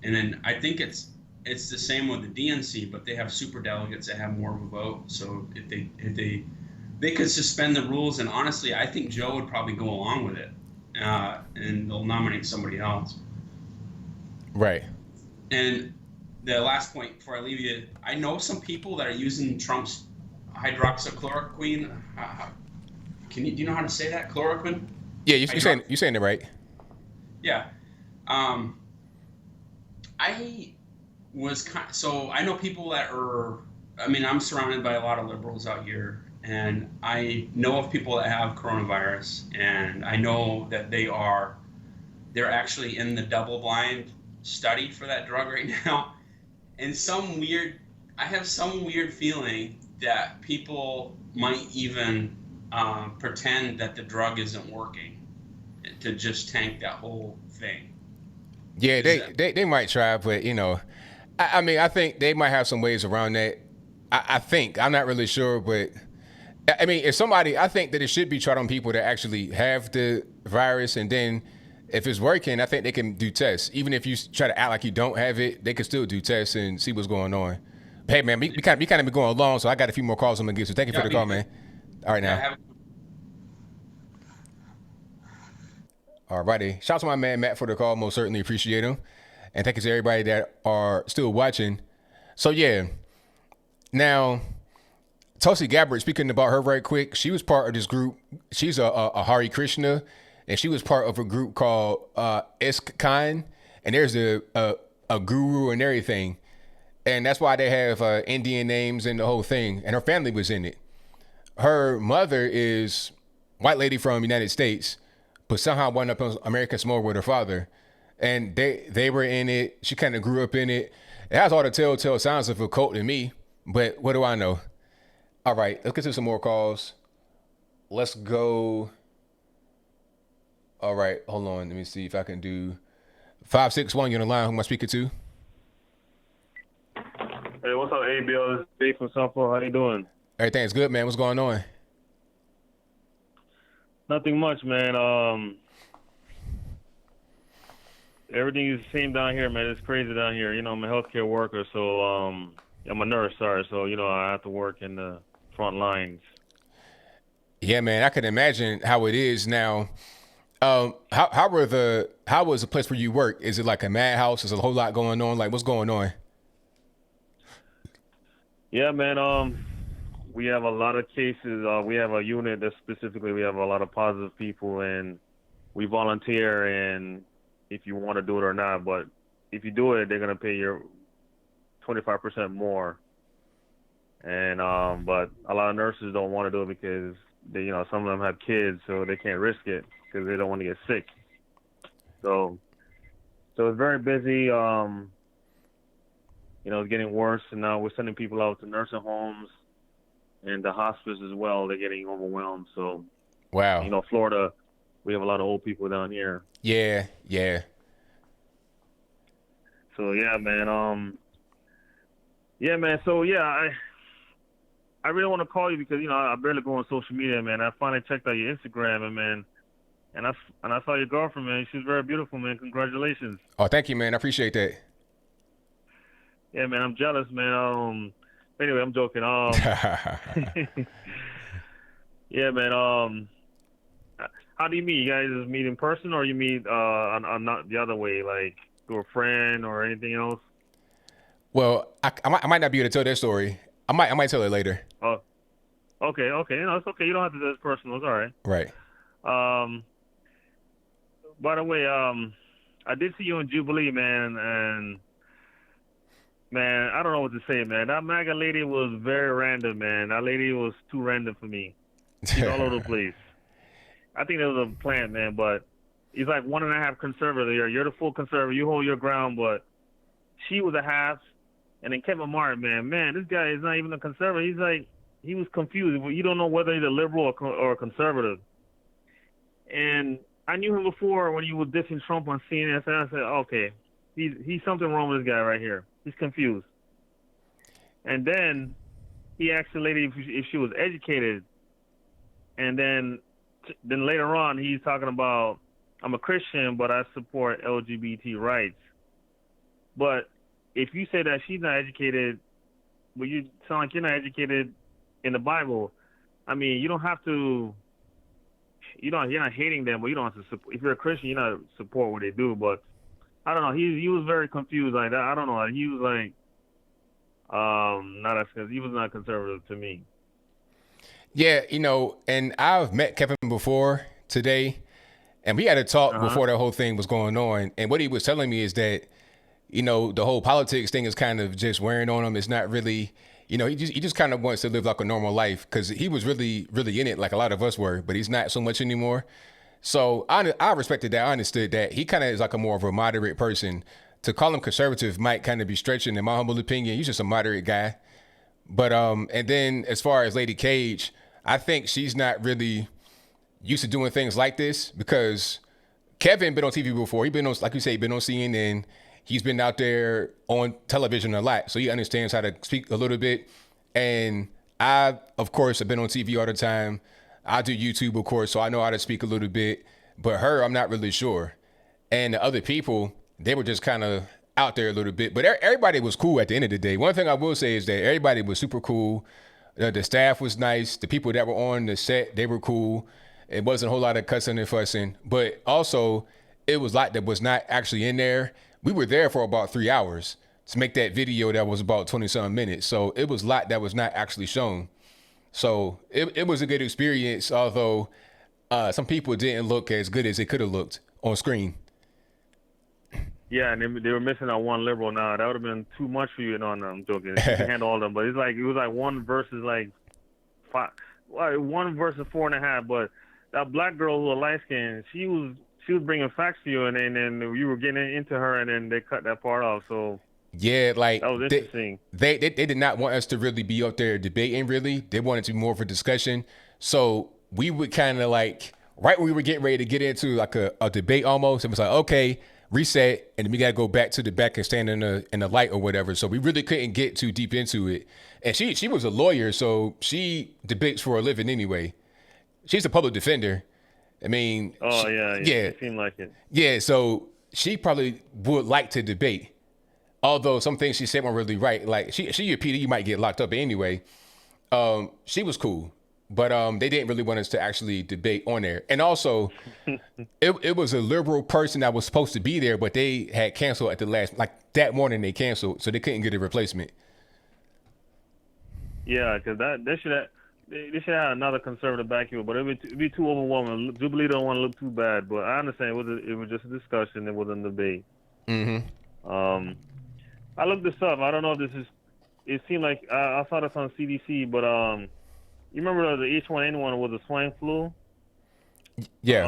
[SPEAKER 9] And then I think it's the same with the DNC, but they have super delegates that have more of a vote. So if they could suspend the rules, and honestly, I think Joe would probably go along with it, and they'll nominate somebody else.
[SPEAKER 1] Right.
[SPEAKER 9] And the last point before I leave you, I know some people that are using Trump's hydroxychloroquine. Do you know how to say that? Chloroquine?
[SPEAKER 1] Yeah, you're saying it right.
[SPEAKER 9] Yeah. I know people that I'm surrounded by a lot of liberals out here, and I know of people that have coronavirus, and I know that they're actually in the double-blind study for that drug right now. And I have some weird feeling that people might even pretend that the drug isn't working to just tank that whole thing.
[SPEAKER 1] Yeah, they might try, but I think they might have some ways around that. I think, I'm not really sure, but I mean, I think that it should be tried on people that actually have the virus, and then if it's working, I think they can do tests. Even if you try to act like you don't have it, they can still do tests and see what's going on. But hey, man, we kind of been going along, so I got a few more calls I'm going to get. So thank you for the call, man. All right, now. All righty. Shout out to my man, Matt, for the call. Most certainly appreciate him. And thank you to everybody that are still watching. So, yeah. Now, Tulsi Gabbard, speaking about her right quick, she was part of this group. She's a Hare Krishna. And she was part of a group called ISKCON, and there's a guru and everything. And that's why they have Indian names and the whole thing. And her family was in it. Her mother is white lady from the United States, but somehow wound up on American Samoa with her father. And they were in it. She kind of grew up in it. It has all the telltale signs of a cult to me, but what do I know? All right, let's get to some more calls. Let's go. All right, hold on. Let me see if I can do 561. You're on the line. Who am I speaking to?
[SPEAKER 10] Hey, what's up, ABL? This is Dave from Southport. How you doing?
[SPEAKER 1] Everything's good, man. What's going on?
[SPEAKER 10] Nothing much, man. Everything is the same down here, man. It's crazy down here. You know, I'm a healthcare worker, so I'm a nurse, sorry. So, you know, I have to work in the front lines.
[SPEAKER 1] Yeah, man. I can imagine how it is now. How was the place where you work? Is it like a madhouse? Is there a whole lot going on? Like, what's going on?
[SPEAKER 10] Yeah, man. We have a lot of cases. We have a unit that specifically we have a lot of positive people, and we volunteer. And if you want to do it or not, but if you do it, they're gonna pay you 25% more. And but a lot of nurses don't want to do it because they, you know, some of them have kids, so they can't risk it because they don't want to get sick. So it's very busy. You know, it's getting worse, and now we're sending people out to nursing homes and the hospice as well. They're getting overwhelmed. So,
[SPEAKER 1] wow.
[SPEAKER 10] You know, Florida, we have a lot of old people down here.
[SPEAKER 1] Yeah.
[SPEAKER 10] So yeah, man. Yeah, man. So yeah, I really want to call you because, you know, I barely go on social media, man. I finally checked out your Instagram, and I saw your girlfriend, man. She's very beautiful, man. Congratulations.
[SPEAKER 1] Oh, thank you, man. I appreciate that.
[SPEAKER 10] Yeah, man. I'm jealous, man. Anyway, I'm joking. Yeah, man. How do you meet? You guys just meet in person, or you meet on not the other way, like through a friend or anything else?
[SPEAKER 1] Well, I might not be able to tell that story. I might tell it later.
[SPEAKER 10] Oh, okay. No, it's okay. You don't have to do it personal. It's all right.
[SPEAKER 1] Right.
[SPEAKER 10] By the way, I did see you in Jubilee, man, and man, I don't know what to say, man. That MAGA lady was very random, man. That lady was too random for me. She's all over the place. I think that was a plan, man, but he's like 1.5 conservative. You're the full conservative. You hold your ground, but she was a half. And then Kevin Martin, man, this guy is not even a conservative. He's like, he was confused. You don't know whether he's a liberal or a conservative. And I knew him before when he was dissing Trump on CNN. I said, okay, he's something wrong with this guy right here. He's confused. And then he asked the lady if she was educated. And then later on, he's talking about, I'm a Christian, but I support LGBT rights. But if you say that she's not educated, well, you sound like you're not educated in the Bible. I mean, you don't have to. You're not hating them, but you don't have to support. If you're a Christian, you're not support what they do. But I don't know. He was very confused like that. I don't know. He was like, not as he was not conservative to me.
[SPEAKER 1] Yeah, you know, and I've met Kevin before today, and we had a talk before the whole thing was going on. And what he was telling me is that, you know, the whole politics thing is kind of just wearing on him. It's not really, you know, he just kind of wants to live like a normal life because he was really, really in it like a lot of us were, but he's not so much anymore. So I respected that. I understood that. He kind of is like a more of a moderate person. To call him conservative might kind of be stretching, in my humble opinion. He's just a moderate guy. But and then as far as Lady Cage, I think she's not really used to doing things like this because Kevin been on TV before. He been on, like you say, been on CNN. He's been out there on television a lot, so he understands how to speak a little bit. And I, of course, have been on TV all the time. I do YouTube, of course, so I know how to speak a little bit. But her, I'm not really sure. And the other people, they were just kind of out there a little bit. But everybody was cool at the end of the day. One thing I will say is that everybody was super cool. The staff was nice. The people that were on the set, they were cool. It wasn't a whole lot of cussing and fussing. But also, it was a lot that was not actually in there. We were there for about 3 hours to make that video that was about 20-something minutes. So it was a lot that was not actually shown. So it was a good experience, although some people didn't look as good as they could have looked on screen.
[SPEAKER 10] Yeah, and they were missing out one liberal. Now that would have been too much for you. No, I'm joking. You can handle all of them, but it was like one versus like five, well, one versus 4.5. But that black girl who was light skinned, she was bringing facts to you, and then you were getting into her, and then they cut that part off. So
[SPEAKER 1] yeah, like
[SPEAKER 10] that was interesting.
[SPEAKER 1] They did not want us to really be up there debating. Really, they wanted to be more of a discussion. So we would kind of like right when we were getting ready to get into like a debate almost. It was like, okay, reset, and then we gotta go back to the back and stand in the light or whatever. So we really couldn't get too deep into it. And she was a lawyer, so she debates for a living anyway. She's a public defender. I mean,
[SPEAKER 10] yeah, it seemed like it.
[SPEAKER 1] Yeah, so she probably would like to debate. Although some things she said weren't really right. Like she your PD, you might get locked up anyway. She was cool. But they didn't really want us to actually debate on there. And also, it was a liberal person that was supposed to be there, but they had canceled at the last, like that morning they canceled, so they couldn't get a replacement.
[SPEAKER 10] Yeah, because they should have another conservative back here, but it'd be too overwhelming. Jubilee don't want to look too bad, but I understand it was just a discussion. It wasn't a debate.
[SPEAKER 1] Mm-hmm.
[SPEAKER 10] I looked this up. I don't know if this is. It seemed like I saw this on CDC, but you remember the H1N1 was the swine flu?
[SPEAKER 1] Yeah.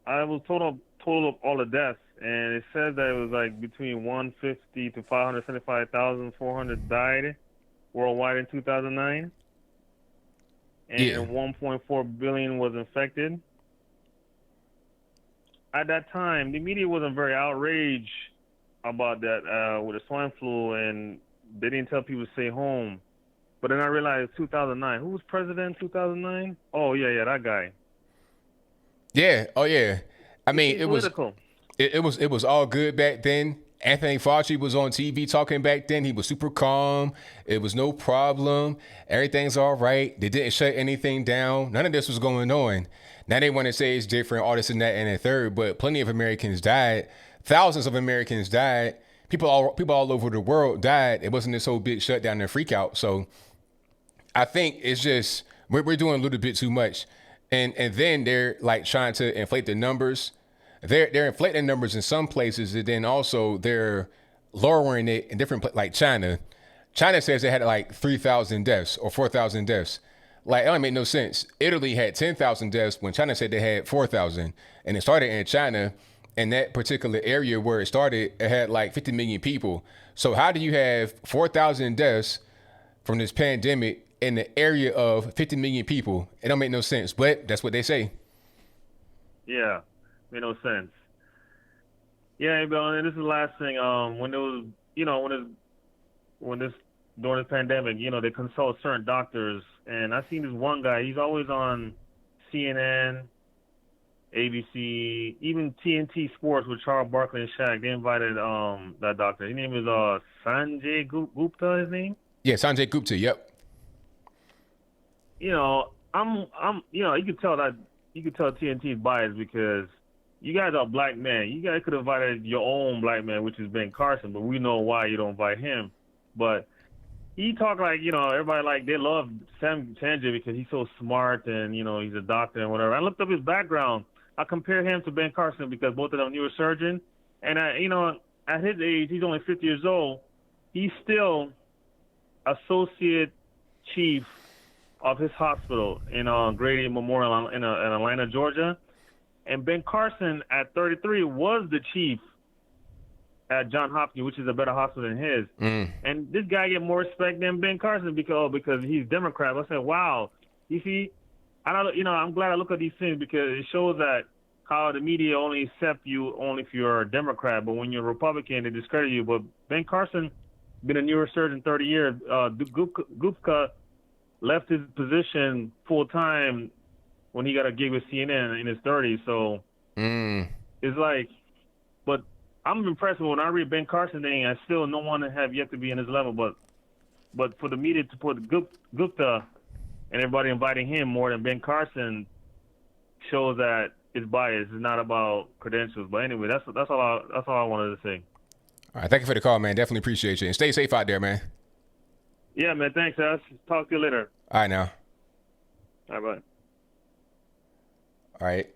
[SPEAKER 10] I was total of all the deaths, and it said that it was like between 150 to 575,400 died worldwide in 2009, and 1.4 billion was infected. At that time, the media wasn't very outraged about that with the swine flu, and they didn't tell people to stay home. But then I realized 2009. Who was president in 2009? Oh, yeah, that guy.
[SPEAKER 1] Yeah. Oh, yeah. I mean, it
[SPEAKER 10] political.
[SPEAKER 1] was all good back then. Anthony Fauci was on TV talking back then. He was super calm. It was no problem. Everything's all right. They didn't shut anything down. None of this was going on. Now they want to say it's different, all this and that and a third, but plenty of Americans died. Thousands of Americans died. People all over the world died. It wasn't this whole big shutdown and freak out. So I think it's just we're doing a little bit too much, and then they're like trying to inflate the numbers. They're inflating numbers in some places, and then also they're lowering it in different places. Like China. China says they had like 3,000 deaths or 4,000 deaths. Like it don't make no sense. Italy had 10,000 deaths when China said they had 4,000, and it started in China. In that particular area where it started, it had like 50 million people. So how do you have 4,000 deaths from this pandemic in the area of 50 million people? It don't make no sense, but that's what they say.
[SPEAKER 10] Yeah, made no sense. Yeah, Bill, and this is the last thing. When it was, during this pandemic, they consult certain doctors, and I seen this one guy. He's always on CNN, ABC, even TNT Sports with Charles Barkley and Shaq. They invited that doctor. His name is Sanjay Gupta. His name?
[SPEAKER 1] Yeah, Sanjay Gupta. Yep.
[SPEAKER 10] I'm you could tell TNT is biased because you guys are black men. You guys could have invited your own black man, which is Ben Carson, but we know why you don't invite him. But he talked like, everybody like they love Sanjay because he's so smart and, he's a doctor and whatever. I looked up his background. I compare him to Ben Carson because both of them neurosurgeon. And, at his age, he's only 50 years old. He's still associate chief of his hospital in Grady Memorial in Atlanta, Georgia. And Ben Carson, at 33, was the chief at Johns Hopkins, which is a better hospital than his. And this guy get more respect than Ben Carson because he's Democrat. I said, wow. You see, I'm glad I look at these things because it shows that how the media only accept you only if you're a Democrat, but when you're a Republican, they discredit you. But Ben Carson been a neurosurgeon 30 years. Gupta left his position full time when he got a gig with CNN in his 30s. So it's like, but I'm impressed when I read Ben Carson thing. I still no one have yet to be in his level, but for the media to put Gupta and everybody inviting him more than Ben Carson shows that it's biased. It's not about credentials. But anyway, that's all I wanted to say.
[SPEAKER 1] All right, thank you for the call, man. Definitely appreciate you, and stay safe out there, man.
[SPEAKER 10] Yeah, man. Thanks, Ash. Talk to you later.
[SPEAKER 1] All right, now.
[SPEAKER 10] All right, bye.
[SPEAKER 1] All right.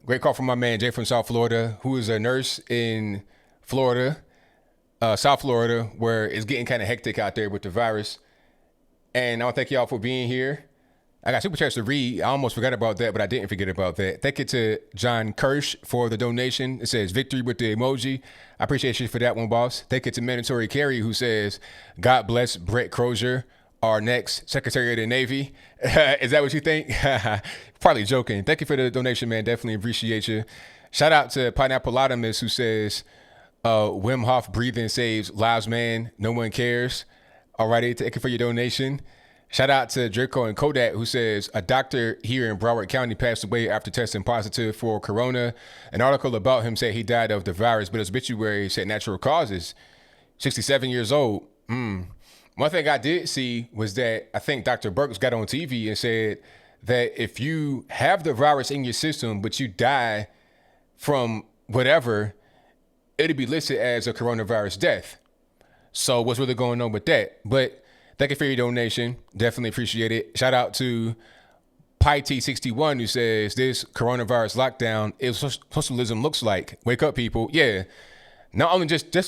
[SPEAKER 1] Great call from my man Jay from South Florida, who is a nurse in Florida, South Florida, where it's getting kind of hectic out there with the virus. And I want to thank y'all for being here. I got super chats to read. I almost forgot about that, but I didn't forget about that. Thank you to John Kirsch for the donation. It says victory with the emoji. I appreciate you for that one, boss. Thank you to Mandatory Carey, who says, God bless Brett Crozier, our next Secretary of the Navy. Is that what you think? Probably joking. Thank you for the donation, man. Definitely appreciate you. Shout out to Pineappleotomus, who says, Wim Hof breathing saves lives, man. No one cares. Alrighty, thank you for your donation. Shout out to Draco and Kodak, who says a doctor here in Broward County passed away after testing positive for corona. An article about him said he died of the virus, but his obituary said natural causes. 67 years old. One thing I did see was that I think Dr. Burks got on TV and said that if you have the virus in your system, but you die from whatever, it'll be listed as a coronavirus death. So what's really going on with that? But thank you for your donation. Definitely appreciate it. Shout out to PyT61, who says this coronavirus lockdown is what socialism looks like. Wake up, people. Yeah. Not only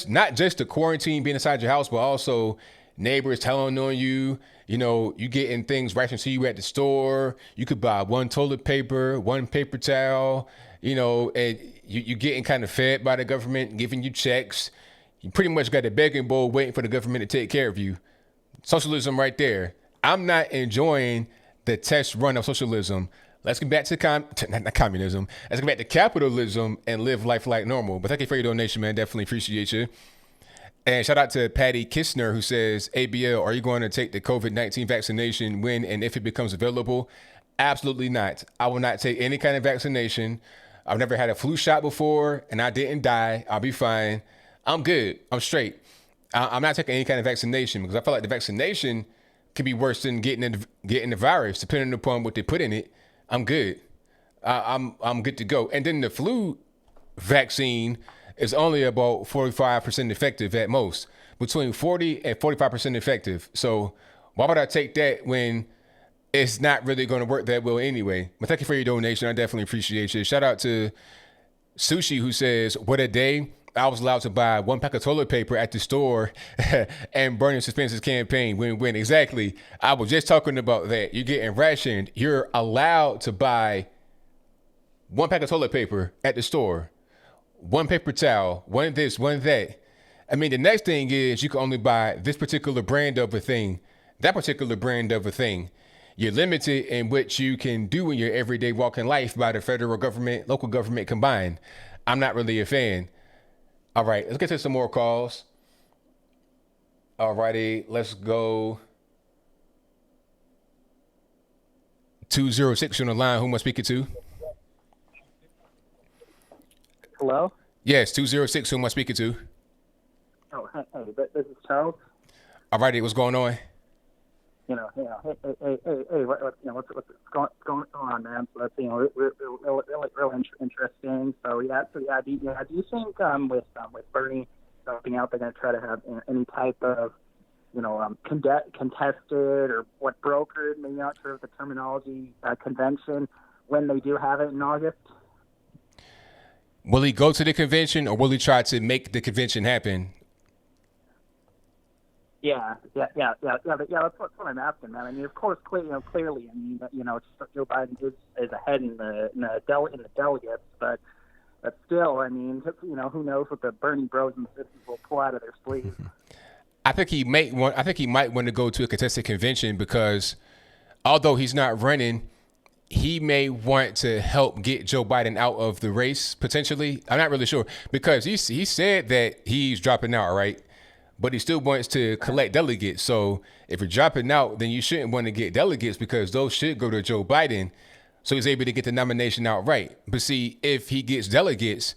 [SPEAKER 1] not just the quarantine being inside your house, but also neighbors telling on you, you getting things rationed to you at the store. You could buy one toilet paper, one paper towel, and you getting kind of fed by the government, giving you checks. You pretty much got a begging bowl waiting for the government to take care of you. Socialism right there. I'm not enjoying the test run of socialism. Let's get back to not communism. Let's get back to capitalism and live life like normal. But thank you for your donation, man. Definitely appreciate you. And shout out to Patty Kistner, who says, ABL, are you going to take the COVID-19 vaccination when and if it becomes available? Absolutely not. I will not take any kind of vaccination. I've never had a flu shot before, and I didn't die. I'll be fine. I'm good. I'm straight. I'm not taking any kind of vaccination because I feel like the vaccination could be worse than getting the virus, depending upon what they put in it. I'm good. I'm good to go. And then the flu vaccine is only about 45% effective at most, between 40 and 45% effective. So why would I take that when it's not really going to work that well anyway? But thank you for your donation. I definitely appreciate you. Shout out to Sushi, who says, what a day. I was allowed to buy one pack of toilet paper at the store and Bernie Suspense's campaign. Win-win. Exactly. I was just talking about that. You're getting rationed. You're allowed to buy one pack of toilet paper at the store, one paper towel, one this, one that. I mean, the next thing is you can only buy this particular brand of a thing, that particular brand of a thing. You're limited in what you can do in your everyday walking life by the federal government, local government combined. I'm not really a fan. All right, let's get to some more calls. All righty, let's go. 206 on the line. Who am I speaking to?
[SPEAKER 11] Hello?
[SPEAKER 1] Yes, 206. Who am I speaking to?
[SPEAKER 11] Oh, hey, this is Charles.
[SPEAKER 1] All righty, what's going on?
[SPEAKER 11] Hey, what's going on, man? So that's really interesting. So do you think with Bernie being out, they're going to try to have any type of contested or what brokered, maybe not sure of the terminology, convention when they do have it in August?
[SPEAKER 1] Will he go to the convention or will he try to make the convention happen?
[SPEAKER 11] Yeah. That's what I'm asking, man. I mean, of course, clearly, I mean, Joe Biden is ahead in the delegates, but still, I mean, who knows what the Bernie bros and sisters will pull out of their sleeves.
[SPEAKER 1] I think he might want to go to a contested convention because although he's not running, he may want to help get Joe Biden out of the race potentially. I'm not really sure because he said that he's dropping out, right? But he still wants to collect delegates. So if you're dropping out, then you shouldn't want to get delegates because those should go to Joe Biden. So he's able to get the nomination outright. But see, if he gets delegates,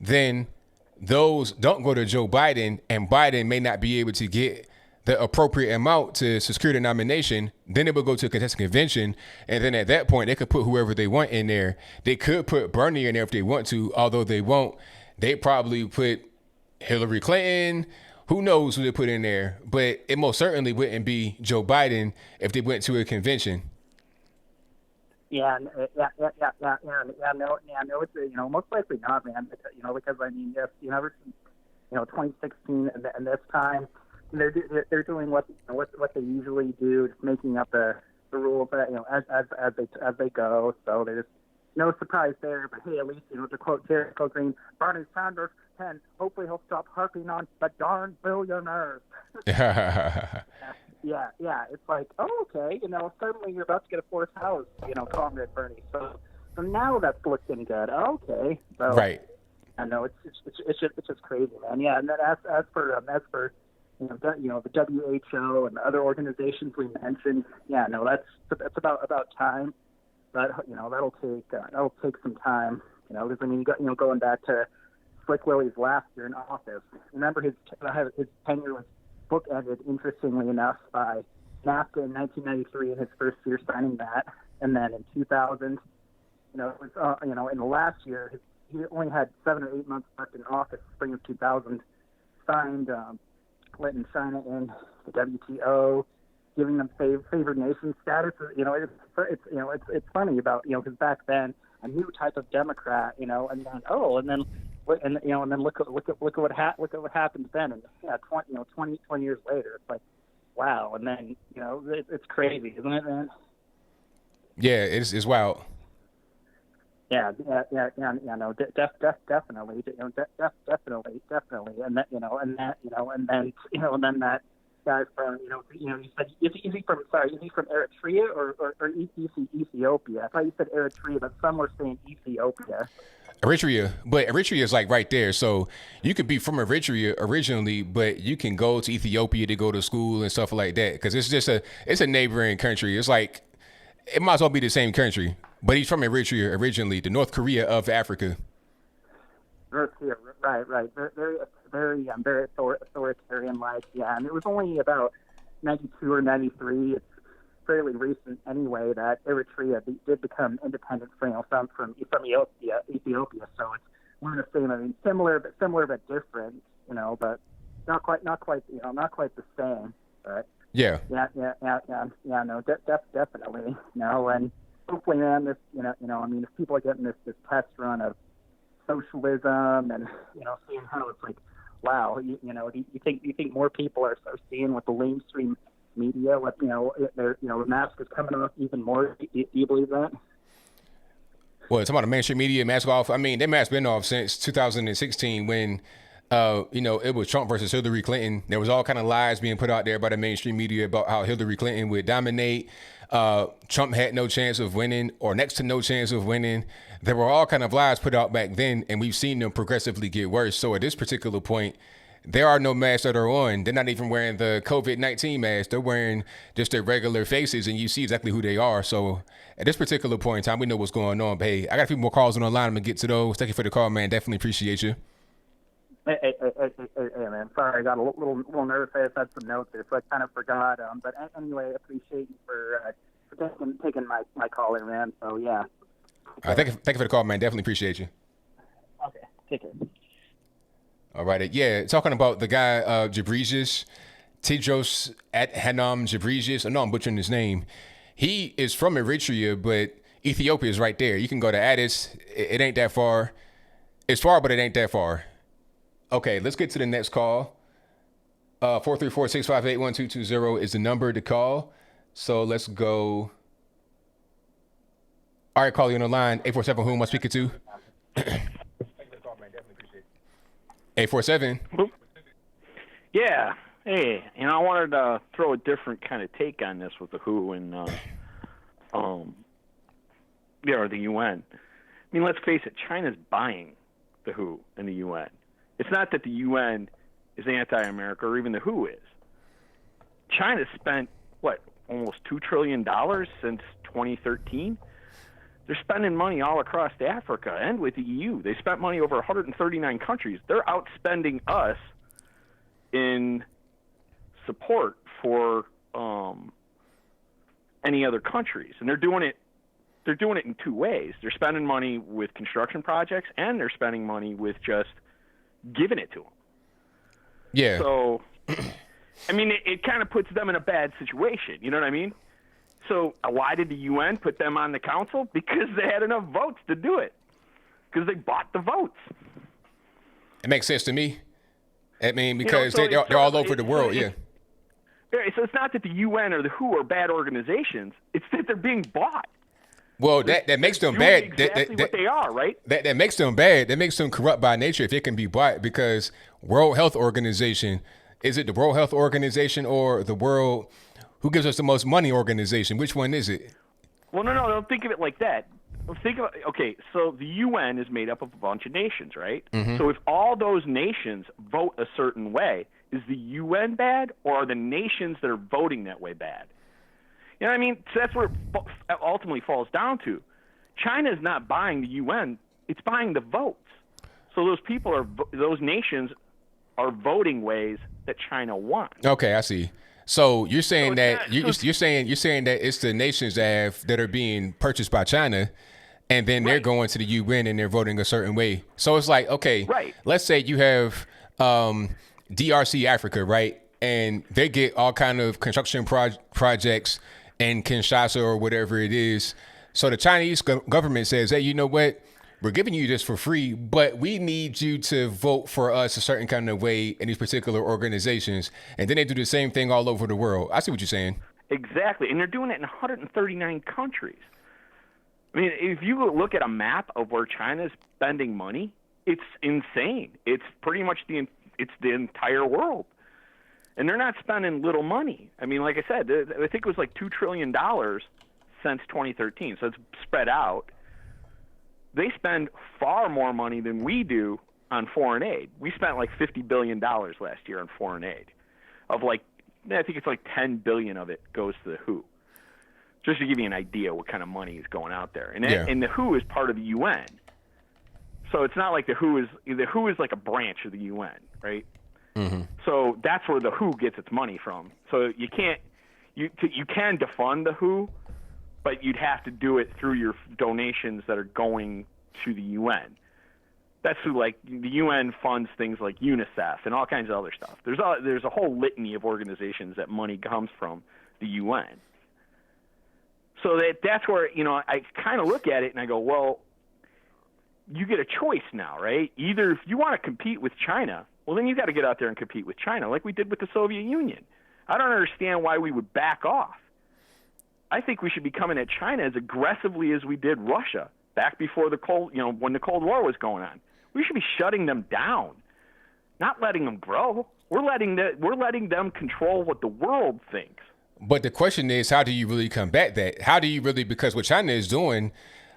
[SPEAKER 1] then those don't go to Joe Biden and Biden may not be able to get the appropriate amount to secure the nomination. Then it will go to a contested convention. And then at that point, they could put whoever they want in there. They could put Bernie in there if they want to, although they won't. They probably put Hillary Clinton. Who knows who they put in there, but it most certainly wouldn't be Joe Biden if they went to a convention.
[SPEAKER 11] No, it's most likely not, man. Because I mean, yes, ever since 2016 and this time, they're doing what they usually do, just making up the rules as they go. So there's no surprise there. But hey, at least to quote Jericho Green, Bernie Sanders can. Hopefully he'll stop harping on the darn billionaires. Yeah, it's like, oh, okay, suddenly you're about to get a fourth house, Comrade Bernie. So now that's looking good. Okay, so
[SPEAKER 1] right.
[SPEAKER 11] I know it's just crazy, man. Yeah, and then as for the WHO and the other organizations we mentioned, yeah, no, that's about time. But that'll take some time. Because I mean, going back to Slick Willie's last year in office. Remember his tenure was bookended, interestingly enough, by NAFTA in 1993 in his first year signing that, and then in 2000, in the last year, he only had 7 or 8 months left in office. Spring of 2000, signed letting China in the WTO, giving them favored nation status. It's funny about because back then a new type of Democrat, and then look at what happened then, and 20 years later, it's like, wow. And then it's crazy, isn't it, man?
[SPEAKER 1] Yeah, it's wild.
[SPEAKER 11] Yeah, no, definitely, definitely, and then that guy from, you said, is he from Eritrea or Ethiopia? I thought you said Eritrea, but some were saying Ethiopia.
[SPEAKER 1] Eritrea, but Eritrea is like right there. So you could be from Eritrea originally, but you can go to Ethiopia to go to school and stuff like that. Cause it's a neighboring country. It's like, it might as well be the same country, but he's from Eritrea originally, the North Korea of Africa.
[SPEAKER 11] Right. Very authoritarian like, yeah. And it was only about 92 or 93. It's fairly recent anyway that Eritrea did become independent from Ethiopia. So it's one of the same. I mean, similar but different. But not quite the same. But
[SPEAKER 1] yeah.
[SPEAKER 11] No, definitely. No, and hopefully, man, this, I mean, if people are getting this test run of socialism and seeing how it's like, wow, do you think more people are seeing what the mainstream media, what the mask is coming off even more? Do you believe that?
[SPEAKER 1] Well, it's about the mainstream media mask off. I mean, that mask been off since 2016 when it was Trump versus Hillary Clinton. There was all kind of lies being put out there by the mainstream media about how Hillary Clinton would dominate. Trump had no chance of winning or next to no chance of winning. There were all kind of lies put out back then, and we've seen them progressively get worse. So at this particular point, there are no masks that are on. They're not even wearing the COVID-19 mask. They're wearing just their regular faces, and you see exactly who they are. So at this particular point in time, we know what's going on. But hey, I got a few more calls on the line. I'm going to get to those. Thank you for the call, man. Definitely appreciate you.
[SPEAKER 11] Hey, man. Sorry, I got a little nervous. I had some notes there, so I kind of forgot. But anyway, I appreciate you for taking my call in, man. So, yeah.
[SPEAKER 1] Thank you for the call, man. Definitely appreciate you.
[SPEAKER 11] Okay, take care.
[SPEAKER 1] All right. Yeah, talking about the guy, Ghebreyesus, Tedros Adhanom Ghebreyesus. I know I'm butchering his name. He is from Eritrea, but Ethiopia is right there. You can go to Addis. It ain't that far. It's far, but it ain't that far. Okay, let's get to the next call. 434-658-1220 is the number to call. So let's go. All right, call you on the line. 847, who am I speaking to? 847.
[SPEAKER 12] Yeah. Hey, I wanted to throw a different kind of take on this with the WHO and or the UN. I mean, let's face it, China's buying the WHO and the UN. It's not that the UN is anti-America or even the WHO is. China spent, almost $2 trillion since 2013? They're spending money all across Africa and with the EU. They spent money over 139 countries. They're outspending us in support for any other countries. And they're doing it in two ways. They're spending money with construction projects, and they're spending money with just giving it to them.
[SPEAKER 1] Yeah.
[SPEAKER 12] So, I mean, it kind of puts them in a bad situation. You know what I mean? So why did the UN put them on the council? Because they had enough votes to do it. Because they bought the votes.
[SPEAKER 1] It makes sense to me. I mean, because they're all over the world, yeah.
[SPEAKER 12] So it's not that the UN or the WHO are bad organizations. It's that they're being bought.
[SPEAKER 1] Well, that makes them bad.
[SPEAKER 12] Exactly what they are, right?
[SPEAKER 1] That makes them bad. That makes them corrupt by nature if they can be bought, because World Health Organization, is it the World Health Organization or the World, who gives us the most money organization? Which one is it?
[SPEAKER 12] Well, no, don't think of it like that. Okay, so the UN is made up of a bunch of nations, right?
[SPEAKER 1] Mm-hmm.
[SPEAKER 12] So if all those nations vote a certain way, is the UN bad, or are the nations that are voting that way bad? You know what I mean? So that's where it ultimately falls down to. China is not buying the UN; it's buying the votes. So those nations are voting ways that China wants.
[SPEAKER 1] Okay, I see. So you're saying you're saying that it's the nations that are being purchased by China, and then they're going to the UN and they're voting a certain way. So it's like, okay, let's say you have DRC Africa, right? And they get all kind of construction projects in Kinshasa or whatever it is. So the Chinese government says, hey, you know what? We're giving you this for free, but we need you to vote for us a certain kind of way in these particular organizations. And then they do the same thing all over the world. I see what you're saying.
[SPEAKER 12] Exactly. And they're doing it in 139 countries. I mean, if you look at a map of where China's spending money, it's insane. It's pretty much the entire world. And they're not spending little money. I mean, like I said, I think it was like $2 trillion since 2013. So it's spread out. They spend far more money than we do on foreign aid. We spent like $50 billion last year on foreign aid. I think it's like 10 billion of it goes to the WHO. Just to give you an idea what kind of money is going out there. And the WHO is part of the UN. So it's not like the WHO is like a branch of the UN, right?
[SPEAKER 1] Mm-hmm.
[SPEAKER 12] So that's where the WHO gets its money from. So you can defund the WHO, but you'd have to do it through your donations that are going to the UN. That's who, like, the UN funds things like UNICEF and all kinds of other stuff. There's a whole litany of organizations that money comes from the UN. So that's where, I kind of look at it and I go, well, you get a choice now, right? Either if you want to compete with China, well, then you got to get out there and compete with China, like we did with the Soviet Union. I don't understand why we would back off. I think we should be coming at China as aggressively as we did Russia back before when the Cold War was going on. We should be shutting them down, not letting them grow. We're letting them control what the world thinks.
[SPEAKER 1] But the question is, how do you really combat that? How do you really, because what China is doing,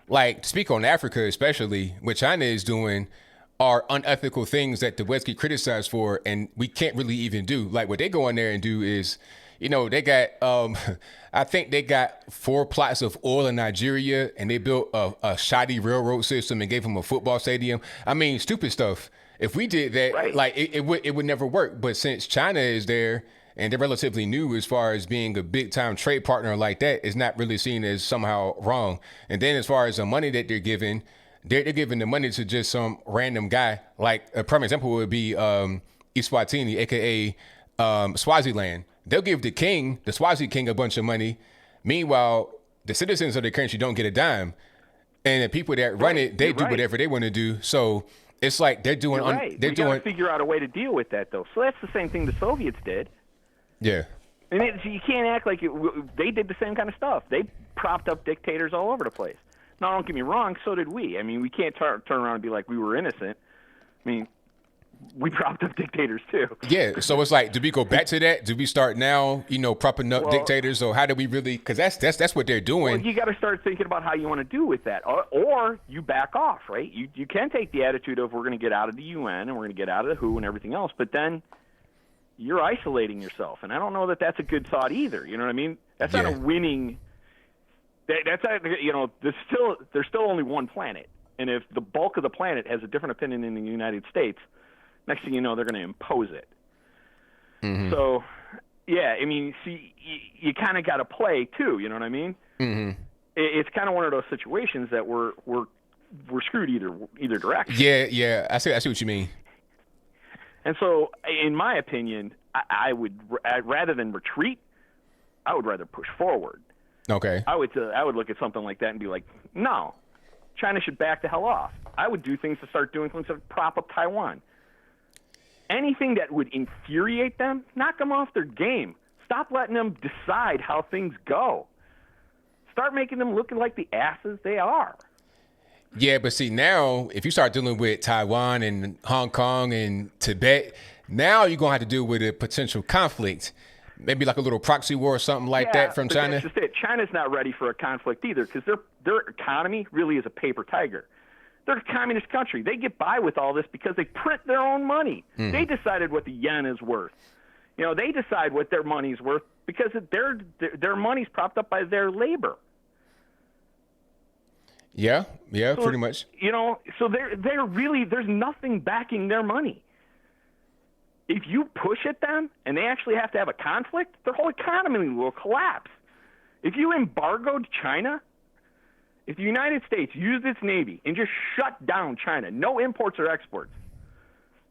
[SPEAKER 1] like, speak on Africa especially, what China is doing are unethical things that the West get criticized for, and we can't really even do. Like, what they go in there and do is, they got, I think they got 4 plots of oil in Nigeria, and they built a shoddy railroad system and gave them a football stadium. I mean, stupid stuff. If we did that, it would never work. But since China is there and they're relatively new as far as being a big time trade partner like that, it's not really seen as somehow wrong. And then as far as the money that they're giving, they're giving the money to just some random guy. Like a prime example would be Eswatini, aka Swaziland. They'll give the Swazi king, a bunch of money. Meanwhile, the citizens of the country don't get a dime. And the people that run it, they do whatever they want to do. So it's like they're doing.
[SPEAKER 12] We got to figure out a way to deal with that, though. So that's the same thing the Soviets did.
[SPEAKER 1] Yeah.
[SPEAKER 12] And you can't act like they did the same kind of stuff. They propped up dictators all over the place. Now, don't get me wrong, so did we. I mean, we can't turn around and be like we were innocent. I mean, we propped up dictators too.
[SPEAKER 1] Yeah, so it's like, do we go back to that? Do we start now, propping up dictators, or how do we really? Because that's what they're doing.
[SPEAKER 12] Well, you got to start thinking about how you want to do with that, or you back off, right? You can take the attitude of we're going to get out of the UN and we're going to get out of the WHO and everything else, but then you're isolating yourself, and I don't know that that's a good thought either. You know what I mean? That's not a winning. That's there's still only one planet, and if the bulk of the planet has a different opinion in the United States, next thing you know, they're going to impose it. Mm-hmm. So, yeah, I mean, see, you kind of got to play too. You know what I mean?
[SPEAKER 1] Mm-hmm.
[SPEAKER 12] It's kind of one of those situations that we're screwed either direction.
[SPEAKER 1] Yeah, I see what you mean.
[SPEAKER 12] And so, in my opinion, I would rather than retreat, I would rather push forward.
[SPEAKER 1] Okay.
[SPEAKER 12] I would look at something like that and be like, no, China should back the hell off. I would do things to start doing things to prop up Taiwan. Anything that would infuriate them, knock them off their game. Stop letting them decide how things go. Start making them look like the asses they are.
[SPEAKER 1] Yeah, but see, now, if you start dealing with Taiwan and Hong Kong and Tibet, now you're going to have to deal with a potential conflict. Maybe like a little proxy war or something like that from China.
[SPEAKER 12] That's just it. China's not ready for a conflict either because their economy really is a paper tiger. They're a communist country. They get by with all this because they print their own money. They decided what the yen is worth. They decide what their money's worth because their money's propped up by their labor.
[SPEAKER 1] Yeah,
[SPEAKER 12] So,
[SPEAKER 1] pretty much.
[SPEAKER 12] So they're really, there's nothing backing their money. If you push at them and they actually have to have a conflict, their whole economy will collapse. If you embargoed China, if the United States used its Navy and just shut down China, no imports or exports,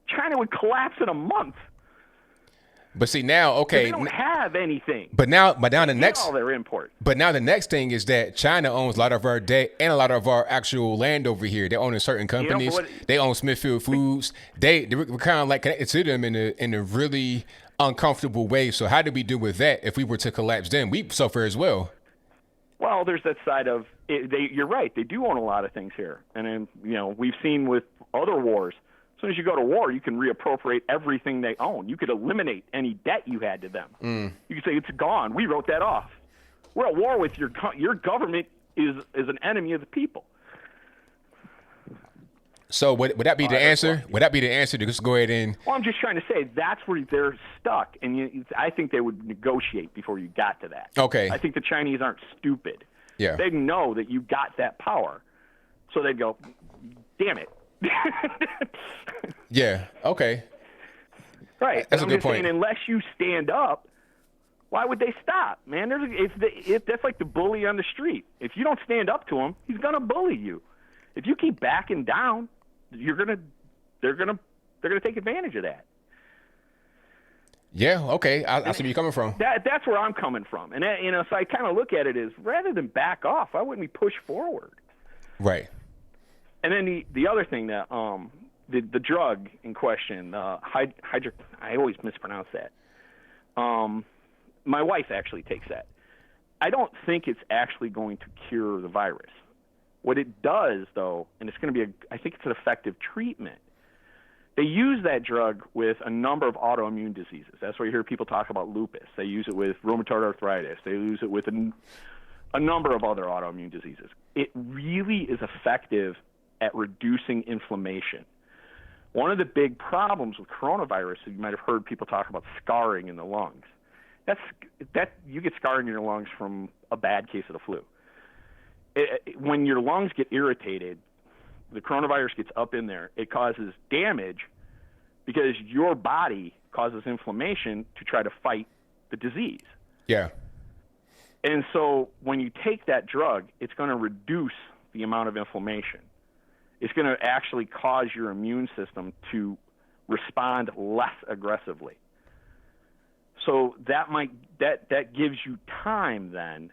[SPEAKER 12] China would collapse in a month.
[SPEAKER 1] But see now, okay,
[SPEAKER 12] they don't have anything.
[SPEAKER 1] But now the next
[SPEAKER 12] all their imports.
[SPEAKER 1] But now the next thing is that China owns a lot of our debt and a lot of our actual land over here. They own certain companies. They own Smithfield Foods. We're kind of like connected to them in a really uncomfortable way. So how do we deal with that? If we were to collapse, then we suffer as well.
[SPEAKER 12] Well, there's that side of it. You're right. They do own a lot of things here, and then we've seen with other wars. As soon as you go to war, you can reappropriate everything they own. You could eliminate any debt you had to them. You could say it's gone. We wrote that off. We're at war with your government is an enemy of the people.
[SPEAKER 1] So would that be the answer? Would that be the answer to just go ahead and?
[SPEAKER 12] Well, I'm just trying to say that's where they're stuck, and I think they would negotiate before you got to that.
[SPEAKER 1] Okay.
[SPEAKER 12] I think the Chinese aren't stupid.
[SPEAKER 1] Yeah.
[SPEAKER 12] They know that you got that power, so they'd go, "Damn it."
[SPEAKER 1] Yeah. Okay.
[SPEAKER 12] Right.
[SPEAKER 1] That's a good
[SPEAKER 12] just
[SPEAKER 1] point.
[SPEAKER 12] saying, unless you stand up, why would they stop, man? That's like the bully on the street. If you don't stand up to him, he's gonna bully you. If you keep backing down, they're gonna take advantage of that.
[SPEAKER 1] Yeah. Okay. I see where you're coming from.
[SPEAKER 12] That's where I'm coming from, and so I kind of look at it as rather than back off, why wouldn't we push forward?
[SPEAKER 1] Right.
[SPEAKER 12] And then the other thing that the drug in question, I always mispronounce that. My wife actually takes that. I don't think it's actually going to cure the virus. What it does, though, and it's going to be I think it's an effective treatment. They use that drug with a number of autoimmune diseases. That's why you hear people talk about lupus. They use it with rheumatoid arthritis. They use it with a number of other autoimmune diseases. It really is effective at reducing inflammation. One of the big problems with coronavirus, you might have heard people talk about scarring in the lungs. That you get scarring in your lungs from a bad case of the flu. When your lungs get irritated, the coronavirus gets up in there. It causes damage because your body causes inflammation to try to fight the disease.
[SPEAKER 1] Yeah.
[SPEAKER 12] And so when you take that drug, it's going to reduce the amount of inflammation. It's going to actually cause your immune system to respond less aggressively. So that gives you time then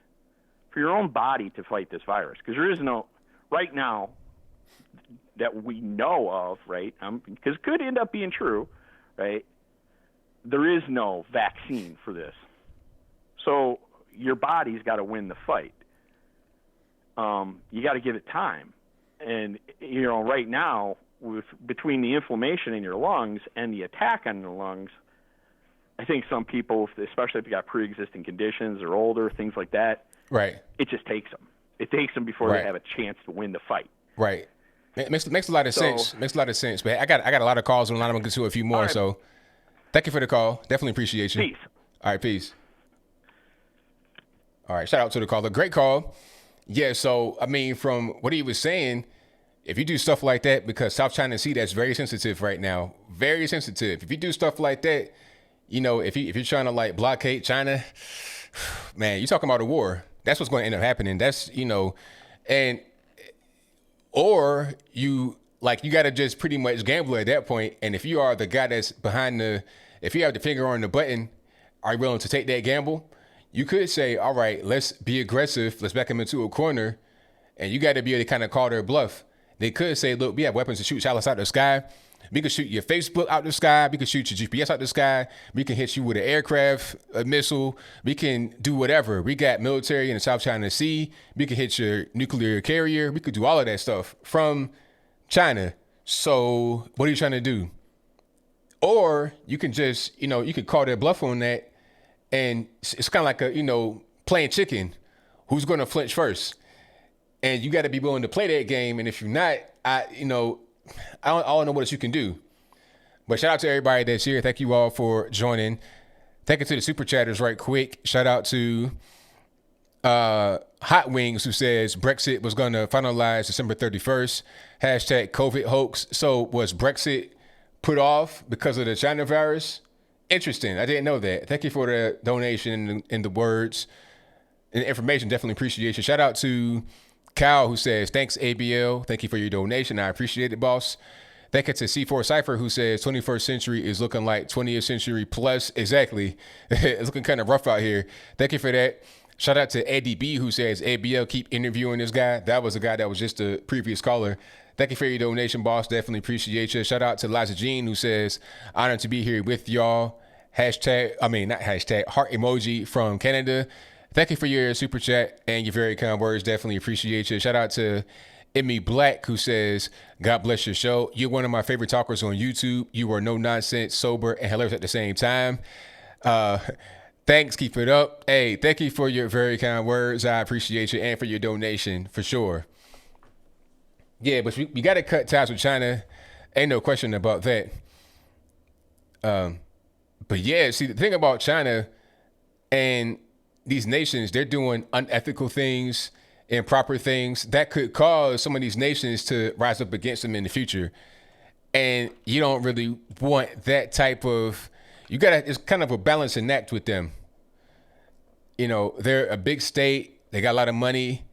[SPEAKER 12] for your own body to fight this virus, because there is no right now that we know of, right? Because it could end up being true, right? There is no vaccine for this, so your body's got to win the fight. You got to give it time. And, right now, between the inflammation in your lungs and the attack on the lungs, I think some people, especially if you got pre-existing conditions or older, things like that,
[SPEAKER 1] right,
[SPEAKER 12] it just takes them. It takes them before they have a chance to win the fight.
[SPEAKER 1] Right. It makes a lot of sense. Makes a lot of sense. But I got a lot of calls on the line. I'm going to get to a few more. Right. So thank you for the call. Definitely appreciate you.
[SPEAKER 12] Peace.
[SPEAKER 1] All right, peace. All right, shout out to the caller. Great call. Yeah, so, from what he was saying, if you do stuff like that, because South China Sea, that's very sensitive right now. Very sensitive. If you do stuff like that, if you're trying to, blockade China, man, you're talking about a war. That's what's going to end up happening. That's, or you got to just pretty much gamble at that point. And if you are the guy that's if you have the finger on the button, are you willing to take that gamble? you could say, all right, let's be aggressive. Let's back them into a corner. And you got to be able to kind of call their bluff. They could say, look, we have weapons to shoot satellites out the sky. We can shoot your Facebook out the sky. We can shoot your GPS out the sky. We can hit you with an aircraft, a missile. We can do whatever. We got military in the South China Sea. We can hit your nuclear carrier. We could do all of that stuff from China. So what are you trying to do? Or you can just, you could call their bluff on that. And it's kind of like playing chicken. Who's going to flinch first? And you got to be willing to play that game. And if you're not, I don't know what else you can do. But shout out to everybody that's here. Thank you all for joining. Thank you to the super chatters right quick. Shout out to Hot Wings, who says Brexit was going to finalize December 31st. Hashtag COVID hoax. So was Brexit put off because of the China virus? Interesting. I didn't know that. Thank you for the donation and the words and the information. Definitely appreciate you. Shout out to Cal, who says, thanks, ABL. Thank you for your donation. I appreciate it, boss. Thank you to C4 Cypher, who says 21st century is looking like 20th century plus. Exactly. It's looking kind of rough out here. Thank you for that. Shout out to Eddie B, who says, ABL, keep interviewing this guy. That was a guy that was just a previous caller. Thank you for your donation, boss. Definitely appreciate you. Shout out to Liza Jean, who says, honored to be here with y'all. Heart emoji from Canada. Thank you for your super chat and your very kind words. Definitely appreciate you. Shout out to Emmy Black, who says, God bless your show. You're one of my favorite talkers on YouTube. You are no nonsense, sober, and hilarious at the same time. Thanks. Keep it up. Hey, thank you for your very kind words. I appreciate you, and for your donation for sure. Yeah, but we got to cut ties with China. Ain't no question about that. But yeah, see, the thing about China and these nations, they're doing unethical things, improper things that could cause some of these nations to rise up against them in the future. And you don't really want that type of, it's kind of a balancing act with them. They're a big state. They got a lot of money.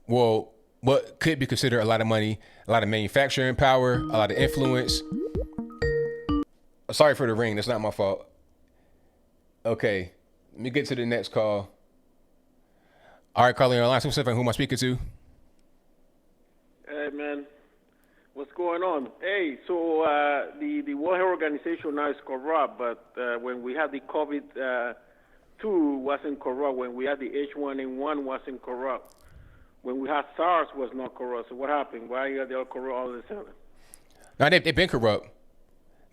[SPEAKER 1] Well, what could be considered a lot of money, a lot of manufacturing power, a lot of influence. Sorry for the ring. That's not my fault. Okay, let me get to the next call. All right, calling on line 7, who am I speaking to?
[SPEAKER 13] Hey, man. What's going on? Hey, so the World Health Organization now is corrupt, but when we had the COVID-2 wasn't corrupt. When we had the H1N1 wasn't corrupt. When we had SARS was not corrupt. So what happened? Why are they all corrupt all of a sudden?
[SPEAKER 1] No, they've been corrupt.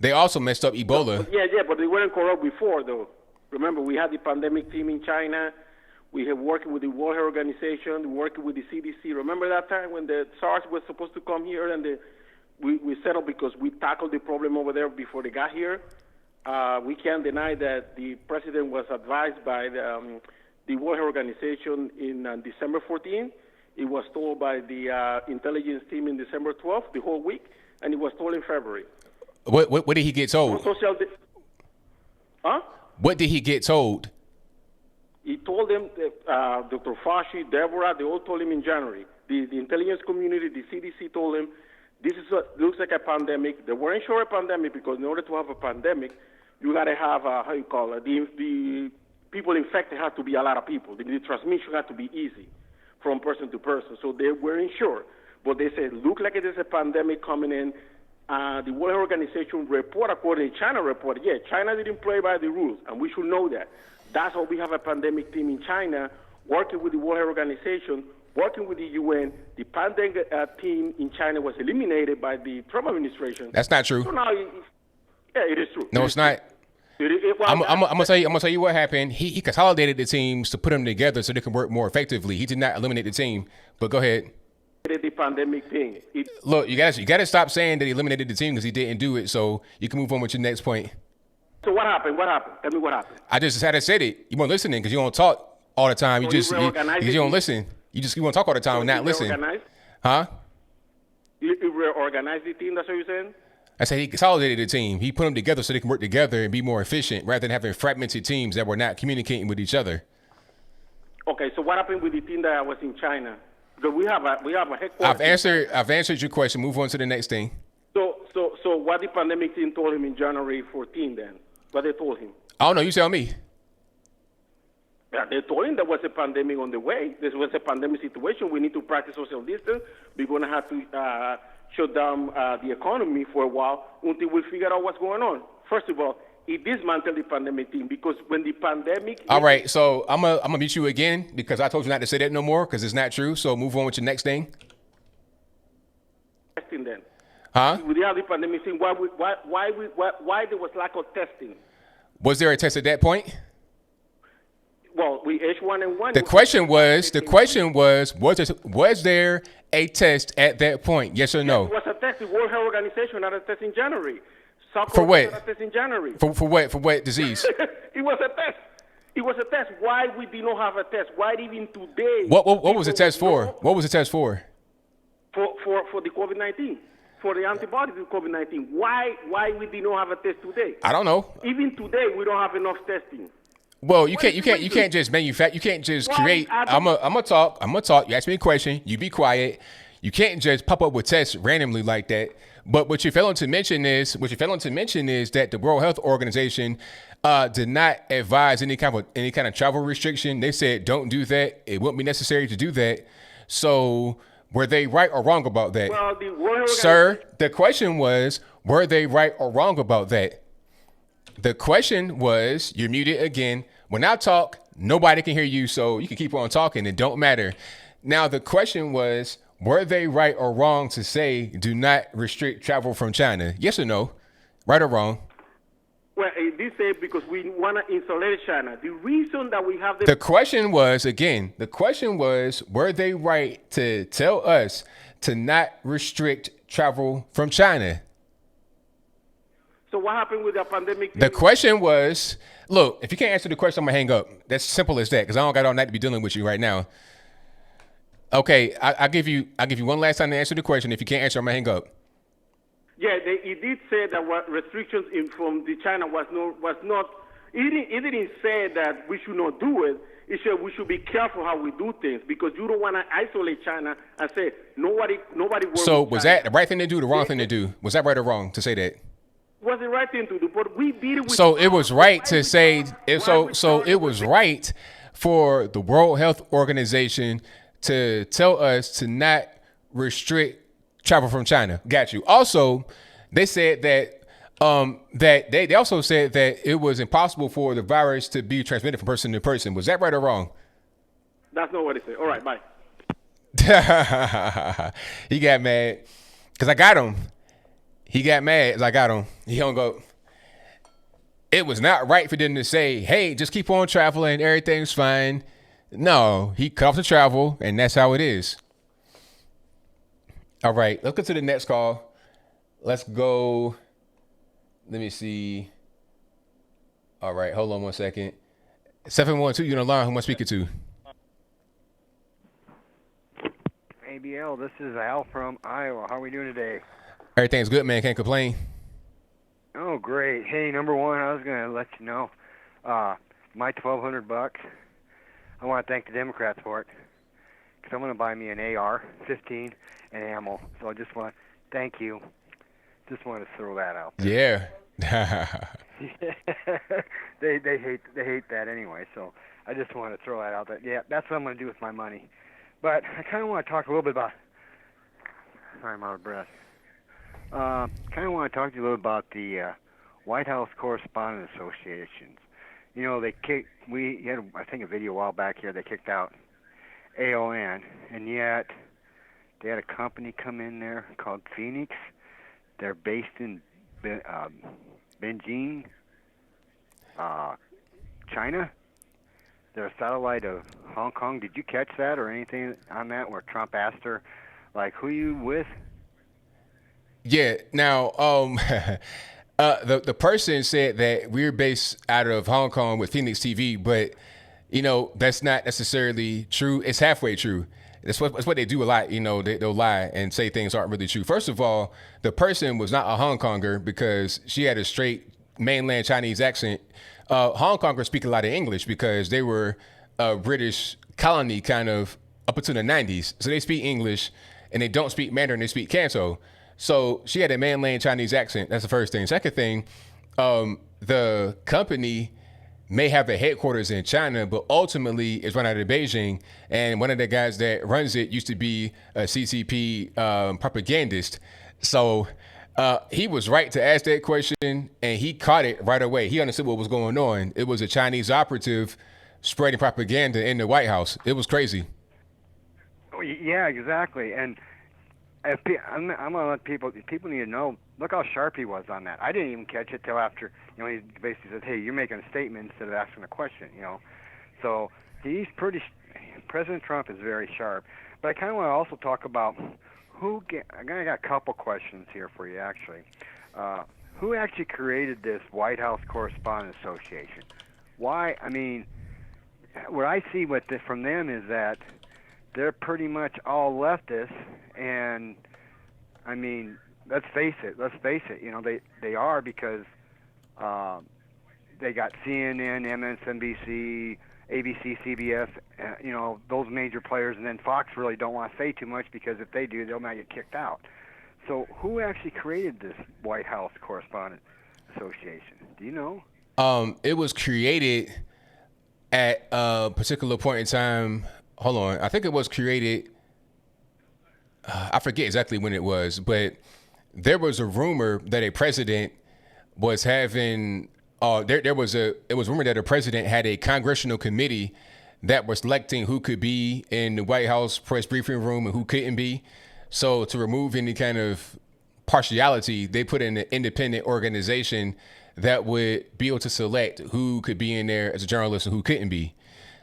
[SPEAKER 1] They also messed up Ebola.
[SPEAKER 13] But they weren't corrupt before, though. Remember, we had the pandemic team in China. We have working with the World Health Organization, working with the CDC. Remember that time when the SARS was supposed to come here and we settled because we tackled the problem over there before they got here? We can't deny that the president was advised by the World Health Organization in December 14th. It was told by the intelligence team in December 12th, the whole week, and it was told in February.
[SPEAKER 1] What did he get told? What did he get told?
[SPEAKER 13] He told them, Dr. Fauci, Deborah, they all told him in January. The intelligence community, the CDC told him, this is what looks like a pandemic. They weren't sure a pandemic because in order to have a pandemic, you got to have, the people infected have to be a lot of people. The transmission had to be easy from person to person. So they weren't sure. But they said, look like it is a pandemic coming in. The World Health Organization report, according to China report, China didn't play by the rules, and we should know that. That's why we have a pandemic team in China working with the World Health Organization, working with the UN. The pandemic team in China was eliminated by the Trump administration.
[SPEAKER 1] That's not true.
[SPEAKER 13] So now, it is true.
[SPEAKER 1] No, it's not. I'm gonna tell you what happened. He consolidated the teams to put them together so they can work more effectively. He did not eliminate the team. But go ahead.
[SPEAKER 13] The pandemic thing.
[SPEAKER 1] Look, you gotta stop saying that he eliminated the team because he didn't do it. So you can move on with your next point.
[SPEAKER 13] So what happened? Tell me what happened.
[SPEAKER 1] I just had to say it. You weren't listening because you don't talk all the time. You don't listen. You want to talk all the time and not listen. Huh?
[SPEAKER 13] You reorganized the team. That's what you're saying.
[SPEAKER 1] I said he consolidated the team. He put them together so they can work together and be more efficient rather than having fragmented teams that were not communicating with each other.
[SPEAKER 13] Okay, so what happened with the team that was in China? Because we have a headquarters.
[SPEAKER 1] I've answered your question. Move on to the next thing.
[SPEAKER 13] So what the pandemic team told him in January 14 then? What they told him?
[SPEAKER 1] I don't know. You tell me.
[SPEAKER 13] They told him there was a pandemic on the way. This was a pandemic situation. We need to practice social distance. We're going to have to shut down the economy for a while until we figure out what's going on. First of all, it dismantled the pandemic thing because when the pandemic...
[SPEAKER 1] All right, so I'm gonna mute you again because I told you not to say that no more because it's not true. So move on with your next thing.
[SPEAKER 13] Testing then.
[SPEAKER 1] Huh?
[SPEAKER 13] With the other pandemic thing, why there was lack of testing?
[SPEAKER 1] Was there a test at that point?
[SPEAKER 13] Well, we H1N1.
[SPEAKER 1] The question was there a test at that point? Yes or no?
[SPEAKER 13] It was a test. The World Health Organization had a test in January.
[SPEAKER 1] For what?
[SPEAKER 13] Had a test in January.
[SPEAKER 1] For what? For what disease?
[SPEAKER 13] It was a test. It was a test. Why we did not have a test? Why even today?
[SPEAKER 1] What was the test for? What was the test for?
[SPEAKER 13] For the COVID-19. For the antibodies to COVID-19. Why we did not have a test today?
[SPEAKER 1] I don't know.
[SPEAKER 13] Even today, we don't have enough testing.
[SPEAKER 1] Well, you can't just manufacture. You can't just create. I'm gonna talk. You ask me a question. You be quiet. You can't just pop up with tests randomly like that. But what you're failing to mention is that the World Health Organization did not advise any kind of travel restriction. They said don't do that. It wouldn't be necessary to do that. So were they right or wrong about that?
[SPEAKER 13] Well, the World
[SPEAKER 1] Sir, the question was, were they right or wrong about that? The question was, you're muted again. When I talk, nobody can hear you, so you can keep on talking. It don't matter. Now, the question was, were they right or wrong to say do not restrict travel from China? Yes or no? Right or wrong?
[SPEAKER 13] Well, they say because we want to insulate China. The reason that we have
[SPEAKER 1] the question was, were they right to tell us to not restrict travel from China?
[SPEAKER 13] So what happened with the pandemic?
[SPEAKER 1] The question was, look, if you can't answer the question, I'm gonna hang up. That's simple as that, because I don't got all night to be dealing with you right now. Okay, I'll give you one last time to answer the question. If you can't answer, I'm gonna hang up.
[SPEAKER 13] Yeah, it did say that what restrictions from the China was not. It didn't say that we should not do it. It said we should be careful how we do things because you don't want to isolate China and say nobody.
[SPEAKER 1] So was that the right thing to do, the wrong thing to do? Was that right or wrong to say that?
[SPEAKER 13] Was the right thing to do, but we did it with.
[SPEAKER 1] So it was right to say. So it was right for the World Health Organization to tell us to not restrict travel from China. Got you. Also, they said that they also said that it was impossible for the virus to be transmitted from person to person. Was that right or wrong?
[SPEAKER 13] That's not what they said. All right, bye.
[SPEAKER 1] He got mad because I got him. He got mad as I got him. He don't go. It was not right for them to say, hey, just keep on traveling. Everything's fine. No, he cut off the travel, and that's how it is. All right, let's go to the next call. Let's go. Let me see. All right, hold on 1 second. 712, you're on the line. Who am I speaking to?
[SPEAKER 14] ABL, this is Al from Iowa. How are we doing today?
[SPEAKER 1] Everything's good, man. Can't complain.
[SPEAKER 14] Oh, great. Hey, number one, I was going to let you know, my $1,200, I want to thank the Democrats for it, because I'm going to buy me an AR-15 and ammo. So I just want to thank you. Just want to throw that out there.
[SPEAKER 1] Yeah.
[SPEAKER 14] they hate that anyway, so I just want to throw that out there. Yeah, that's what I'm going to do with my money. But I kind of want to talk a little bit about... Sorry, I'm out of breath. Kind of want to talk to you a little about the White House Correspondent Associations. You know, we had, I think, a video a while back here. They kicked out AON, and yet they had a company come in there called Phoenix. They're based in Beijing, China. They're a satellite of Hong Kong. Did you catch that or anything on that where Trump asked her, like, who you with?
[SPEAKER 1] Yeah. Now, the person said that we're based out of Hong Kong with Phoenix TV, but you know that's not necessarily true. It's halfway true. That's what they do a lot. You know, they'll lie and say things aren't really true. First of all, the person was not a Hong Konger because she had a straight mainland Chinese accent. Hong Kongers speak a lot of English because they were a British colony kind of up until the 90s. So they speak English and they don't speak Mandarin, they speak Canto. So she had a mainland Chinese accent. That's the first thing. Second thing, the company may have a headquarters in China, but ultimately it's run out of Beijing. And one of the guys that runs it used to be a CCP propagandist. So he was right to ask that question, and he caught it right away. He understood what was going on. It was a Chinese operative spreading propaganda in the White House. It was crazy.
[SPEAKER 14] Yeah, exactly. And I'm gonna let people need to know. Look how sharp he was on that. I didn't even catch it till after, he basically said, "Hey, you're making a statement instead of asking a question." So he's President Trump is very sharp. But I kind of want to also talk about I got a couple questions here for you, actually. Who actually created this White House Correspondents Association? Why? I mean, what I see from them is that they're pretty much all leftists, and I mean, let's face it. They are, because they got CNN, MSNBC, ABC, CBS, those major players, and then Fox really don't want to say too much, because if they do, they might get kicked out. So who actually created this White House Correspondent Association? Do you know?
[SPEAKER 1] It was created at a particular point in time. Hold on. I think it was created. I forget exactly when it was, but there was a rumor that a president was having. It was rumored that a president had a congressional committee that was selecting who could be in the White House press briefing room and who couldn't be. So to remove any kind of partiality, they put in an independent organization that would be able to select who could be in there as a journalist and who couldn't be.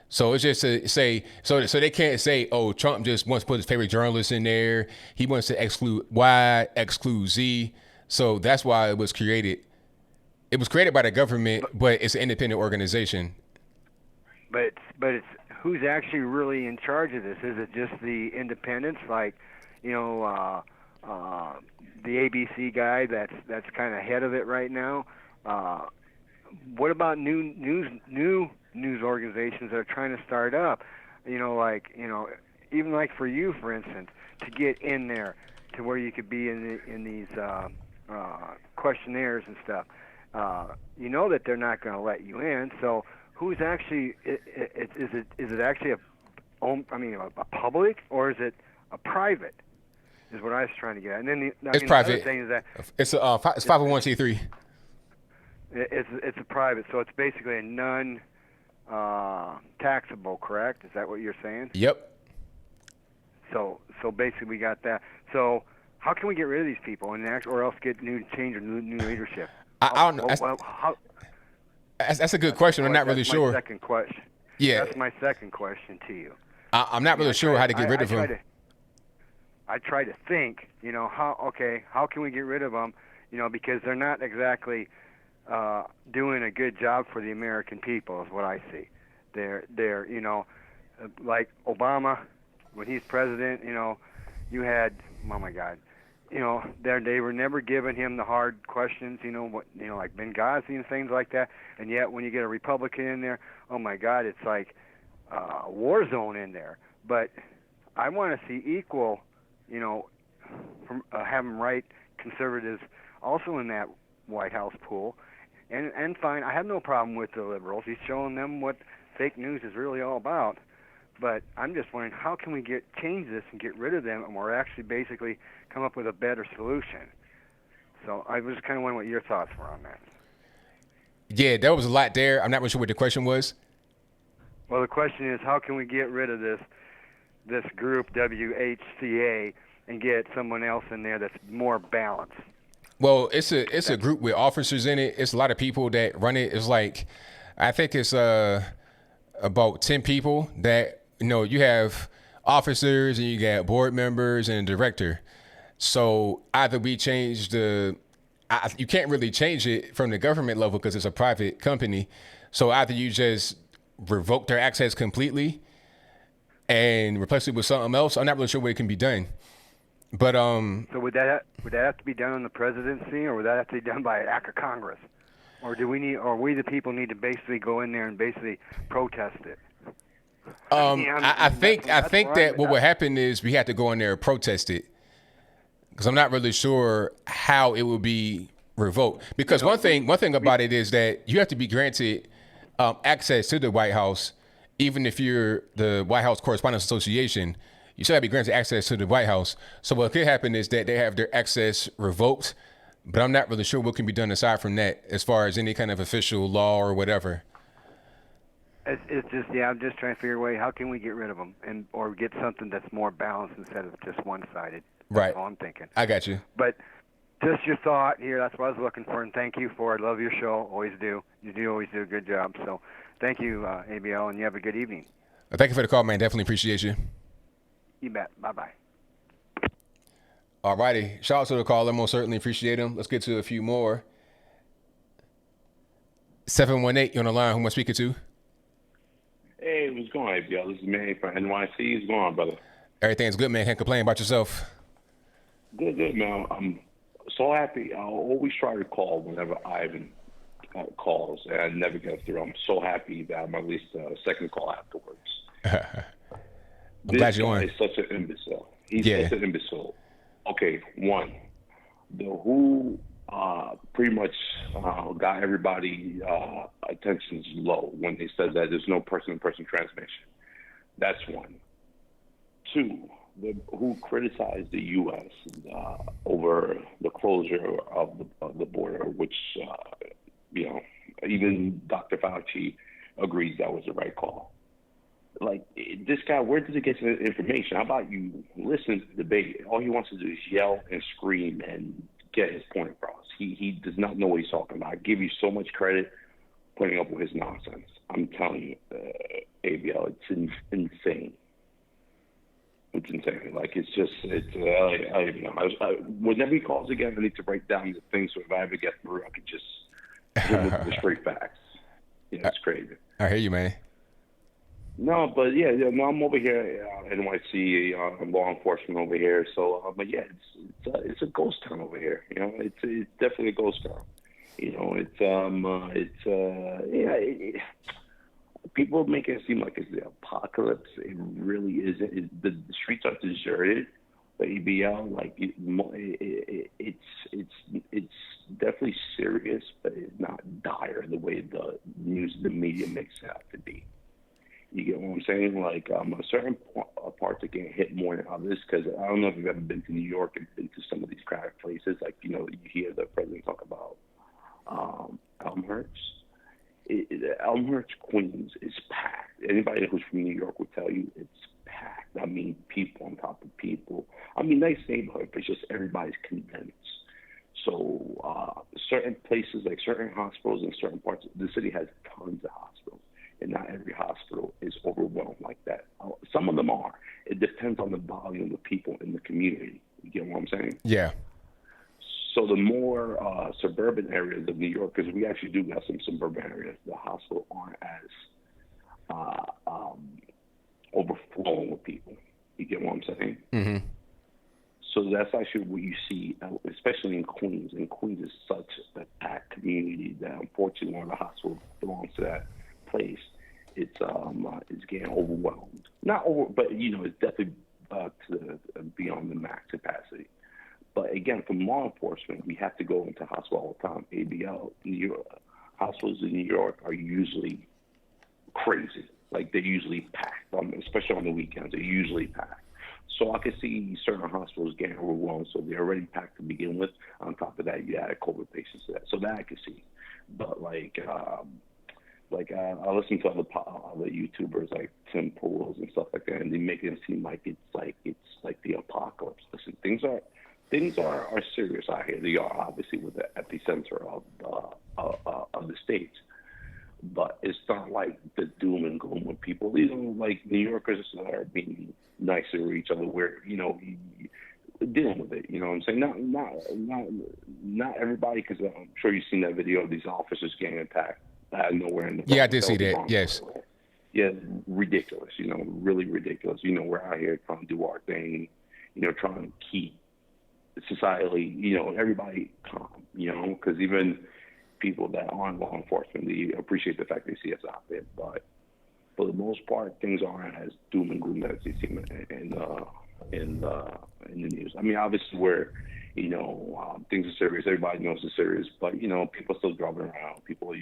[SPEAKER 1] So it's just to say, so they can't say, oh, Trump just wants to put his favorite journalist in there. He wants to exclude Y, exclude Z. So that's why it was created. It was created by the government, but it's an independent organization.
[SPEAKER 14] But it's who's actually really in charge of this? Is it just the independents, like, the ABC guy that's kind of head of it right now? What about new news organizations that are trying to start up? Even like for you, for instance, to get in there to where you could be in these questionnaires and stuff. That they're not going to let you in. So who's actually? Is it actually a public, or is it a private? Is what I was trying to get at. And then
[SPEAKER 1] it's private.
[SPEAKER 14] The other thing is that
[SPEAKER 1] it's 501c3.
[SPEAKER 14] It's a private, so it's basically a non-taxable, correct? Is that what you're saying?
[SPEAKER 1] Yep.
[SPEAKER 14] So basically we got that. So how can we get rid of these people or else get new leadership?
[SPEAKER 1] I don't know. That's a good question. I'm not really sure.
[SPEAKER 14] Second question.
[SPEAKER 1] Yeah.
[SPEAKER 14] That's my second question to you.
[SPEAKER 1] I'm not really sure how to get rid of them.
[SPEAKER 14] I try to think, how can we get rid of them? Because they're not exactly doing a good job for the American people, is what I see. They're like Obama, when he's president, you had, oh my God, they were never giving him the hard questions, like Benghazi and things like that. And yet when you get a Republican in there, oh my God, it's like a war zone in there. But I want to see equal, have them right conservatives also in that White House pool. And fine, I have no problem with the liberals. He's showing them what fake news is really all about. But I'm just wondering, how can we change this and get rid of them, and we're actually basically come up with a better solution? So I was just kind of wondering what your thoughts were on that.
[SPEAKER 1] Yeah, there was a lot there. I'm not really sure what the question was.
[SPEAKER 14] Well, the question is, how can we get rid of this group, WHCA, and get someone else in there that's more balanced?
[SPEAKER 1] Well, it's a group with officers in it. It's a lot of people that run it. It's like, I think it's about 10 people that, you have officers and you got board members and a director. So either we change you can't really change it from the government level because it's a private company. So either you just revoke their access completely and replace it with something else. I'm not really sure what it can be done. But
[SPEAKER 14] so would that have to be done on the presidency, or would that have to be done by an act of Congress, or we the people need to basically go in there and basically protest it?
[SPEAKER 1] I think that what would happen is we have to go in there and protest it, because I'm not really sure how it will be revoked. Because one thing about it is that you have to be granted access to the White House, even if you're the White House Correspondents Association, you still have to be granted access to the White House. So what could happen is that they have their access revoked, but I'm not really sure what can be done aside from that as far as any kind of official law or whatever.
[SPEAKER 14] It's just, yeah, I'm just trying to figure a way, how can we get rid of them or get something that's more balanced instead of just one-sided.
[SPEAKER 1] Right.
[SPEAKER 14] That's all I'm thinking.
[SPEAKER 1] I got you.
[SPEAKER 14] But just your thought here, that's what I was looking for, and thank you for it. I love your show, always do. You do always do a good job. So thank you, ABL, and you have a good evening.
[SPEAKER 1] Thank you for the call, man. Definitely appreciate you.
[SPEAKER 14] You bet. Bye-bye.
[SPEAKER 1] All righty. Shout out to the caller. Most certainly appreciate him. Let's get to a few more. 718, you're on the line. Who am I speaking to?
[SPEAKER 15] Hey, what's going on, ABL? This is Manny from NYC. What's going on, brother?
[SPEAKER 1] Everything's good, man. Can't complain about yourself.
[SPEAKER 15] Good, man. I'm so happy. I'll always try to call whenever Ivan calls, and I never get through. I'm so happy that I'm at least a second call afterwards.
[SPEAKER 1] I'm glad you're on.
[SPEAKER 15] He's such an imbecile. He's such an imbecile. Okay, one, the WHO pretty much got everybody attentions low when they said that there's no person-to-person transmission. That's one. Two, the WHO criticized the U.S. Over the closure of the border, which even Dr. Fauci agrees that was the right call. Like, this guy, where does he get the information? How about you listen to the debate? All he wants to do is yell and scream and get his point across. He does not know what he's talking about. I give you so much credit putting up with his nonsense. I'm telling you, ABL, it's insane. It's insane. Like, whenever he calls again, I need to write down the things so if I ever get through, I could just give the straight facts. Yeah, it's crazy.
[SPEAKER 1] I hear you, man.
[SPEAKER 15] No, but no, I'm over here, NYC, law enforcement over here. So, but yeah, it's a ghost town over here. You know, it's definitely a ghost town. You know, people make it seem like it's the apocalypse. It really isn't. The streets are deserted. The ABL, like it's definitely serious, but it's not dire the way the media makes it out to be. You get what I'm saying? Like, certain parts are getting hit more than others because I don't know if you've ever been to New York and been to some of these crowded places. Like, you know, you hear the president talk about Elmhurst. Elmhurst, Queens is packed. Anybody who's from New York will tell you it's packed. I mean, people on top of people. I mean, nice neighborhood, but it's just everybody's condensed. So certain places, like certain hospitals in certain parts of the city has tons of hospitals. And not every hospital is overwhelmed like that. Some of them are. It depends on the volume of people in the community. You get what I'm saying?
[SPEAKER 1] Yeah.
[SPEAKER 15] So the more suburban areas of New York, because we actually do have some suburban areas, the hospital aren't as overflowing with people. You get what I'm saying?
[SPEAKER 1] Mm-hmm.
[SPEAKER 15] So that's actually what you see, especially in Queens. And Queens is such a packed community that unfortunately one of the hospitals belongs to that place. It's getting overwhelmed. Not over, but you know, it's definitely beyond the max capacity. But again, from law enforcement, we have to go into hospital all the time. ABL, New York, hospitals in New York are usually crazy. Like, they're usually packed, especially on the weekends. They're usually packed. So I could see certain hospitals getting overwhelmed, so they're already packed to begin with. On top of that, you add COVID patients to that. So that I could see. But I listen to other YouTubers like Tim Pools and stuff like that, and they make it seem like it's like the apocalypse. Listen, things are serious out here. They are obviously with the epicenter of the states, but it's not like the doom and gloom when people, you know, like New Yorkers are being nicer to each other. Where, you know, dealing with it. You know what I'm saying? Not everybody, because I'm sure you've seen that video of these officers getting attacked out of nowhere.
[SPEAKER 1] I did see that. Yes.
[SPEAKER 15] Yeah, ridiculous. You know, really ridiculous. You know, we're out here trying to do our thing. You know, trying to keep societally, you know, everybody calm. You know, because even people that aren't law enforcement, they appreciate the fact they see us out there. But for the most part, things aren't as doom and gloom as they seem. And in the news. I mean, obviously, where things are serious, everybody knows it's serious, but people still driving around, people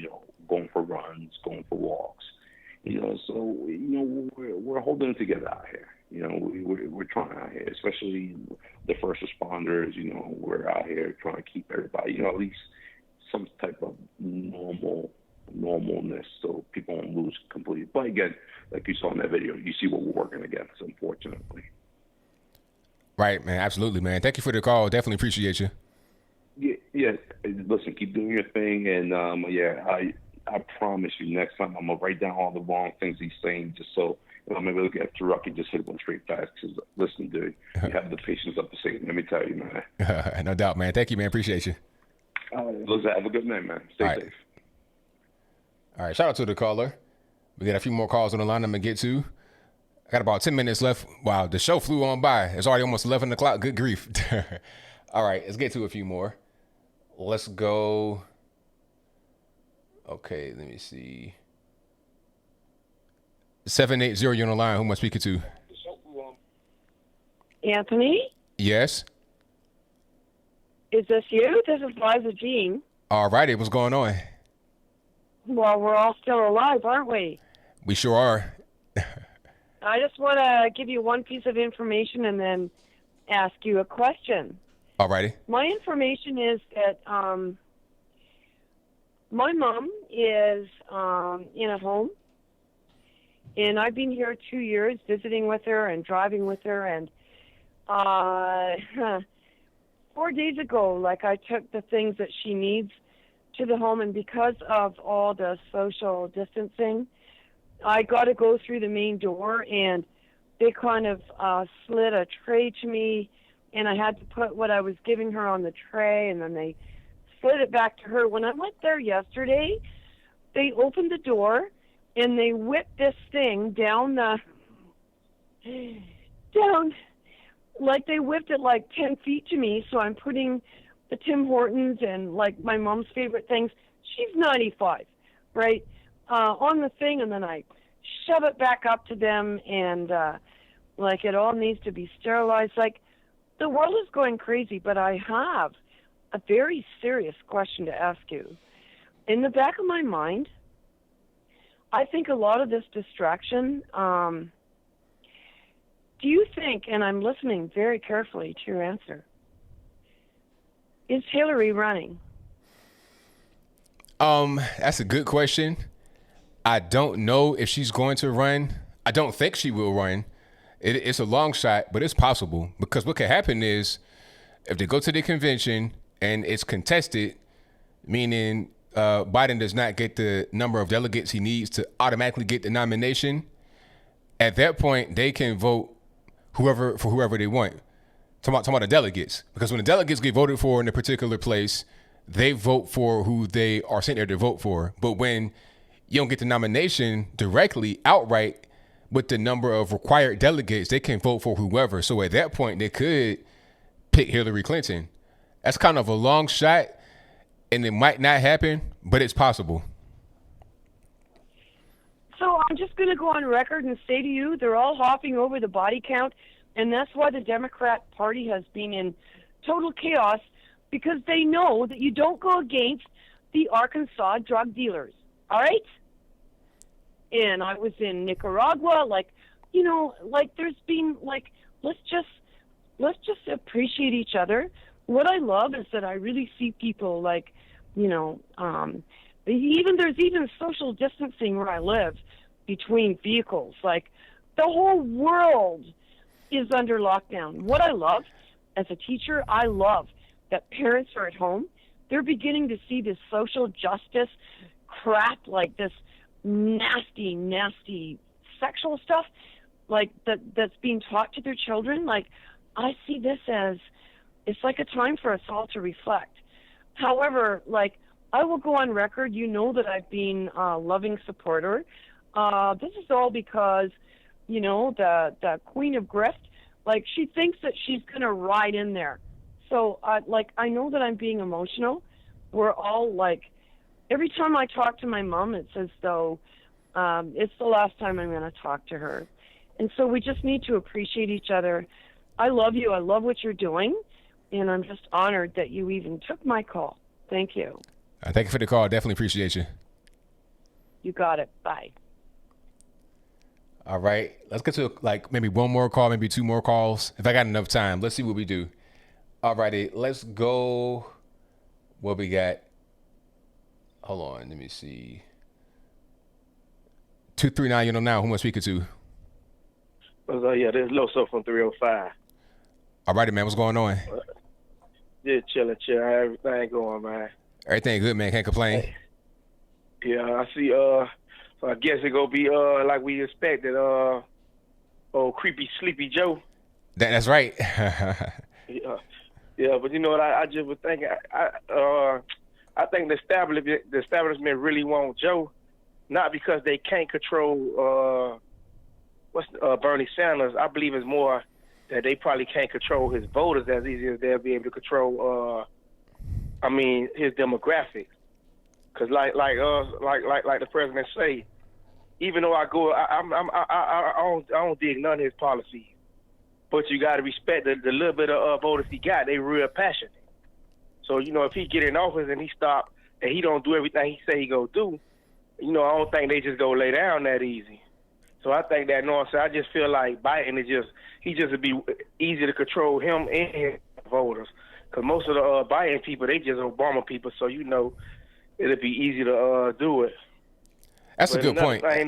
[SPEAKER 15] going for runs, going for walks, so we're holding it together out here. We're trying out here, especially the first responders. We're out here trying to keep everybody, at least some type of normalness, so people won't lose completely. But again, like you saw in that video, you see what we're working against, unfortunately.
[SPEAKER 1] Right, man. Absolutely, man. Thank you for the call. Definitely appreciate you.
[SPEAKER 15] Yeah. Listen, keep doing your thing, and I promise you, next time I'm gonna write down all the wrong things he's saying, just so if I'm able to get through, I can just hit one straight back. Because listen, dude, you have the patience up to say it. Let me tell you, man.
[SPEAKER 1] No doubt, man. Thank you, man. Appreciate you.
[SPEAKER 15] Listen, have a good night, man. Stay safe.
[SPEAKER 1] All right, shout out to the caller. We got a few more calls on the line I'm gonna get to. I got about 10 minutes left. Wow, the show flew on by. It's already almost 11 o'clock. Good grief. All right, let's get to a few more. Let's go. Okay, let me see. 780, you're on the line. Who am I speaking to?
[SPEAKER 16] Anthony?
[SPEAKER 1] Yes.
[SPEAKER 16] Is this you? This is Liza Jean.
[SPEAKER 1] All righty, what's going on?
[SPEAKER 16] Well, we're all still alive, aren't we?
[SPEAKER 1] We sure are.
[SPEAKER 16] I just want to give you one piece of information and then ask you a question.
[SPEAKER 1] All righty.
[SPEAKER 16] My information is that my mom is in a home, and I've been here 2 years visiting with her and driving with her, and 4 days ago, I took the things that she needs to the home, and because of all the social distancing, I got to go through the main door, and they kind of slid a tray to me, and I had to put what I was giving her on the tray, and then they slid it back to her. When I went there yesterday, they opened the door, and they whipped this thing down, they whipped it 10 feet to me, so I'm putting the Tim Hortons and, my mom's favorite things. She's 95, right? On the thing, and then I shove it back up to them, and it all needs to be sterilized. The world is going crazy, but I have a very serious question to ask you. In the back of my mind, I think a lot of this distraction, do you think, and I'm listening very carefully to your answer, is Hillary running?
[SPEAKER 1] That's a good question. I don't know if she's going to run. I don't think she will run. It's a long shot, but it's possible, because what could happen is if they go to the convention and it's contested, meaning Biden does not get the number of delegates he needs to automatically get the nomination, at that point they can vote for whoever they want. Talking about the delegates, because when the delegates get voted for in a particular place, they vote for who they are sent there to vote for. But when you don't get the nomination directly, outright, with the number of required delegates, they can vote for whoever. So at that point, they could pick Hillary Clinton. That's kind of a long shot, and it might not happen, but it's possible.
[SPEAKER 16] So I'm just going to go on record and say to you, they're all hopping over the body count, and that's why the Democrat Party has been in total chaos, because they know that you don't go against the Arkansas drug dealers, all right? And I was in Nicaragua, there's been, let's just appreciate each other. What I love is that I really see people there's even social distancing where I live between vehicles. The whole world is under lockdown. What I love as a teacher, I love that parents are at home. They're beginning to see this social justice crap, this nasty, nasty sexual stuff, that's being taught to their children. I see this as, it's a time for us all to reflect. However, I will go on record, that I've been a loving supporter. This is all because, the Queen of Grift, she thinks that she's going to ride in there. So, I know that I'm being emotional. We're all, every time I talk to my mom, it's as though it's the last time I'm going to talk to her. And so we just need to appreciate each other. I love you. I love what you're doing. And I'm just honored that you even took my call. Thank you.
[SPEAKER 1] Thank you for the call. Definitely appreciate you.
[SPEAKER 16] You got it. Bye.
[SPEAKER 1] All right. Let's get to like maybe one more call, maybe two more calls. If I got enough time, let's see what we do. All righty. Let's go. What we got? Hold on. Let me see. 239, you know now. Who am I speaking to?
[SPEAKER 17] Yeah, this is Loso from 305.
[SPEAKER 1] All righty, man. What's going on?
[SPEAKER 17] Just chilling. How everything going, man?
[SPEAKER 1] Everything good, man. Can't complain.
[SPEAKER 17] Yeah, I see. So I guess it gonna be like we expected. Oh, creepy sleepy Joe.
[SPEAKER 1] That's right.
[SPEAKER 17] Yeah, but you know what? I just was thinking. I think the establishment really want Joe, not because they can't control Bernie Sanders. I believe it's more that they probably can't control his voters as easy as they'll be able to control. His demographic. Because like the president say, even though I don't dig none of his policies, but you got to respect the little bit of voters he got. They real passionate. So you know, if he get in office and he stop and he don't do everything he say he gonna do, you know, I don't think they just go lay down that easy. So I think that, no, I just feel like Biden is would be easy to control him and his voters. Because most of the Biden people, they just Obama people, so you know, it'd be easy to do it.
[SPEAKER 1] That's a good point.
[SPEAKER 17] Thing,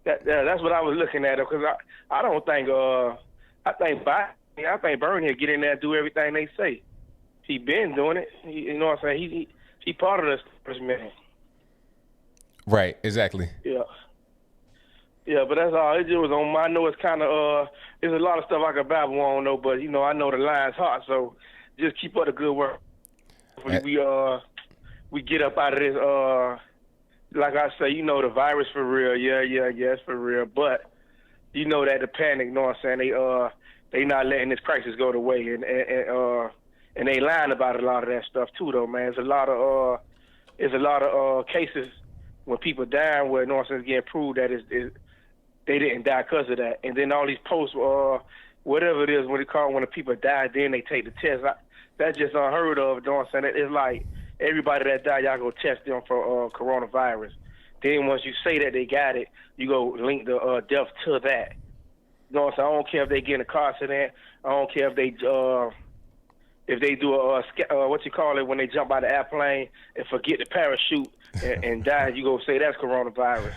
[SPEAKER 17] that's what I was looking at, because I don't think I think Bernie will get in there and do everything they say. He been doing it. You know what I'm saying? He part of the establishment.
[SPEAKER 1] Right. Exactly.
[SPEAKER 17] Yeah. Yeah, but that's all. It just was on my. I know it's kind of there's a lot of stuff I could babble on, though. But you know, I know the line's hot, so just keep up the good work. We get up out of this. Like I say, you know, the virus for real. Yeah, it's for real. But you know that the panic. You know what I'm saying? They not letting this crisis go to waste, and they lying about a lot of that stuff too, though, man. There's a lot of cases when people dying where, you know what I'm saying, it's getting proved that they didn't die because of that. And then all these posts, whatever it is, when the people die, then they take the test. That's just unheard of, you know what I'm saying? It's like everybody that died, y'all go test them for coronavirus. Then once you say that they got it, you go link the death to that. You know what I'm saying? I don't care if they get in a car accident. I don't care if they do what you call it when they jump out of the airplane and forget the parachute and die. You go say that's coronavirus.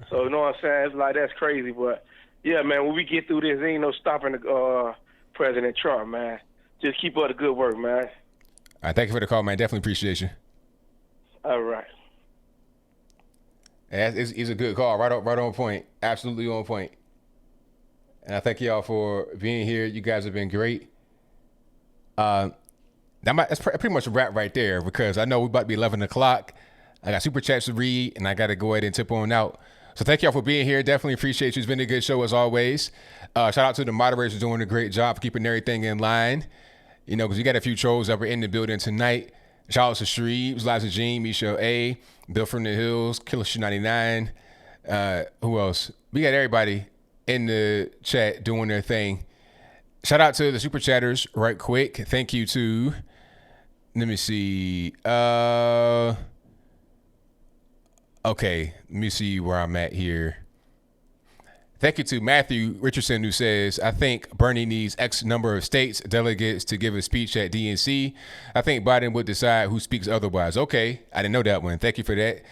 [SPEAKER 17] So you know what I'm saying? It's like that's crazy, but yeah, man. When we get through this, there ain't no stopping President Trump, man. Just keep up the good work, man.
[SPEAKER 1] All right, thank you for the call, man. Definitely appreciate you.
[SPEAKER 17] All right.
[SPEAKER 1] Yeah, it's a good call. Right on point. Absolutely on point. And I thank y'all for being here. You guys have been great. That's pretty much a wrap right there, because I know we're about to be 11 o'clock. I got super chats to read, and I got to go ahead and tip on out. So thank y'all for being here. Definitely appreciate you. It's been a good show as always. Shout out to the moderators doing a great job for keeping everything in line. You know, because we got a few trolls that were in the building tonight. Shout out to Shreves, Liza Jean, Michelle A, Bill from the Hills, Killer 99. Who else? We got everybody in the chat doing their thing. Shout out to the super chatters right quick. Thank you to, let me see. Okay, let me see where I'm at here. Thank you to Matthew Richardson, who says, I think Bernie needs X number of states delegates to give a speech at DNC. I think Biden would decide who speaks otherwise. Okay, I didn't know that one. Thank you for that.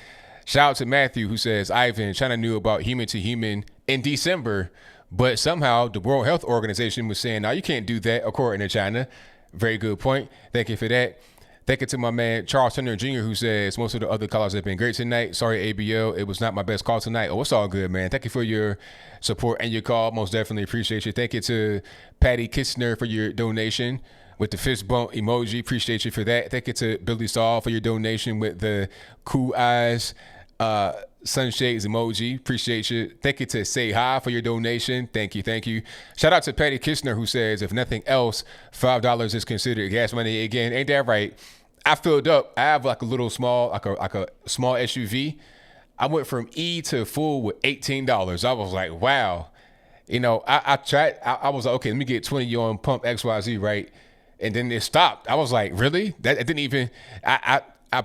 [SPEAKER 1] Shout out to Matthew, who says, Ivan, China knew about human to human in December, but somehow the World Health Organization was saying, no, you can't do that according to China. Very good point. Thank you for that. Thank you to my man, Charles Turner Jr., who says most of the other callers have been great tonight. Sorry, ABL. It was not my best call tonight. Oh, it's all good, man. Thank you for your support and your call. Most definitely appreciate you. Thank you to Patty Kistner for your donation with the fist bump emoji. Appreciate you for that. Thank you to Billy Saul for your donation with the cool eyes, sunshades emoji. Appreciate you. Thank you to Say Hi for your donation. Thank you. Shout out to Patty Kistner, who says, if nothing else, $5 is considered gas money again. Ain't that right? I filled up. I have like a little small, like a small SUV. I went from E to full with $18. I was like, wow. You know, I tried. I was like, okay, let me get 20 on pump XYZ, right? And then it stopped. I was like, really? That it didn't even. I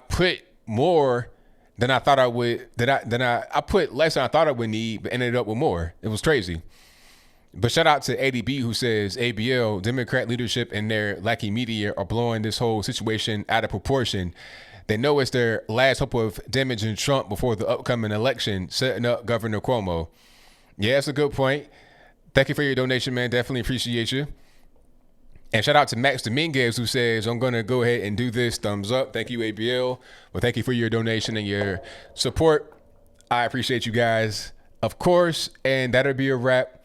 [SPEAKER 1] put more than I thought I would. I put less than I thought I would need, but ended up with more. It was crazy. But shout out to ADB, who says ABL, Democrat leadership and their lackey media are blowing this whole situation out of proportion. They know it's their last hope of damaging Trump before the upcoming election, setting up Governor Cuomo. Yeah, that's a good point. Thank you for your donation, man. Definitely appreciate you. And shout out to Max Dominguez, who says, I'm going to go ahead and do this. Thumbs up. Thank you, ABL. Well, thank you for your donation and your support. I appreciate you guys, of course. And that'll be a wrap.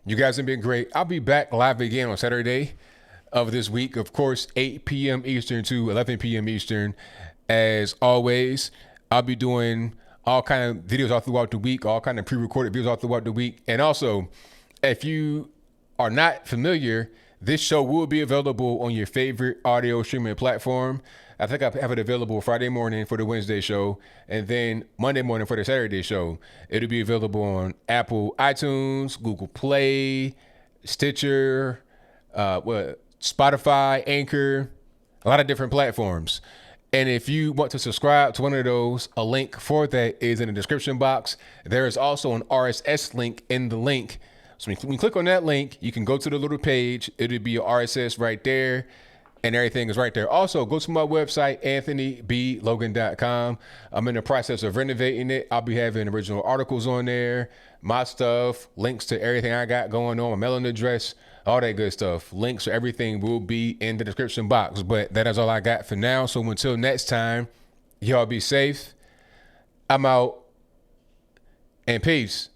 [SPEAKER 1] You guys have been great. I'll be back live again on Saturday of this week. Of course, 8 p.m. Eastern to 11 p.m. Eastern. As always, I'll be doing all kind of videos all throughout the week, all kind of pre-recorded videos all throughout the week. And also, if you are not familiar, this show will be available on your favorite audio streaming platform. I think I have it available Friday morning for the Wednesday show, and then Monday morning for the Saturday show. It'll be available on Apple iTunes, Google Play, Stitcher, Spotify, Anchor, a lot of different platforms. And if you want to subscribe to one of those, a link for that is in the description box. There is also an RSS link in the link. So when you click on that link, you can go to the little page. It'll be a RSS right there, and everything is right there. Also, go to my website, anthonyblogan.com. I'm in the process of renovating it. I'll be having original articles on there, my stuff, links to everything I got going on, my mailing address, all that good stuff. Links to everything will be in the description box. But that is all I got for now. So until next time, y'all be safe. I'm out, and peace.